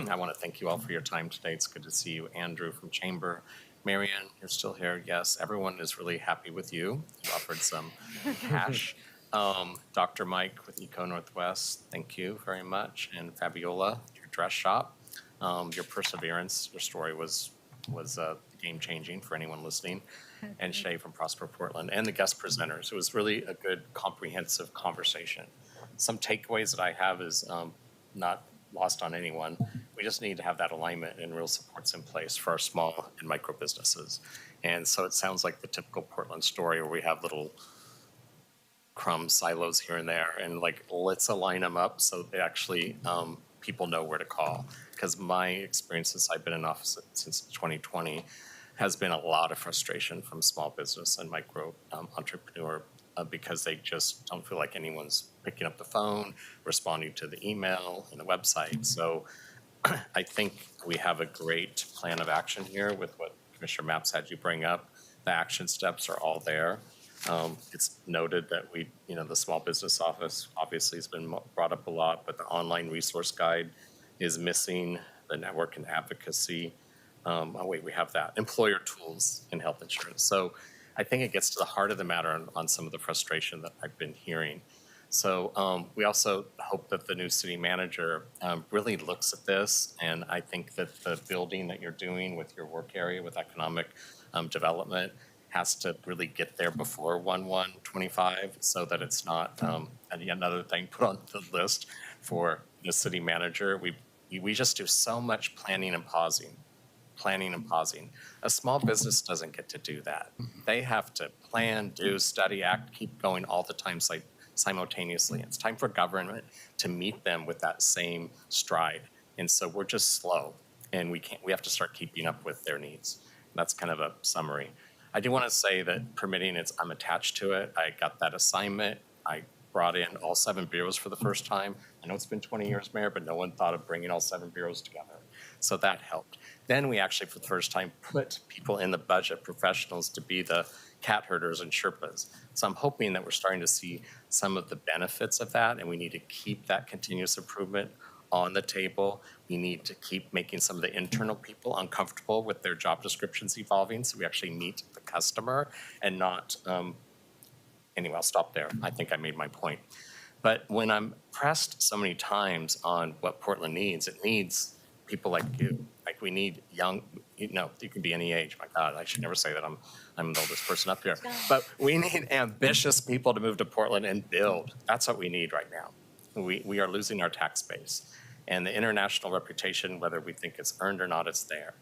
I want to thank you all for your time today. It's good to see you, Andrew from Chamber. Marianne, you're still here. Yes, everyone is really happy with you. You offered some cash. Dr. Mike with Eco Northwest, thank you very much. And Fabiola, your dress shop, your perseverance, your story was game-changing for anyone listening. And Shay from Prosper Portland, and the guest presenters. It was really a good, comprehensive conversation. Some takeaways that I have is not lost on anyone. We just need to have that alignment and real supports in place for our small and micro businesses. And so it sounds like the typical Portland story where we have little crumb silos here and there, and like, let's align them up so they actually people know where to call. Because my experience since I've been in office since 2020 has been a lot of frustration from small business and micro entrepreneur because they just don't feel like anyone's picking up the phone, responding to the email and the website. So I think we have a great plan of action here with what Commissioner Mapps had you bring up. The action steps are all there. It's noted that the Small Business Office obviously has been brought up a lot, but the online resource guide is missing, the network and advocacy. We have that. Employer tools in health insurance. So I think it gets to the heart of the matter on some of the frustration that I've been hearing. So we also hope that the new city manager really looks at this. And I think that the building that you're doing with your work area with economic development has to really get there before 1/1/25 so that it's not another thing put on the list for the city manager. We just do so much planning and pausing. A small business doesn't get to do that. They have to plan, do, study, act, keep going all the time simultaneously. It's time for government to meet them with that same stride. And so we're just slow, and we have to start keeping up with their needs. That's kind of a summary. I do want to say that permitting, I'm attached to it. I got that assignment. I brought in all 7 bureaus for the first time. I know it's been 20 years, Mayor, but no one thought of bringing all 7 bureaus together. So that helped. Then we actually, for the first time, put people in the budget, professionals, to be the cat herders and Sherpas. So I'm hoping that we're starting to see some of the benefits of that, and we need to keep that continuous improvement on the table. We need to keep making some of the internal people uncomfortable with their job descriptions evolving, so we actually meet the customer and not, anyway, I'll stop there. I think I made my point. But when I'm pressed so many times on what Portland needs, it needs people like you. Like, we need young, you can be any age. My God, I should never say that I'm the oldest person up here. But we need ambitious people to move to Portland and build. That's what we need right now. We are losing our tax base. And the international reputation, whether we think it's earned or not, it's there.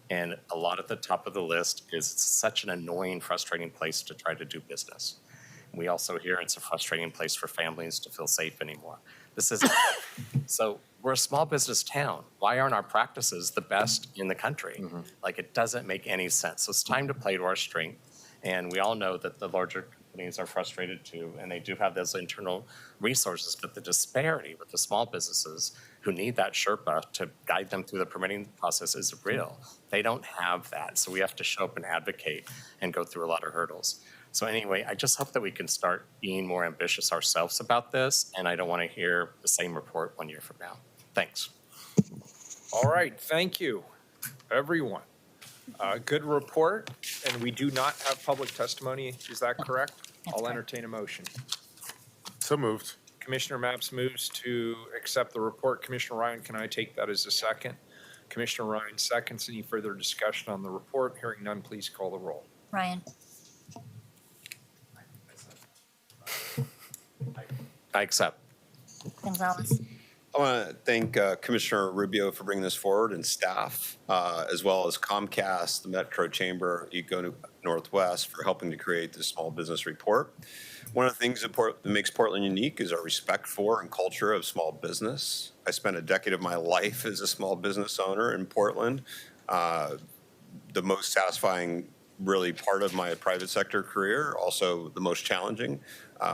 And a lot at the top of the list is such an annoying, frustrating place to try to do business. We also hear it's a frustrating place for families to feel safe anymore. This is so we're a small business town. Why aren't our practices the best in the country? Like, it doesn't make any sense. So it's time to play to our strength. And we all know that the larger companies are frustrated too, and they do have those internal resources, but the disparity with the small businesses who need that Sherpa to guide them through the permitting process is real. They don't have that. So we have to show up and advocate and go through a lot of hurdles. So anyway, I just hope that we can start being more ambitious ourselves about this, and I don't want to hear the same report 1 year from now. Thanks. All right, thank you, everyone. Good report, and we do not have public testimony. Is that correct? I'll entertain a motion. So moved. Commissioner Mapps moves to accept the report. Commissioner Ryan, can I take that as a second? Commissioner Ryan seconds. Any further discussion on the report? Hearing none, please call the roll. Ryan. I accept. Gonzalez. I want to thank Commissioner Rubio for bringing this forward, and staff, as well as Comcast, the Metro Chamber, Eco Northwest, for helping to create this small business report. One of the things that makes Portland unique is our respect for and culture of small business. I spent a decade of my life as a small business owner in Portland. The most satisfying really part of my private sector career, also the most challenging.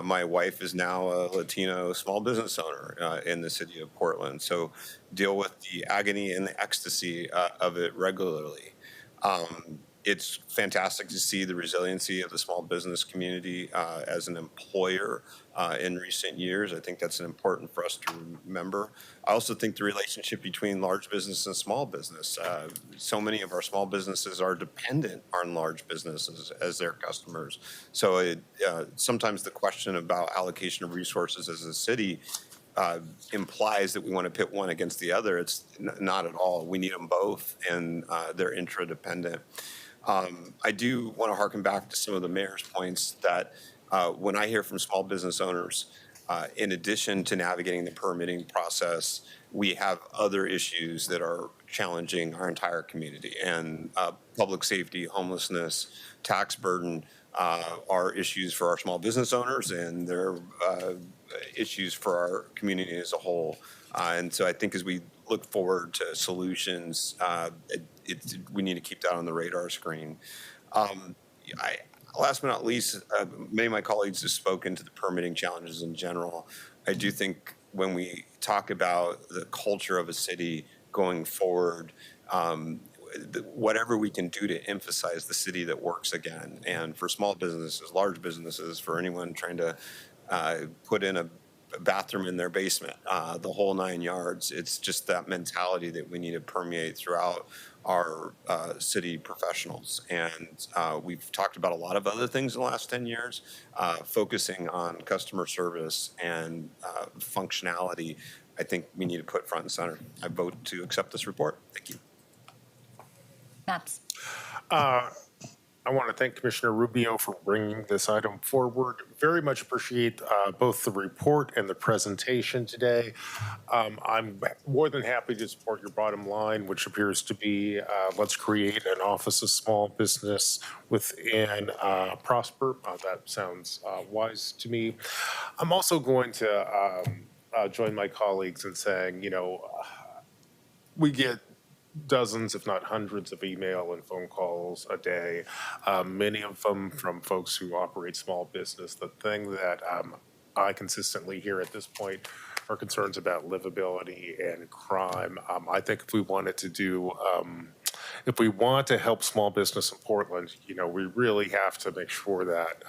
My wife is now a Latino small business owner in the city of Portland, so deal with the agony and the ecstasy of it regularly. It's fantastic to see the resiliency of the small business community as an employer in recent years. I think that's important for us to remember. I also think the relationship between large business and small business. So many of our small businesses are dependent on large businesses as their customers. So sometimes the question about allocation of resources as a city implies that we want to pit one against the other. It's not at all. We need them both, and they're interdependent. I do want to harken back to some of the mayor's points that when I hear from small business owners, in addition to navigating the permitting process, we have other issues that are challenging our entire community. And public safety, homelessness, tax burden are issues for our small business owners, and they're issues for our community as a whole. And so I think as we look forward to solutions, we need to keep that on the radar screen. Last but not least, many of my colleagues have spoken to the permitting challenges in general. I do think when we talk about the culture of a city going forward, whatever we can do to emphasize the city that works again, and for small businesses, large businesses, for anyone trying to put in a bathroom in their basement, the whole 9 yards. It's just that mentality that we need to permeate throughout our city professionals. And we've talked about a lot of other things in the last 10 years, focusing on customer service and functionality. I think we need to put front and center. I vote to accept this report. Thank you. Maps. I want to thank Commissioner Rubio for bringing this item forward. Very much appreciate both the report and the presentation today. I'm more than happy to support your bottom line, which appears to be let's create an Office of Small Business within Prosper. That sounds wise to me. I'm also going to join my colleagues in saying, we get dozens, if not hundreds, of email and phone calls a day, many of them from folks who operate small business. The thing that I consistently hear at this point are concerns about livability and crime. I think if we wanted to do, if we want to help small business in Portland, we really have to make sure that,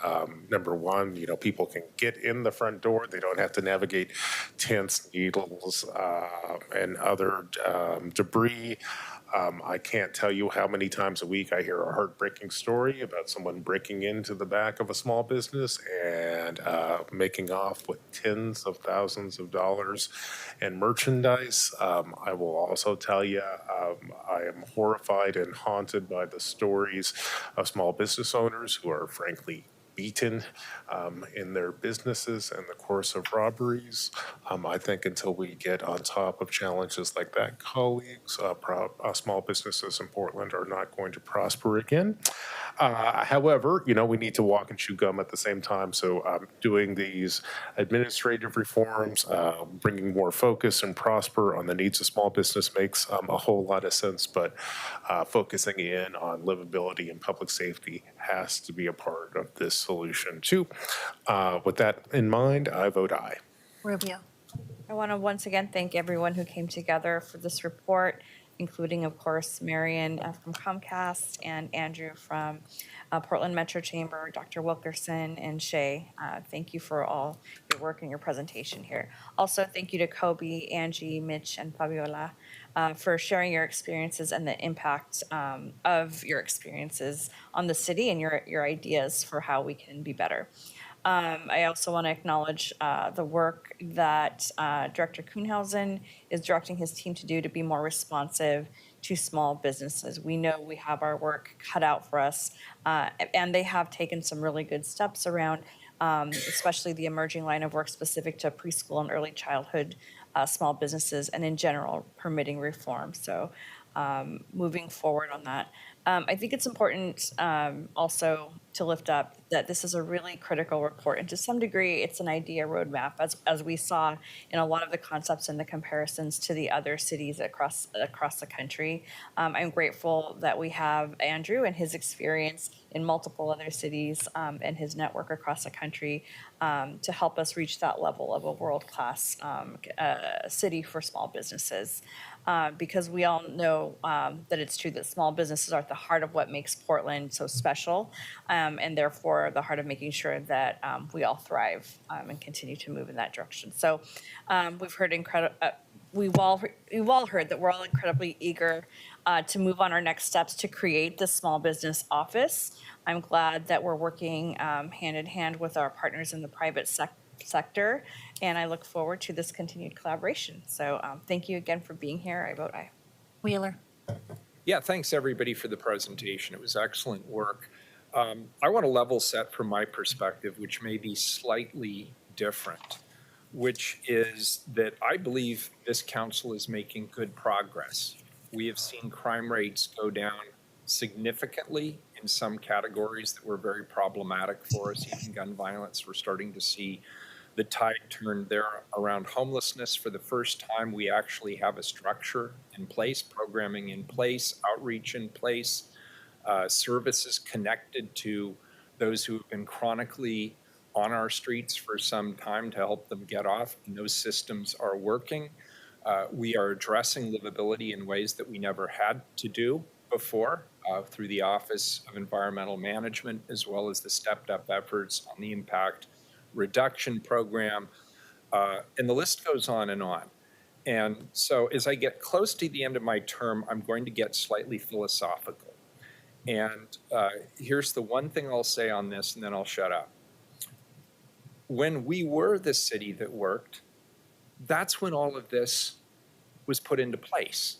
number one, people can get in the front door. They don't have to navigate tents, needles, and other debris. I can't tell you how many times a week I hear a heartbreaking story about someone breaking into the back of a small business and making off with tens of thousands of dollars in merchandise. I will also tell you, I am horrified and haunted by the stories of small business owners who are frankly beaten in their businesses in the course of robberies. I think until we get on top of challenges like that, colleagues, small businesses in Portland are not going to prosper again. However, we need to walk and chew gum at the same time. So doing these administrative reforms, bringing more focus and prosper on the needs of small business makes a whole lot of sense, but focusing in on livability and public safety has to be a part of this solution too. With that in mind, I vote aye. Rubio. I want to once again thank everyone who came together for this report, including, of course, Marion from Comcast and Andrew from Portland Metro Chamber, Dr. Wilkerson, and Shay. Thank you for all your work and your presentation here. Also, thank you to Kobe, Angie, Mitch, and Fabiola for sharing your experiences and the impact of your experiences on the city and your ideas for how we can be better. I also want to acknowledge the work that Director Kuhnhausen is directing his team to do to be more responsive to small businesses. We know we have our work cut out for us, and they have taken some really good steps around, especially the emerging line of work specific to preschool and early childhood small businesses, and in general, permitting reform. So moving forward on that. I think it's important also to lift up that this is a really critical report. And to some degree, it's an idea roadmap, as we saw in a lot of the concepts and the comparisons to the other cities across the country. I'm grateful that we have Andrew and his experience in multiple other cities and his network across the country to help us reach that level of a world-class city for small businesses. Because we all know that it's true that small businesses are at the heart of what makes Portland so special, and therefore the heart of making sure that we all thrive and continue to move in that direction. So we've heard we've all heard that we're all incredibly eager to move on our next steps to create the small business office. I'm glad that we're working hand in hand with our partners in the private sector, and I look forward to this continued collaboration. So thank you again for being here. I vote aye. Wheeler. Yeah, thanks everybody for the presentation. It was excellent work. I want to level set from my perspective, which may be slightly different, which is that I believe this council is making good progress. We have seen crime rates go down significantly in some categories that were very problematic for us, even gun violence. We're starting to see the tide turn there around homelessness. For the first time, we actually have a structure in place, programming in place, outreach in place, services connected to those who have been chronically on our streets for some time to help them get off, and those systems are working. We are addressing livability in ways that we never had to do before through the Office of Environmental Management, as well as the stepped up efforts on the impact reduction program, and the list goes on and on. And so as I get close to the end of my term, I'm going to get slightly philosophical. And here's the one thing I'll say on this, and then I'll shut up. When we were the city that worked, that's when all of this was put into place.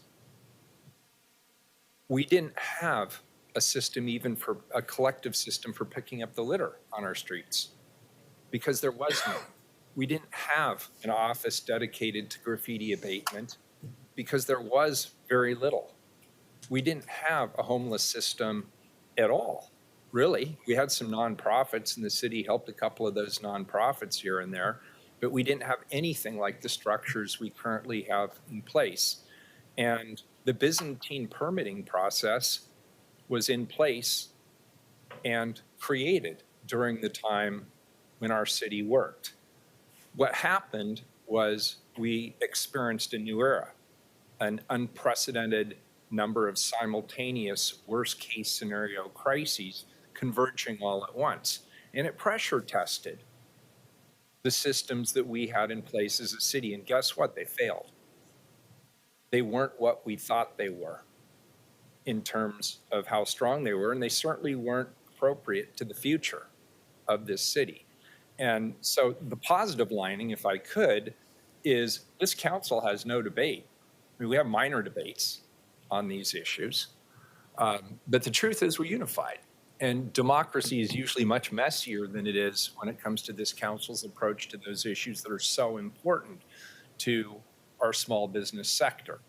We didn't have a system, even for a collective system for picking up the litter on our streets, because there was none. We didn't have an office dedicated to graffiti abatement because there was very little. We didn't have a homeless system at all, really. We had some nonprofits, and the city helped a couple of those nonprofits here and there, but we didn't have anything like the structures we currently have in place. And the Byzantine permitting process was in place and created during the time when our city worked. What happened was we experienced a new era, an unprecedented number of simultaneous worst case scenario crises converging all at once. And it pressure tested the systems that we had in place as a city. And guess what? They failed. They weren't what we thought they were in terms of how strong they were, and they certainly weren't appropriate to the future of this city. And so the positive lining, if I could, is this council has no debate. I mean, we have minor debates on these issues, but the truth is we're unified. And democracy is usually much messier than it is when it comes to this council's approach to those issues that are so important to our small business sector.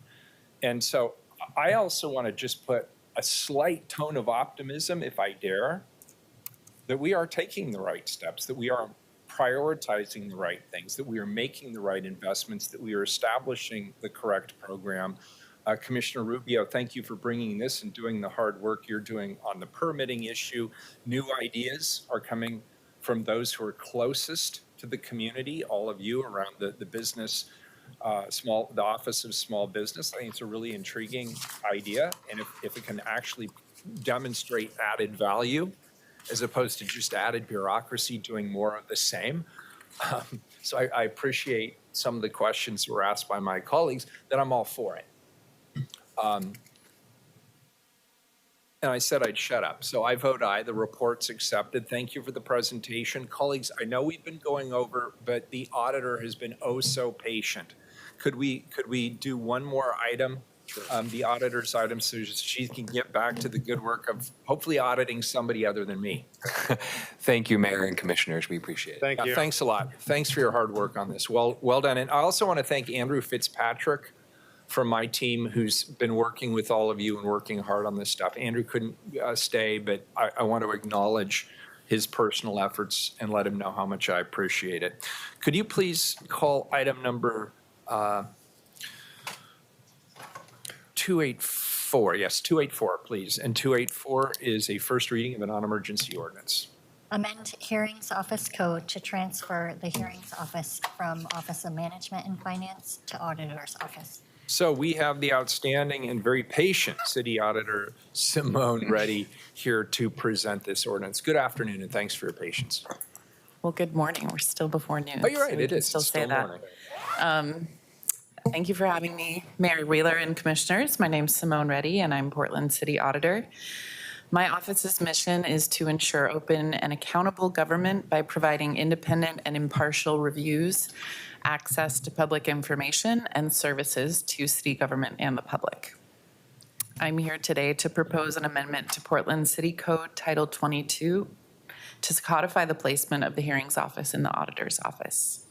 And so I also want to just put a slight tone of optimism, if I dare, that we are taking the right steps, that we are prioritizing the right things, that we are making the right investments, that we are establishing the correct program. Commissioner Rubio, thank you for bringing this and doing the hard work you're doing on the permitting issue. New ideas are coming from those who are closest to the community, all of you around the business, the Office of Small Business. I think it's a really intriguing idea. And if it can actually demonstrate added value, as opposed to just added bureaucracy doing more of the same. So I appreciate some of the questions that were asked by my colleagues, that I'm all for it. And I said I'd shut up. So I vote aye. The report's accepted. Thank you for the presentation. Colleagues, I know we've been going over, but the auditor has been oh so patient. Could we do one more item? The auditor's item, so she can get back to the good work of hopefully auditing somebody other than me. Thank you, Mayor and Commissioners. We appreciate it. Thank you. Thanks a lot. Thanks for your hard work on this. Well done. And I also want to thank Andrew Fitzpatrick from my team who's been working with all of you and working hard on this stuff. Andrew couldn't stay, but I want to acknowledge his personal efforts and let him know how much I appreciate it. Could you please call item number 284? Yes, 284, please. And 284 is a first reading of a non-emergency ordinance. Amend Hearings Office Code to transfer the Hearings Office from Office of Management and Finance to Auditor's Office. So we have the outstanding and very patient City Auditor Simone Reddy here to present this ordinance. Good afternoon, and thanks for your patience. Well, good morning. We're still before noon. Oh, you're right. so we It can is. Still It's say still that. morning. Thank you for having me, Mary Wheeler and Commissioners. My name's Simone Reddy, and I'm Portland City Auditor. My office's mission is to ensure open and accountable government by providing independent and impartial reviews, access to public information, and services to city government and the public. I'm here today to propose an amendment to Portland City Code Title 22 to codify the placement of the Hearings Office in the Auditor's Office.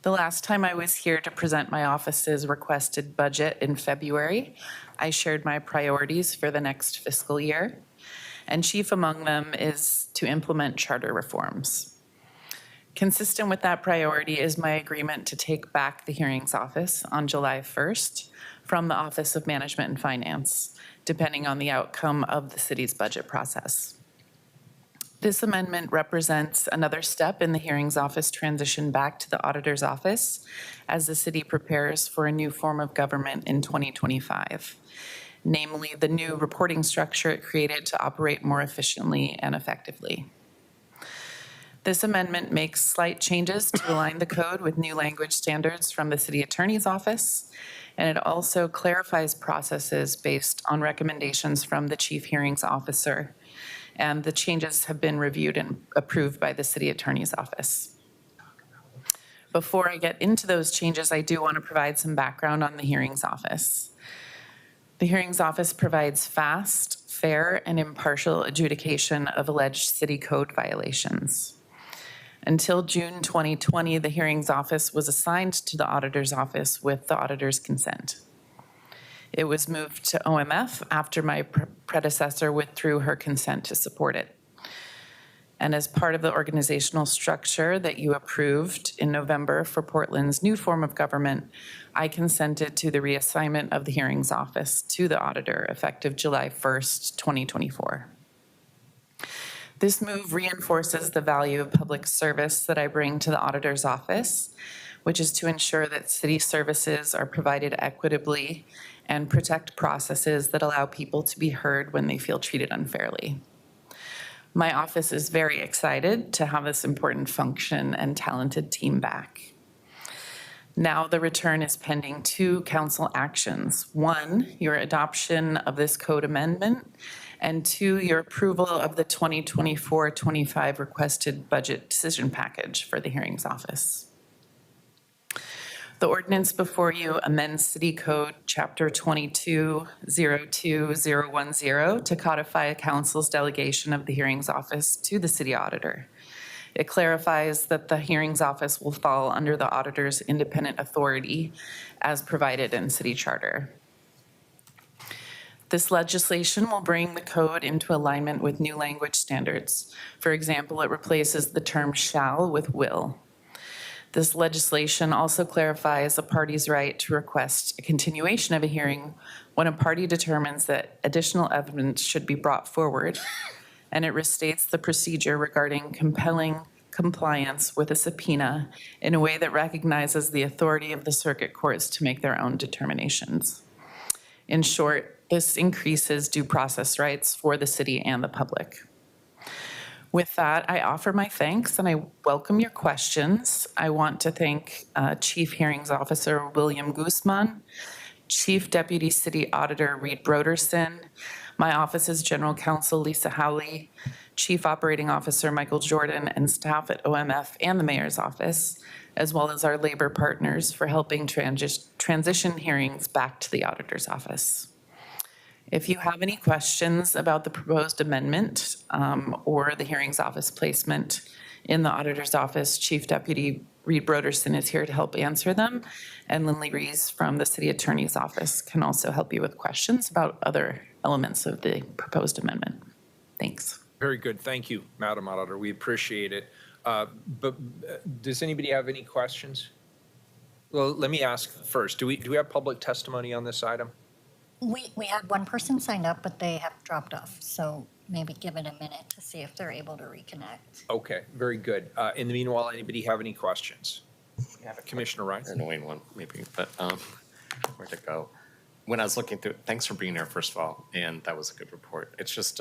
The last time I was here to present my office's requested budget in February, I shared my priorities for the next fiscal year, and chief among them is to implement charter reforms. Consistent with that priority is my agreement to take back the Hearings Office on July 1st from the Office of Management and Finance, depending on the outcome of the city's budget process. This amendment represents another step in the Hearings Office transition back to the Auditor's Office as the city prepares for a new form of government in 2025, namely the new reporting structure it created to operate more efficiently and effectively. This amendment makes slight changes to align the code with new language standards from the City Attorney's Office, and it also clarifies processes based on recommendations from the Chief Hearings Officer, and the changes have been reviewed and approved by the City Attorney's Office. Before I get into those changes, I do want to provide some background on the Hearings Office. The Hearings Office provides fast, fair, and impartial adjudication of alleged city code violations. Until June 2020, the Hearings Office was assigned to the Auditor's Office with the auditor's consent. It was moved to OMF after my predecessor withdrew her consent to support it. And as part of the organizational structure that you approved in November for Portland's new form of government, I consented to the reassignment of the Hearings Office to the auditor effective July 1st, 2024. This move reinforces the value of public service that I bring to the Auditor's Office, which is to ensure that city services are provided equitably and protect processes that allow people to be heard when they feel treated unfairly. My office is very excited to have this important function and talented team back. Now the return is pending 2 council actions. 1, your adoption of this code amendment, and 2, your approval of the 2024-25 requested budget decision package for the Hearings Office. The ordinance before you amends City Code Chapter 22-02010 to codify a council's delegation of the Hearings Office to the City Auditor. It clarifies that the Hearings Office will fall under the Auditor's independent authority as provided in City Charter. This legislation will bring the code into alignment with new language standards. For example, it replaces the term shall with will. This legislation also clarifies a party's right to request a continuation of a hearing when a party determines that additional evidence should be brought forward, and it restates the procedure regarding compelling compliance with a subpoena in a way that recognizes the authority of the circuit courts to make their own determinations. In short, this increases due process rights for the city and the public. With that, I offer my thanks and I welcome your questions. I want to thank Chief Hearings Officer William Guzman, Chief Deputy City Auditor Reed Broderson, my office's General Counsel Lisa Howley, Chief Operating Officer Michael Jordan, and staff at OMF and the Mayor's Office, as well as our labor partners for helping transition hearings back to the Auditor's Office. If you have any questions about the proposed amendment or the Hearings Office placement in the Auditor's Office, Chief Deputy Reed Broderson is here to help answer them. And Lindley Rees from the City Attorney's Office can also help you with questions about other elements of the proposed amendment. Thanks. Very good. Thank you, Madam Auditor. We appreciate it. But does anybody have any questions? Well, let me ask first, do we have public testimony on this item? We had one person signed up, but they have dropped off. So maybe give it a minute to see if they're able to reconnect. Okay, very good. In the meanwhile, anybody have any questions? Commissioner Ryan? An annoying one, maybe, but where to go? When I was looking through, thanks for being here, first of all, and that was a good report. It's just,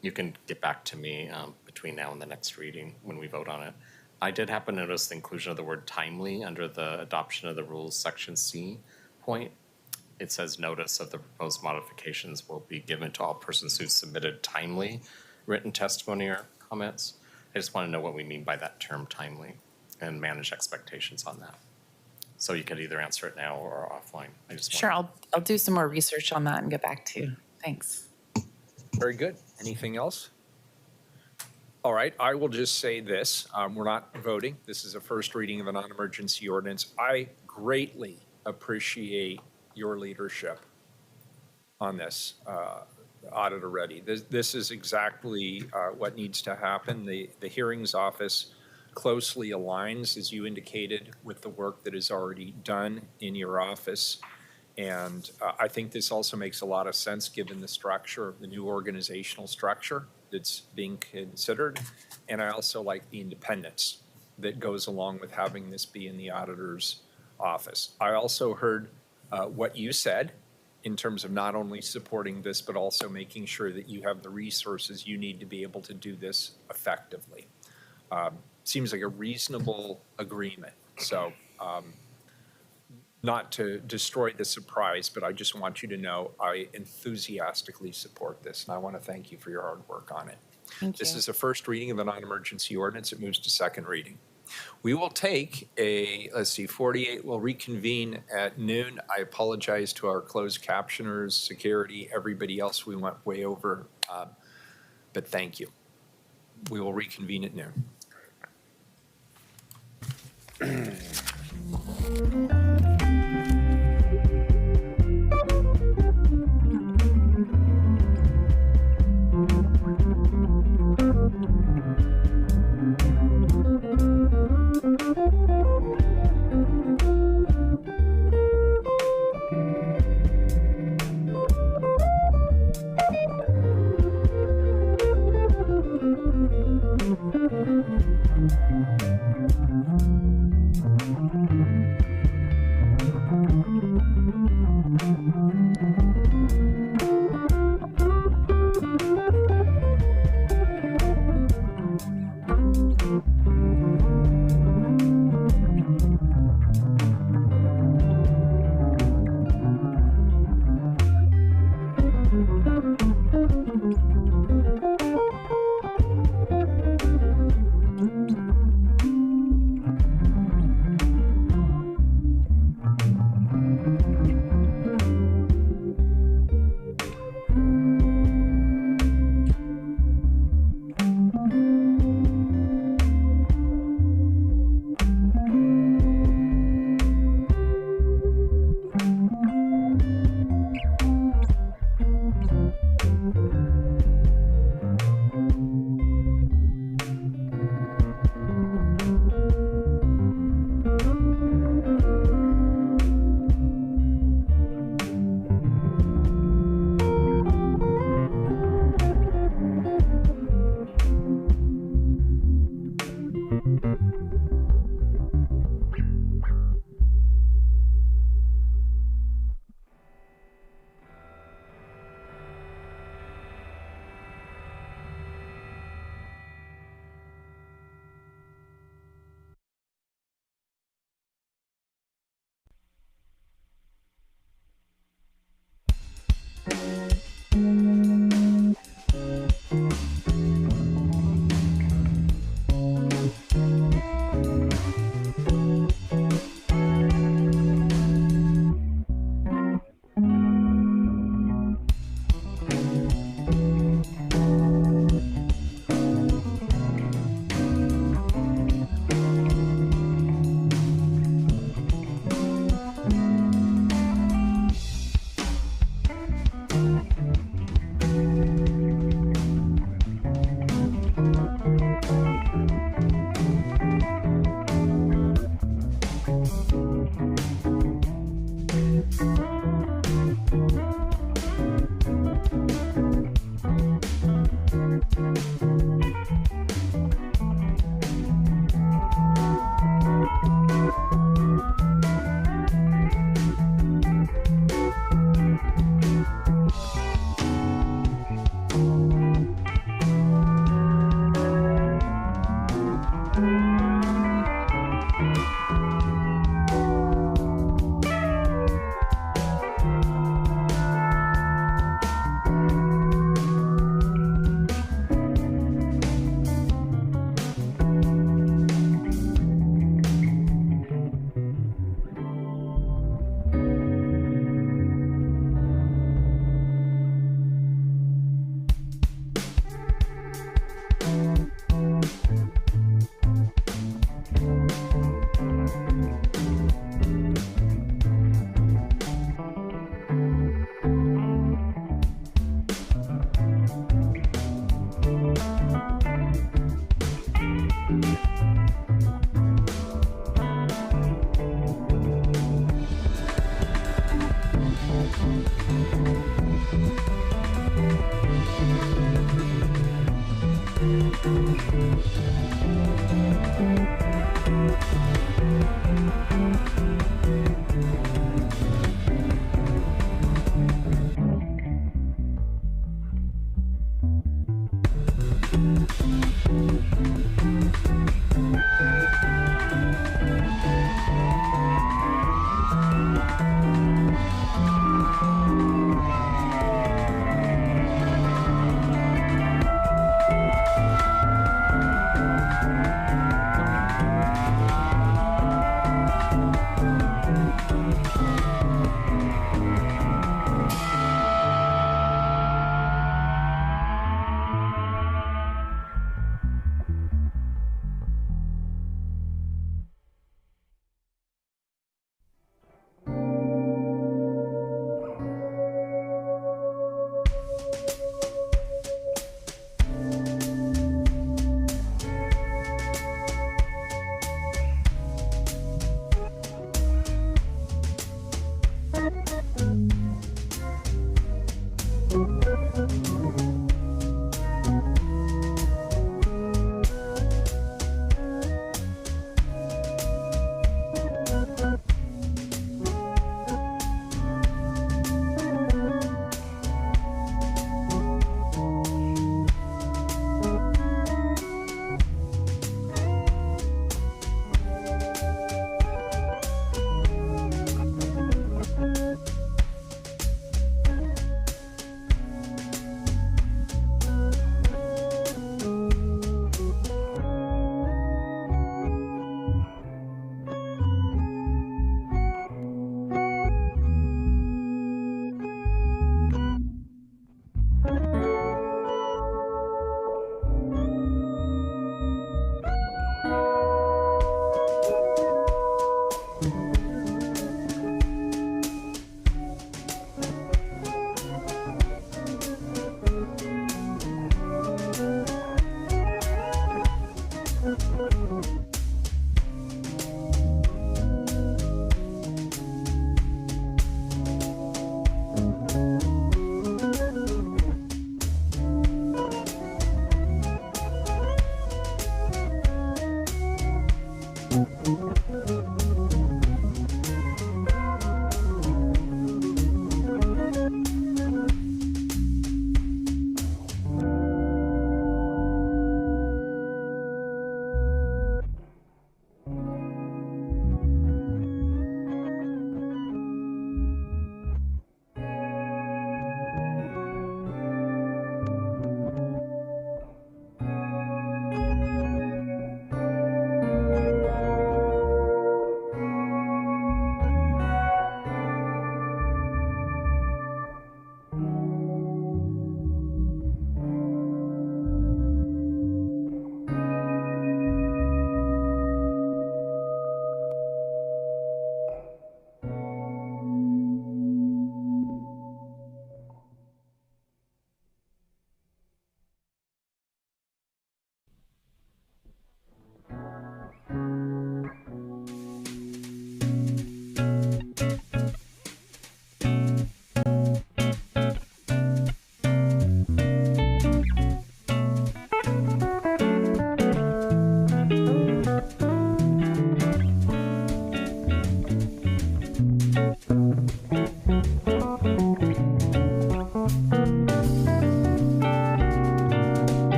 you can get back to me between now and the next reading when we vote on it. I did happen to notice the inclusion of the word timely under the adoption of the rules, section C point. It says notice of the proposed modifications will be given to all persons who submitted timely written testimony or comments. I just want to know what we mean by that term timely and manage expectations on that. So you could either answer it now or offline. I just Sure, I'll do some more research on that and get back to you. Thanks. Very good. Anything else? All right, I will just say this. We're not voting. This is a first reading of a non-emergency ordinance. I greatly appreciate your leadership on this, Auditor Reddy. This is exactly what needs to happen. The hearings office closely aligns, as you indicated, with the work that is already done in your office. And I think this also makes a lot of sense given the structure, the new organizational structure that's being considered. And I also like the independence that goes along with having this be in the auditor's office. I also heard what you said in terms of not only supporting this, but also making sure that you have the resources you need to be able to do this effectively. Seems like a reasonable agreement. So not to destroy the surprise, but I just want you to know I enthusiastically support this, and I want to thank you for your hard work on it. This is a first reading of a non-emergency ordinance. It moves to second reading. We will take a, 48, we'll reconvene at noon. I apologize to our closed captioners, security, everybody else. We went way over, but thank you. We will reconvene at noon.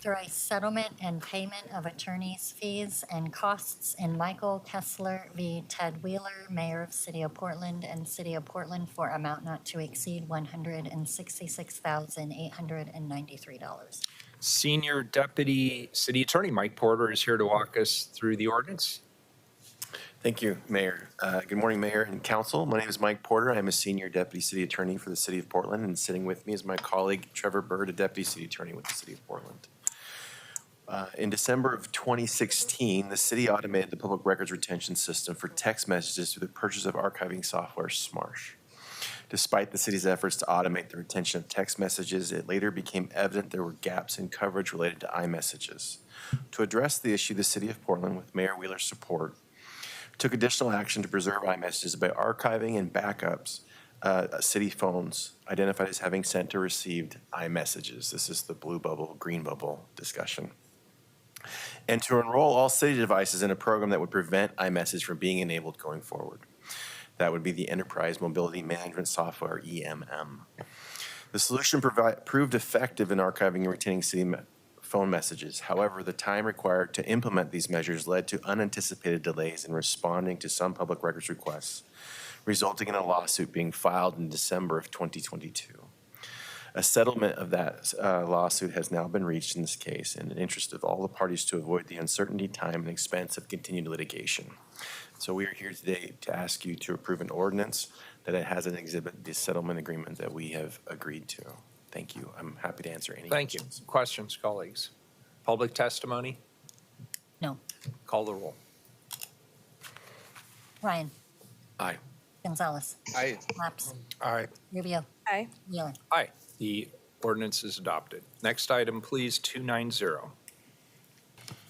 authorize settlement and payment of attorney's fees and costs in Michael Kessler v. Ted Wheeler, Mayor of City of Portland and City of Portland for amount not to exceed $166,893. Senior Deputy City Attorney Mike Porter is here to walk us through the ordinance. Thank you, Mayor. Good morning, Mayor and Council. My name is Mike Porter. I'm a Senior Deputy City Attorney for the City of Portland, and sitting with me is my colleague Trevor Bird, a Deputy City Attorney with the City of Portland. In December of 2016, the city automated the public records retention system for text messages through the purchase of archiving software Smarsh. Despite the city's efforts to automate the retention of text messages, it later became evident there were gaps in coverage related to iMessages. To address the issue, the City of Portland, with Mayor Wheeler's support, took additional action to preserve iMessages by archiving and backups city phones identified as having sent or received iMessages. This is the blue bubble, green bubble discussion. And to enroll all city devices in a program that would prevent iMessage from being enabled going forward. That would be the Enterprise Mobility Management Software, EMM. The solution proved effective in archiving and retaining city phone messages. However, the time required to implement these measures led to unanticipated delays in responding to some public records requests, resulting in a lawsuit being filed in December of 2022. A settlement of that lawsuit has now been reached in this case in the interest of all the parties to avoid the uncertainty, time, and expense of continued litigation. So we are here today to ask you to approve an ordinance that it has an exhibit, the settlement agreement that we have agreed to. Thank you. I'm happy to answer any questions. Thank you. Questions, colleagues? Public testimony? No. Call the roll. Ryan. Aye. Gonzalez. Aye. Lapps. Aye. Rubio. Aye. Wheeler. Aye. The ordinance is adopted. Next item, please, 290.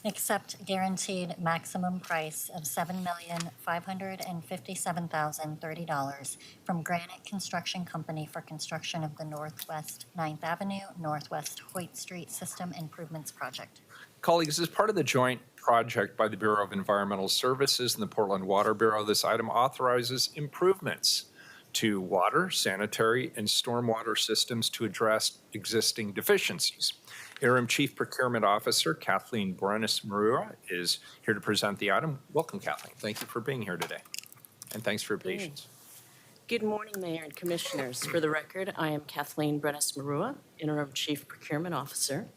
Accept guaranteed maximum price of $7,557,030 from Granite Construction Company for construction of the Northwest 9th Avenue, Northwest Hoyt Street System Improvements Project. Colleagues, as part of the joint project by the Bureau of Environmental Services and the Portland Water Bureau, this item authorizes improvements to water, sanitary, and stormwater systems to address existing deficiencies. Interim Chief Procurement Officer Kathleen Brenes-Marua is here to present the item. Welcome, Kathleen. Thank you for being here today. And thanks for your patience. Good morning, Mayor and Commissioners. For the record, I am Kathleen Brenes-Marua, Interim Chief Procurement Officer.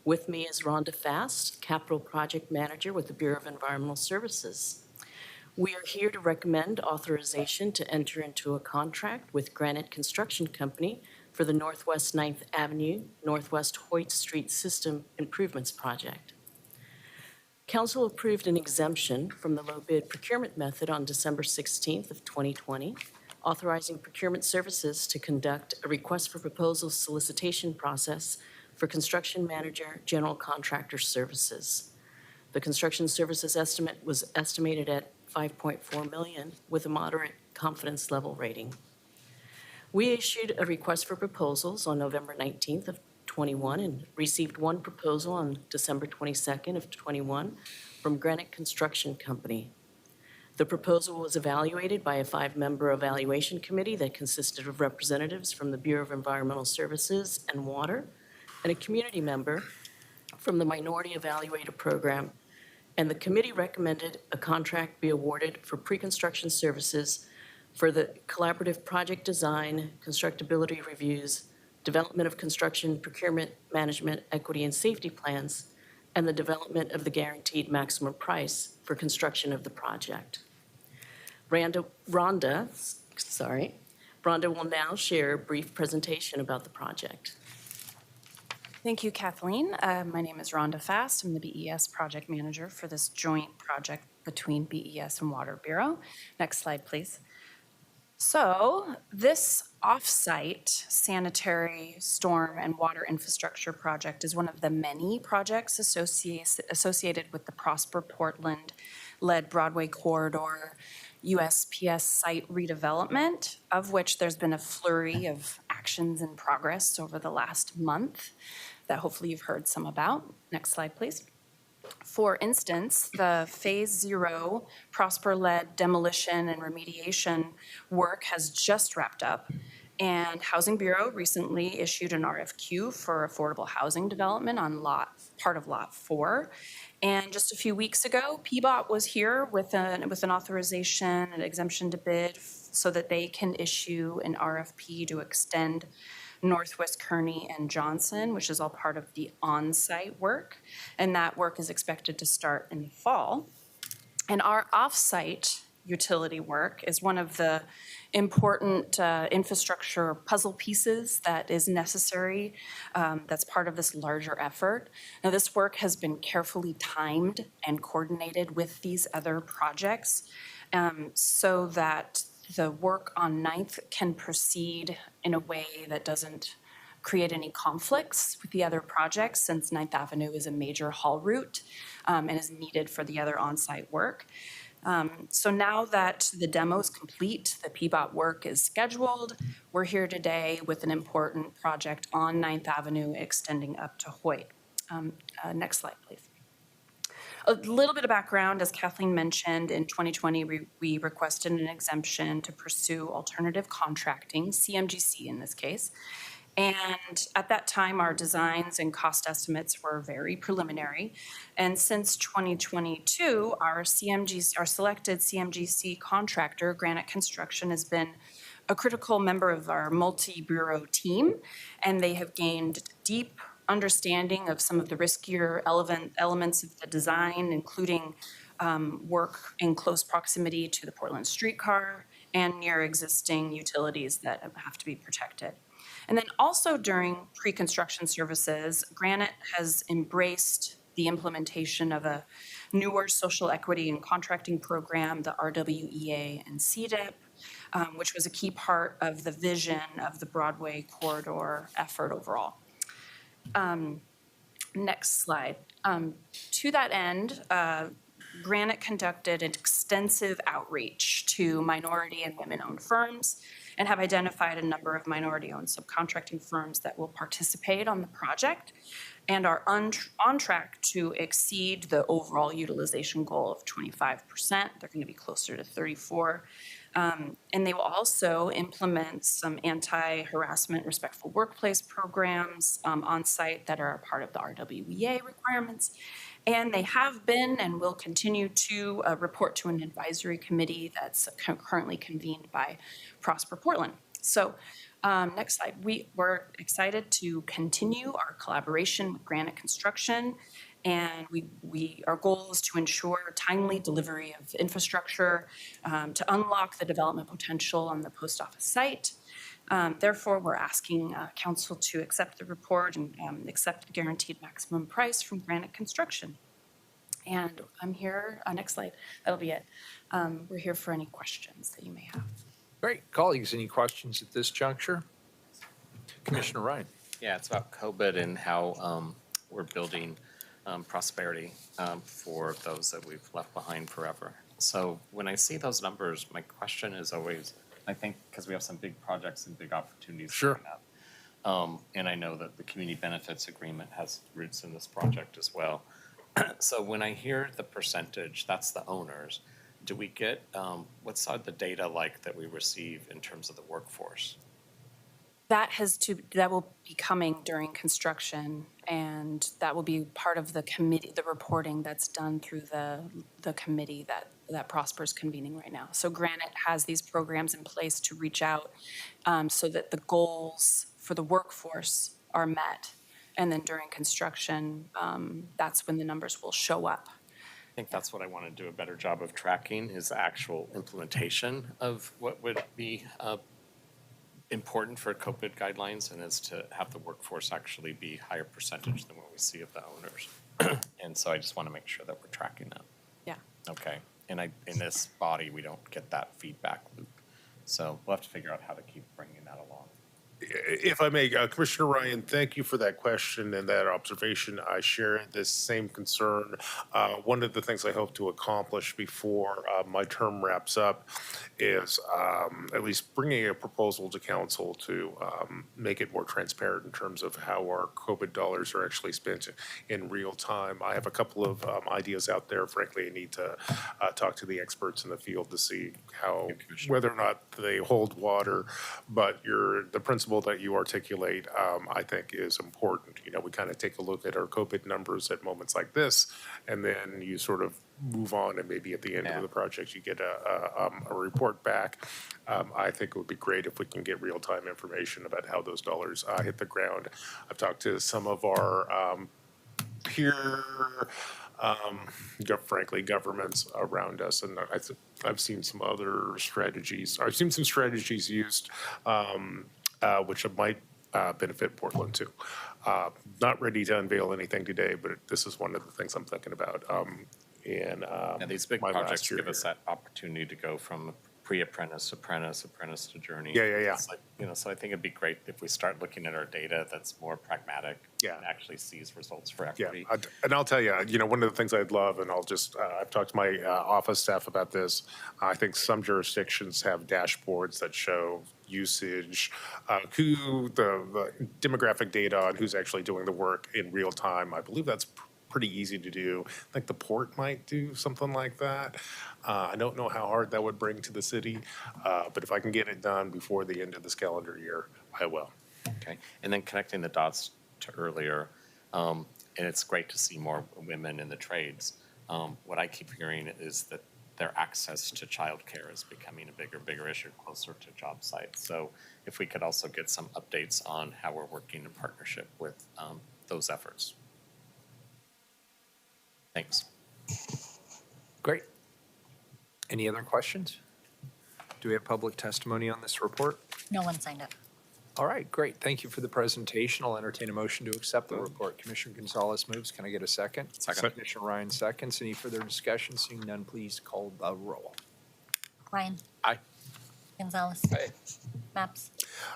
With me is Rhonda Fast, Capital Project Manager with the Bureau of Environmental Services. We are here to recommend authorization to enter into a contract with Granite Construction Company for the Northwest 9th Avenue, Northwest Hoyt Street System Improvements Project. Council approved an exemption from the low bid procurement method on December 16th of 2020, authorizing procurement services to conduct a request for proposal solicitation process for construction manager general contractor services. The construction services estimate was estimated at $5.4 million with a moderate confidence level rating. We issued a request for proposals on November 19th of 21 and received one proposal on December 22nd of 21 from Granite Construction Company. The proposal was evaluated by a 5-member evaluation committee that consisted of representatives from the Bureau of Environmental Services and Water and a community member from the Minority Evaluator Program. And the committee recommended a contract be awarded for pre-construction services for the collaborative project design, constructability reviews, development of construction, procurement, management, equity, and safety plans, and the development of the guaranteed maximum price for construction of the project. Rhonda will now share a brief presentation about the project. Thank you, Kathleen. My name is Rhonda Fast. I'm the BES project manager for this joint project between BES and Water Bureau. Next slide, please. So this off-site sanitary, storm, and water infrastructure project is one of the many projects associated with the Prosper Portland-led Broadway Corridor USPS site redevelopment, of which there's been a flurry of actions in progress over the last month that hopefully you've heard some about. Next slide, please. For instance, the Phase 0 Prosper-led demolition and remediation work has just wrapped up, And Housing Bureau recently issued an RFQ for affordable housing development on part of Lot 4. And just a few weeks ago, PBOT was here with an authorization, an exemption to bid so that they can issue an RFP to extend Northwest Kearney and Johnson, which is all part of the on-site work. And that work is expected to start in the fall. And our off-site utility work is one of the important infrastructure puzzle pieces that is necessary, that's part of this larger effort. Now, this work has been carefully timed and coordinated with these other projects so that the work on 9th can proceed in a way that doesn't create any conflicts with the other projects, since 9th Avenue is a major haul route and is needed for the other on-site work. So now that the demo is complete, the PBOT work is scheduled, we're here today with an important project on 9th Avenue extending up to Hoyt. Next slide, please. A little bit of background, as Kathleen mentioned, in 2020, we requested an exemption to pursue alternative contracting, CMGC in this case. And at that time, our designs and cost estimates were very preliminary. And since 2022, our selected CMGC contractor, Granite Construction, has been a critical member of our multi-bureau team, and they have gained deep understanding of some of the riskier elements of the design, including work in close proximity to the Portland streetcar and near existing utilities that have to be protected. And then also during pre-construction services, Granite has embraced the implementation of a newer social equity and contracting program, the RWEA and CDIP, which was a key part of the vision of the Broadway corridor effort overall. Next slide. To that end, Granite conducted an extensive outreach to minority and women-owned firms and have identified a number of minority-owned subcontracting firms that will participate on the project and are on track to exceed the overall utilization goal of 25%. They're going to be closer to 34%. And they will also implement some anti-harassment respectful workplace programs on site that are a part of the RWEA requirements. And they have been and will continue to report to an advisory committee that's currently convened by Prosper Portland. So next slide. We're excited to continue our collaboration with Granite Construction, and our goal is to ensure timely delivery of infrastructure to unlock the development potential on the post office site. Therefore, we're asking council to accept the report and accept the guaranteed maximum price from Granite Construction. And I'm here, next slide, that'll be it. We're here for any questions that you may have. Great. Colleagues, any questions at this juncture? Commissioner Ryan. Yeah, it's about COVID and how we're building prosperity for those that we've left behind forever. So when I see those numbers, my question is always, I think, because we have some big projects and big opportunities coming up. And I know that the community benefits agreement has roots in this project as well. So when I hear the percentage, that's the owners, do we get, what's the data like that we receive in terms of the workforce? That will be coming during construction, and that will be part of the committee, the reporting that's done through the committee that Prosper's convening right now. So Granite has these programs in place to reach out so that the goals for the workforce are met. And then during construction, that's when the numbers will show up. I think that's what I want to do a better job of tracking, is the actual implementation of what would be important for COVID guidelines, and is to have the workforce actually be higher percentage than what we see of the owners. And so I just want to make sure that we're tracking that. Yeah. Okay. And in this body, we don't get that feedback loop. So we'll have to figure out how to keep bringing that along. If I may, Commissioner Ryan, thank you for that question and that observation. I share this same concern. One of the things I hope to accomplish before my term wraps up is at least bringing a proposal to council to make it more transparent in terms of how our COVID dollars are actually spent in real time. I have a couple of ideas out there. Frankly, I need to talk to the experts in the field to see how, whether or not they hold water, but the principle that you articulate, I think is important. You know, we kind of take a look at our COVID numbers at moments like this, and then you sort of move on, and maybe at the end of the project, you get a report back. I think it would be great if we can get real-time information about how those dollars hit the ground. I've talked to some of our peer, frankly, governments around us, and I've seen some other strategies. I've seen some strategies used which might benefit Portland too. Not ready to unveil anything today, but this is one of the things I'm thinking about. And these big projects give us that opportunity to go from pre-apprentice, apprentice to journey. Yeah. It's like, so I think it'd be great if we start looking at our data that's more pragmatic and actually sees results for equity. Yeah, and I'll tell you, one of the things I'd love, and I've talked to my office staff about this. I think some jurisdictions have dashboards that show usage, who the demographic data on who's actually doing the work in real time. I believe that's pretty easy to do. I think the port might do something like that. I don't know how hard that would bring to the city, but if I can get it done before the end of this calendar year, I will. Okay, and then connecting the dots to earlier, and it's great to see more women in the trades. What I keep hearing is that their access to childcare is becoming a bigger issue closer to job sites. So if we could also get some updates on how we're working in partnership with those efforts. Thanks. Great. Any other questions? Do we have public testimony on this report? No one signed up. All right, great. Thank you for the presentation. I'll entertain a motion to accept the report. Commissioner Gonzalez moves. Can I get a second? Second. Commissioner Ryan seconds. Any further discussion? Seeing none, please call the roll. Ryan? Aye. Gonzalez? Aye. Maps?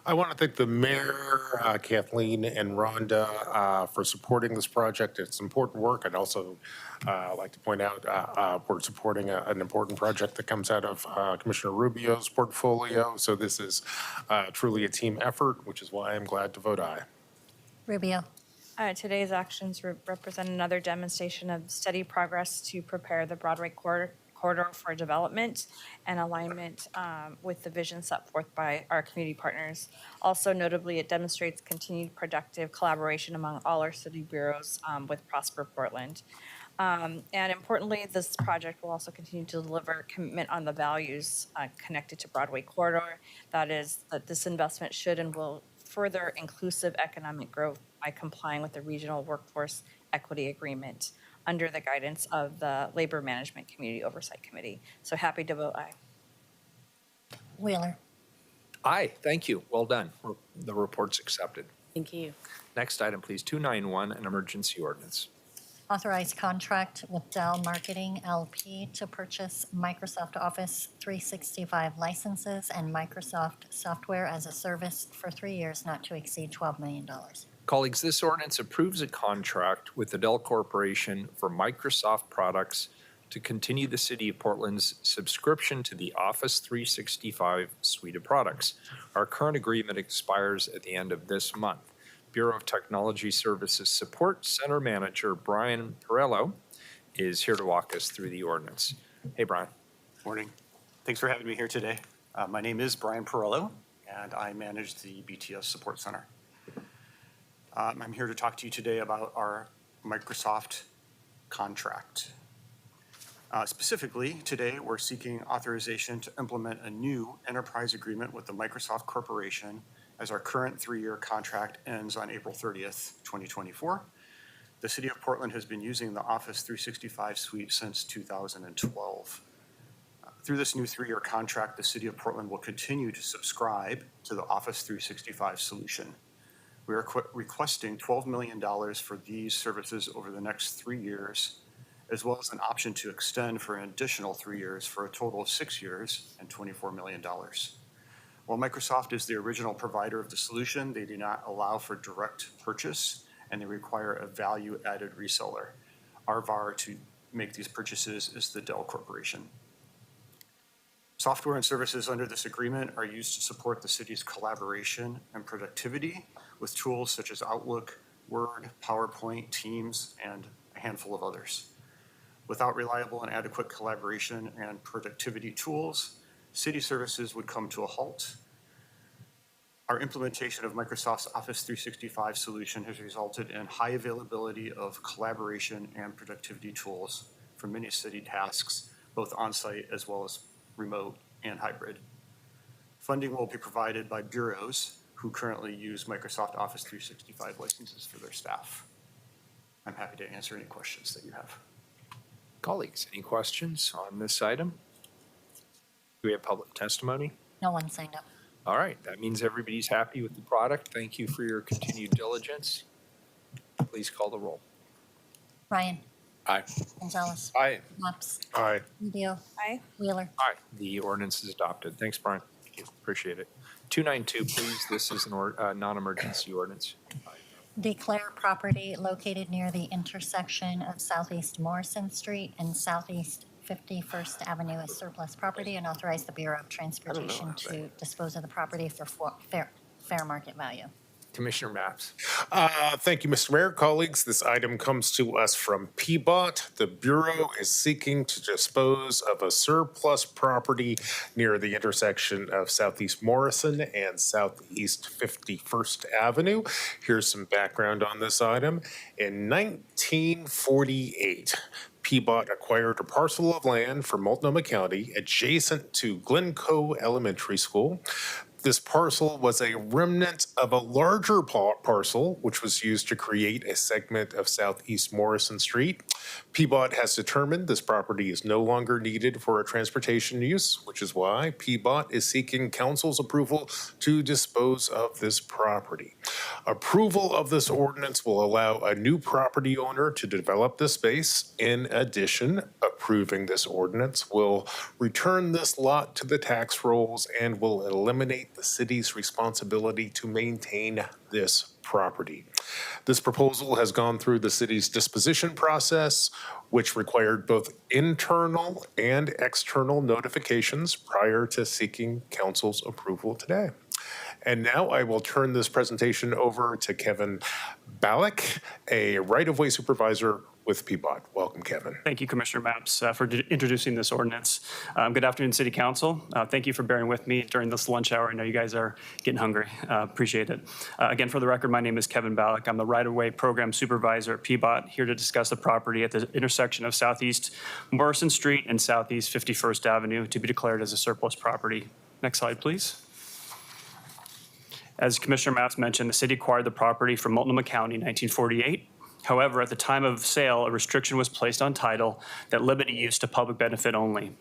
I want to thank the mayor, Kathleen and Rhonda for supporting this project. It's important work. I'd also like to point out we're supporting an important project that comes out of Commissioner Rubio's portfolio. So this is truly a team effort, which is why I'm glad to vote aye. Rubio? Today's actions represent another demonstration of steady progress to prepare the Broadway corridor for development and alignment with the vision set forth by our community partners. Also notably, it demonstrates continued productive collaboration among all our city bureaus with Prosper Portland. And importantly, this project will also continue to deliver commitment on the values connected to Broadway corridor. That is, that this investment should and will further inclusive economic growth by complying with the Regional Workforce Equity Agreement under the guidance of the Labor Management Community Oversight Committee. So happy to vote aye. Wheeler? Aye, thank you. Well done. The report's accepted. Thank you. Next item, please. 291, an emergency ordinance. Authorized contract with Dell Marketing LP to purchase Microsoft Office 365 licenses and Microsoft software as a service for 3 years, not to exceed $12 million. Colleagues, this ordinance approves a contract with the Dell Corporation for Microsoft products to continue the City of Portland's subscription to the Office 365 suite of products. Our current agreement expires at the end of this month. Bureau of Technology Services Support Center Manager Brian Perello is here to walk us through the ordinance. Hey, Brian. Morning. Thanks for having me here today. My name is Brian Perello, and I manage the BTS Support Center. I'm here to talk to you today about our Microsoft contract. Specifically, today we're seeking authorization to implement a new enterprise agreement with the Microsoft Corporation as our current 3-year contract ends on April 30th, 2024. The City of Portland has been using the Office 365 suite since 2012. Through this new 3-year contract, the City of Portland will continue to subscribe to the Office 365 solution. We are requesting $12 million for these services over the next 3 years, as well as an option to extend for an additional 3 years for a total of 6 years and $24 million. While Microsoft is the original provider of the solution, they do not allow for direct purchase, and they require a value-added reseller. Our VAR to make these purchases is the Dell Corporation. Software and services under this agreement are used to support the city's collaboration and productivity with tools such as Outlook, Word, PowerPoint, Teams, and a handful of others. Without reliable and adequate collaboration and productivity tools, city services would come to a halt. Our implementation of Microsoft's Office 365 solution has resulted in high availability of collaboration and productivity tools for many city tasks, both on-site as well as remote and hybrid. Funding will be provided by bureaus who currently use Microsoft Office 365 licenses for their staff. I'm happy to answer any questions that you have. Colleagues, any questions on this item? Do we have public testimony? No one signed up. All right, that means everybody's happy with the product. Thank you for your continued diligence. Please call the roll. Ryan. Aye. Gonzalez. Aye. Mops. Aye. Rubio. Aye. Wheeler. Aye. The ordinance is adopted. Thanks, Brian. Thank you. Appreciate it. 292, please. This is a non-emergency ordinance. Declare property located near the intersection of Southeast Morrison Street and Southeast 51st Avenue as surplus property and authorize the Bureau of Transportation to dispose of the property for fair market value. Commissioner Maps. Thank you, Mr. Mayor. Colleagues, this item comes to us from PBOT. The Bureau is seeking to dispose of a surplus property near the intersection of Southeast Morrison and Southeast 51st Avenue. Here's some background on this item. In 1948, PBOT acquired a parcel of land from Multnomah County adjacent to Glencoe Elementary School. This parcel was a remnant of a larger parcel, which was used to create a segment of Southeast Morrison Street. PBOT has determined this property is no longer needed for a transportation use, which is why PBOT is seeking council's approval to dispose of this property. Approval of this ordinance will allow a new property owner to develop the space. In addition, approving this ordinance will return this lot to the tax rolls and will eliminate the city's responsibility to maintain this property. This proposal has gone through the city's disposition process, which required both internal and external notifications prior to seeking council's approval today. And now I will turn this presentation over to Kevin Ballack, a right-of-way supervisor with PBOT. Welcome, Kevin. Thank you, Commissioner Maps, for introducing this ordinance. Good afternoon, City Council. Thank you for bearing with me during this lunch hour. I know you guys are getting hungry. Appreciate it. Again, for the record, my name is Kevin Ballack. I'm the right-of-way program supervisor at PBOT, here to discuss the property at the intersection of Southeast Morrison Street and Southeast 51st Avenue to be declared as a surplus property. Next slide, please. As Commissioner Maps mentioned, the city acquired the property from Multnomah County in 1948. However, at the time of sale, a restriction was placed on title that limited use to public benefit only.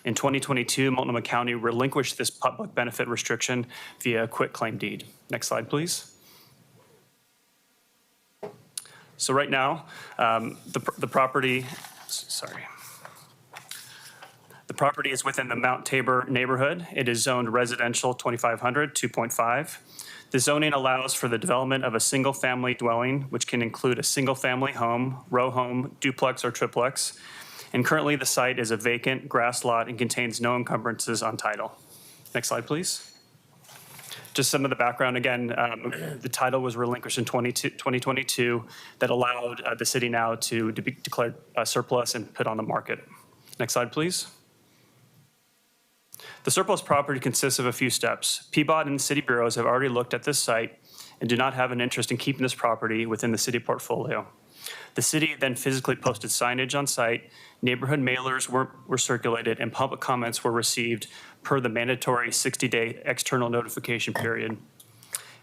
In 2022, Multnomah County relinquished this public benefit restriction via a quitclaim deed. Next slide, please. So right now, the property is within the Mount Tabor neighborhood. It is zoned residential 2500, 2.5. The zoning allows for the development of a single-family dwelling, which can include a single-family home, row home, duplex, or triplex. And currently, the site is a vacant grass lot and contains no encumbrances on title. Next slide, please. Just some of the background again, the title was relinquished in 2022 that allowed the city now to be declared surplus and put on the market. Next slide, please. The surplus property consists of a few steps. PBOT and city bureaus have already looked at this site and do not have an interest in keeping this property within the city portfolio. The city then physically posted signage on site, neighborhood mailers were circulated, and public comments were received per the mandatory 60-day external notification period.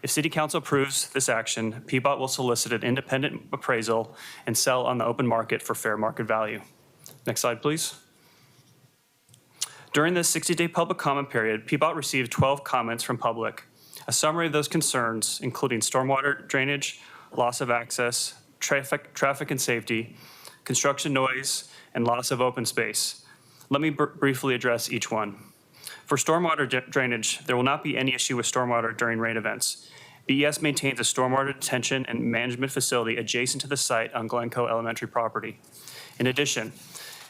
If City Council approves this action, PBOT will solicit an independent appraisal and sell on the open market for fair market value. Next slide, please. During this 60-day public comment period, PBOT received 12 comments from public. A summary of those concerns, including stormwater drainage, loss of access, traffic and safety, construction noise, and loss of open space. Let me briefly address each one. For stormwater drainage, there will not be any issue with stormwater during rain events. BES maintains a stormwater detention and management facility adjacent to the site on Glencoe Elementary property. In addition,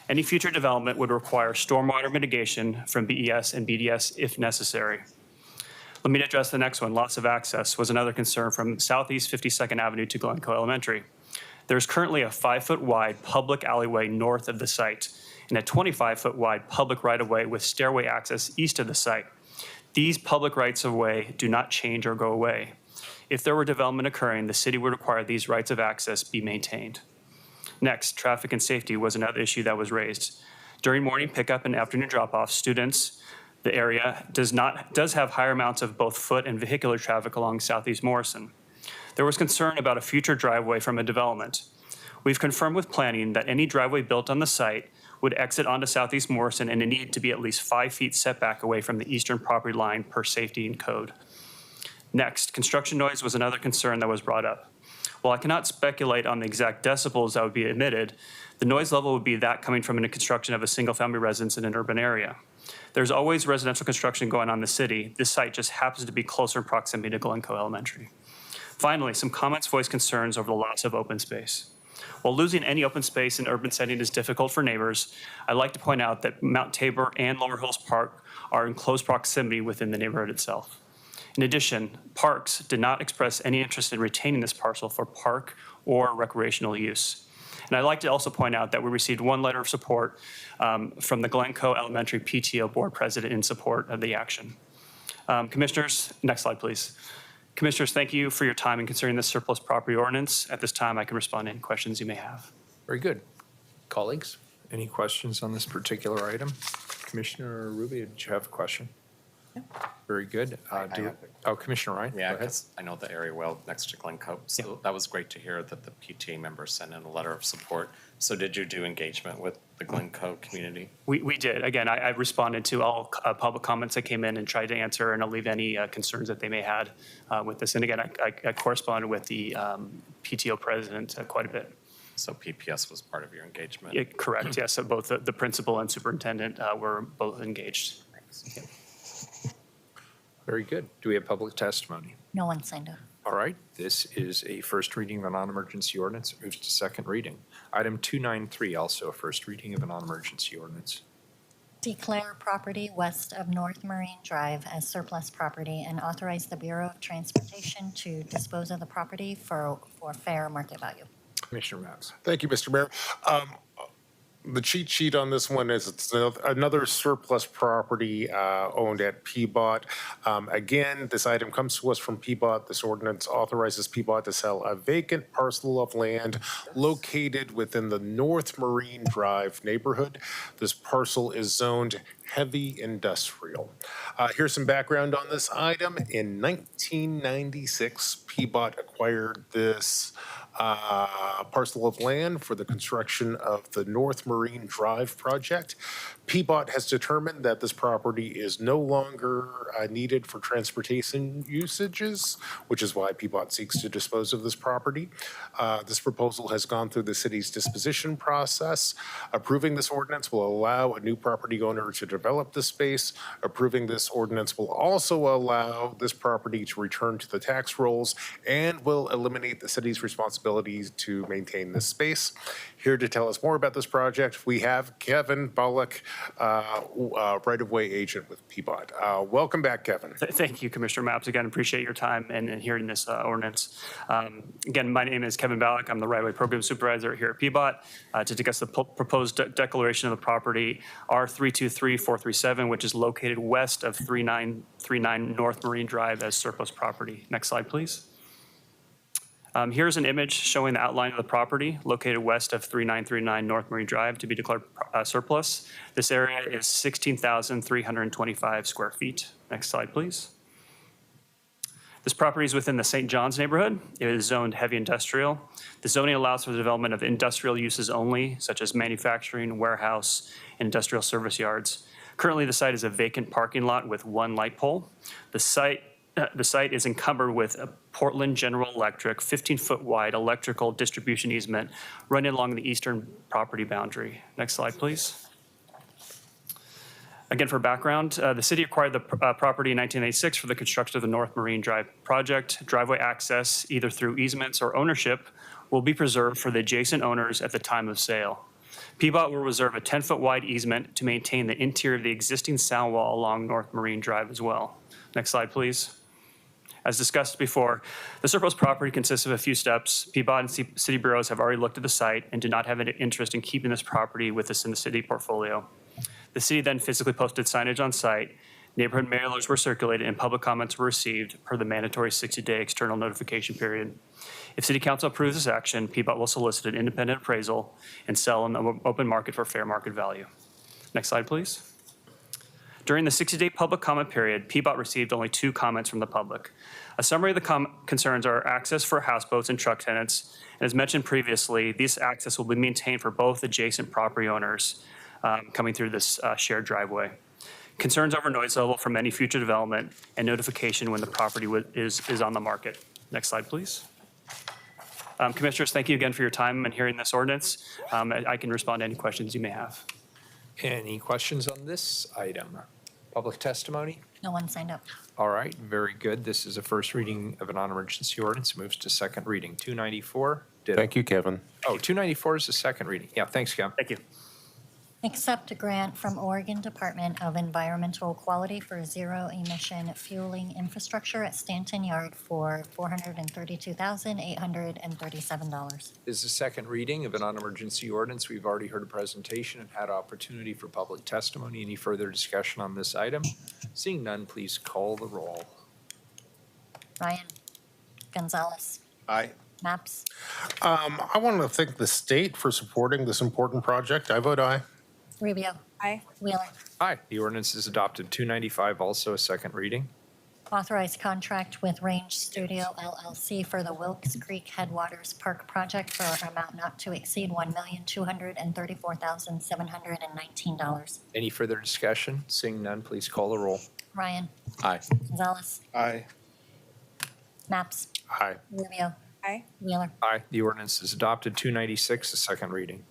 any future development would require stormwater mitigation from BES and BDS if necessary. Let me address the next one. Loss of access was another concern from Southeast 52nd Avenue to Glencoe Elementary. There's currently a 5-foot wide public alleyway north of the site and a 25-foot wide public right-of-way with stairway access east of the site. These public rights-of-way do not change or go away. If there were development occurring, the city would require these rights of access be maintained. Next, traffic and safety was another issue that was raised. During morning pickup and afternoon drop-off, students, the area does have higher amounts of both foot and vehicular traffic along Southeast Morrison. There was concern about a future driveway from a development. We've confirmed with planning that any driveway built on the site would exit onto Southeast Morrison and need to be at least 5 feet setback away from the eastern property line per safety and code. Next, construction noise was another concern that was brought up. While I cannot speculate on the exact decibels that would be emitted, the noise level would be that coming from the construction of a single-family residence in an urban area. There's always residential construction going on in the city. This site just happens to be closer in proximity to Glencoe Elementary. Finally, some comments voiced concerns over the loss of open space. While losing any open space in urban setting is difficult for neighbors, I'd like to point out that Mount Tabor and Lower Hills Park are in close proximity within the neighborhood itself. In addition, Parks did not express any interest in retaining this parcel for park or recreational use. And I'd like to also point out that we received one letter of support from the Glencoe Elementary PTO Board President in support of the action. Commissioners, next slide, please. Commissioners, thank you for your time in considering this surplus property ordinance. At this time, I can respond to any questions you may have. Very good. Colleagues, any questions on this particular item? Commissioner Rubio, did you have a question? Very good. Commissioner Ryan? Yeah, because I know the area well next to Glencoe. So that was great to hear that the PTA members sent in a letter of support. So did you do engagement with the Glencoe community? We did. Again, I responded to all public comments that came in and tried to answer and alleviate any concerns that they may have with this. And again, I corresponded with the PTO president quite a bit. So PPS was part of your engagement? Yeah, correct, yes. So both the principal and superintendent were both engaged. Thanks. Very good. Do we have public testimony? No one signed up. All right. This is a first reading of a non-emergency ordinance. It moves to second reading. Item 293, also a first reading of a non-emergency ordinance. Declare property west of North Marine Drive as surplus property and authorize the Bureau of Transportation to dispose of the property for fair market value. Commissioner Maps. Thank you, Mr. Mayor. The cheat sheet on this one is it's another surplus property owned at PBOT. Again, this item comes to us from PBOT. This ordinance authorizes PBOT to sell a vacant parcel of land located within the North Marine Drive neighborhood. This parcel is zoned heavy industrial. Here's some background on this item. In 1996, PBOT acquired this parcel of land for the construction of the North Marine Drive project. PBOT has determined that this property is no longer needed for transportation usages, which is why PBOT seeks to dispose of this property. This proposal has gone through the city's disposition process. Approving this ordinance will allow a new property owner to develop this space. Approving this ordinance will also allow this property to return to the tax rolls and will eliminate the city's responsibilities to maintain this space. Here to tell us more about this project, we have Kevin Bullock, right-of-way agent with PBOT. Welcome back, Kevin. Thank you, Commissioner Maps. Again, appreciate your time and hearing this ordinance. Again, my name is Kevin Bullock. I'm the right-of-way program supervisor here at PBOT to discuss the proposed declaration of the property R323437, which is located west of 3939 North Marine Drive as surplus property. Next slide, please. Here's an image showing the outline of the property located west of 3939 North Marine Drive to be declared surplus. This area is 16,325 square feet. Next slide, please. This property is within the St. John's neighborhood. It is zoned heavy industrial. The zoning allows for the development of industrial uses only, such as manufacturing, warehouse, and industrial service yards. Currently, the site is a vacant parking lot with one light pole. The site is encumbered with a Portland General Electric 15-foot wide electrical distribution easement running along the eastern property boundary. Next slide, please. Again, for background, the city acquired the property in 1986 for the construction of the North Marine Drive project. Driveway access, either through easements or ownership, will be preserved for the adjacent owners at the time of sale. PBOT will reserve a 10-foot wide easement to maintain the interior of the existing sound wall along North Marine Drive as well. Next slide, please. As discussed before, the surplus property consists of a few steps. PBOT and city bureaus have already looked at the site and do not have an interest in keeping this property with us in the city portfolio. The city then physically posted signage on site, neighborhood mailers were circulated, and public comments were received per the mandatory 60-day external notification period. If city council approves this action, PBOT will solicit an independent appraisal and sell in the open market for fair market value. Next slide, please. During the 60-day public comment period, PBOT received only 2 comments from the public. A summary of the concerns are access for houseboats and truck tenants. And as mentioned previously, this access will be maintained for both adjacent property owners coming through this shared driveway. Concerns over noise level from any future development and notification when the property is on the market. Next slide, please. Commissioners, thank you again for your time and hearing this ordinance. I can respond to any questions you may have. Any questions on this item? Public testimony? No one signed up. All right, very good. This is a first reading of a non-emergency ordinance. Moves to second reading. 294. Thank you, Kevin. Oh, 294 is the second reading. Yeah, thanks, Kevin. Thank you. Accept a grant from Oregon Department of Environmental Quality for zero-emission fueling infrastructure at Stanton Yard for $432,837. This is the second reading of a non-emergency ordinance. We've already heard a presentation and had opportunity for public testimony. Any further discussion on this item? Seeing none, please call the roll. Ryan. Gonzalez. Aye. Maps. I want to thank the state for supporting this important project. I vote aye. Rubio. Aye. Wheeler. Aye. The ordinance is adopted. 295, also a second reading. Authorized contract with Range Studio LLC for the Wilkes Creek Headwaters Park project for an amount not to exceed $1,234,719. Any further discussion? Seeing none, please call the roll. Ryan. Aye. Gonzalez. Aye. Maps. Aye. Rubio. Aye. Wheeler. Aye. The ordinance is adopted. 296, the second reading.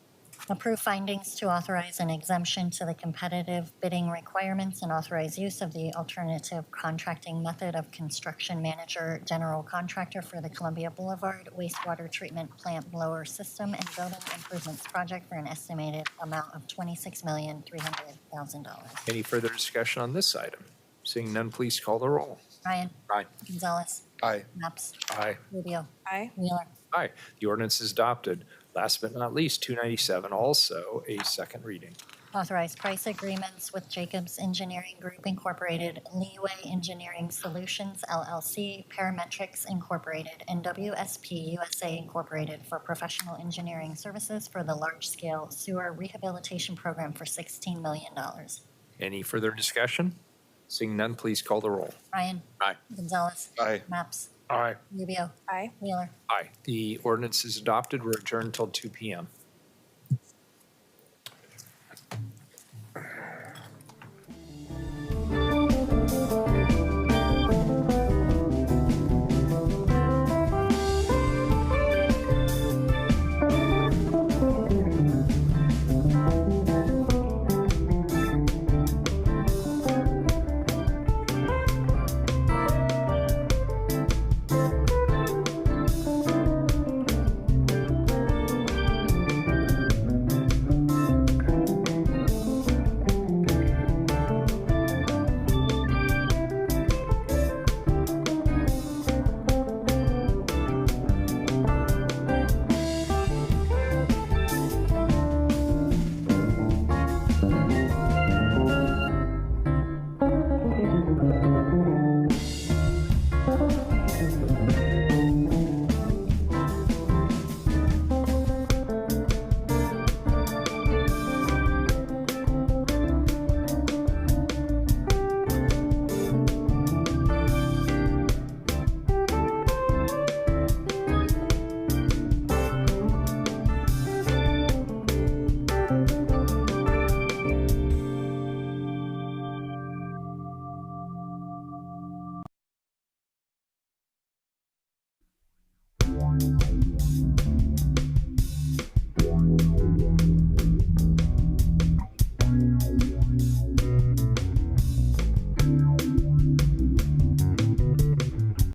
Approve findings to authorize an exemption to the competitive bidding requirements and authorize use of the alternative contracting method of construction manager general contractor for the Columbia Boulevard wastewater treatment plant blower system and building improvements project for an estimated amount of $26,300,000. Any further discussion on this item? Seeing none, please call the roll. Ryan. Aye. Gonzalez. Aye. Maps. Aye. Rubio. Aye. Wheeler. Aye. The ordinance is adopted. Last but not least, 297, also a second reading. Authorize price agreements with Jacobs Engineering Group Incorporated, Leeway Engineering Solutions LLC, Parametrics Incorporated, and WSP USA Incorporated for professional engineering services for the large-scale sewer rehabilitation program for $16 million. Any further discussion? Seeing none, please call the roll. Ryan. Aye. Gonzalez. Aye. Maps. Aye. Rubio. Aye. Wheeler. Aye. The ordinance is adopted. We're adjourned until 2 p.m.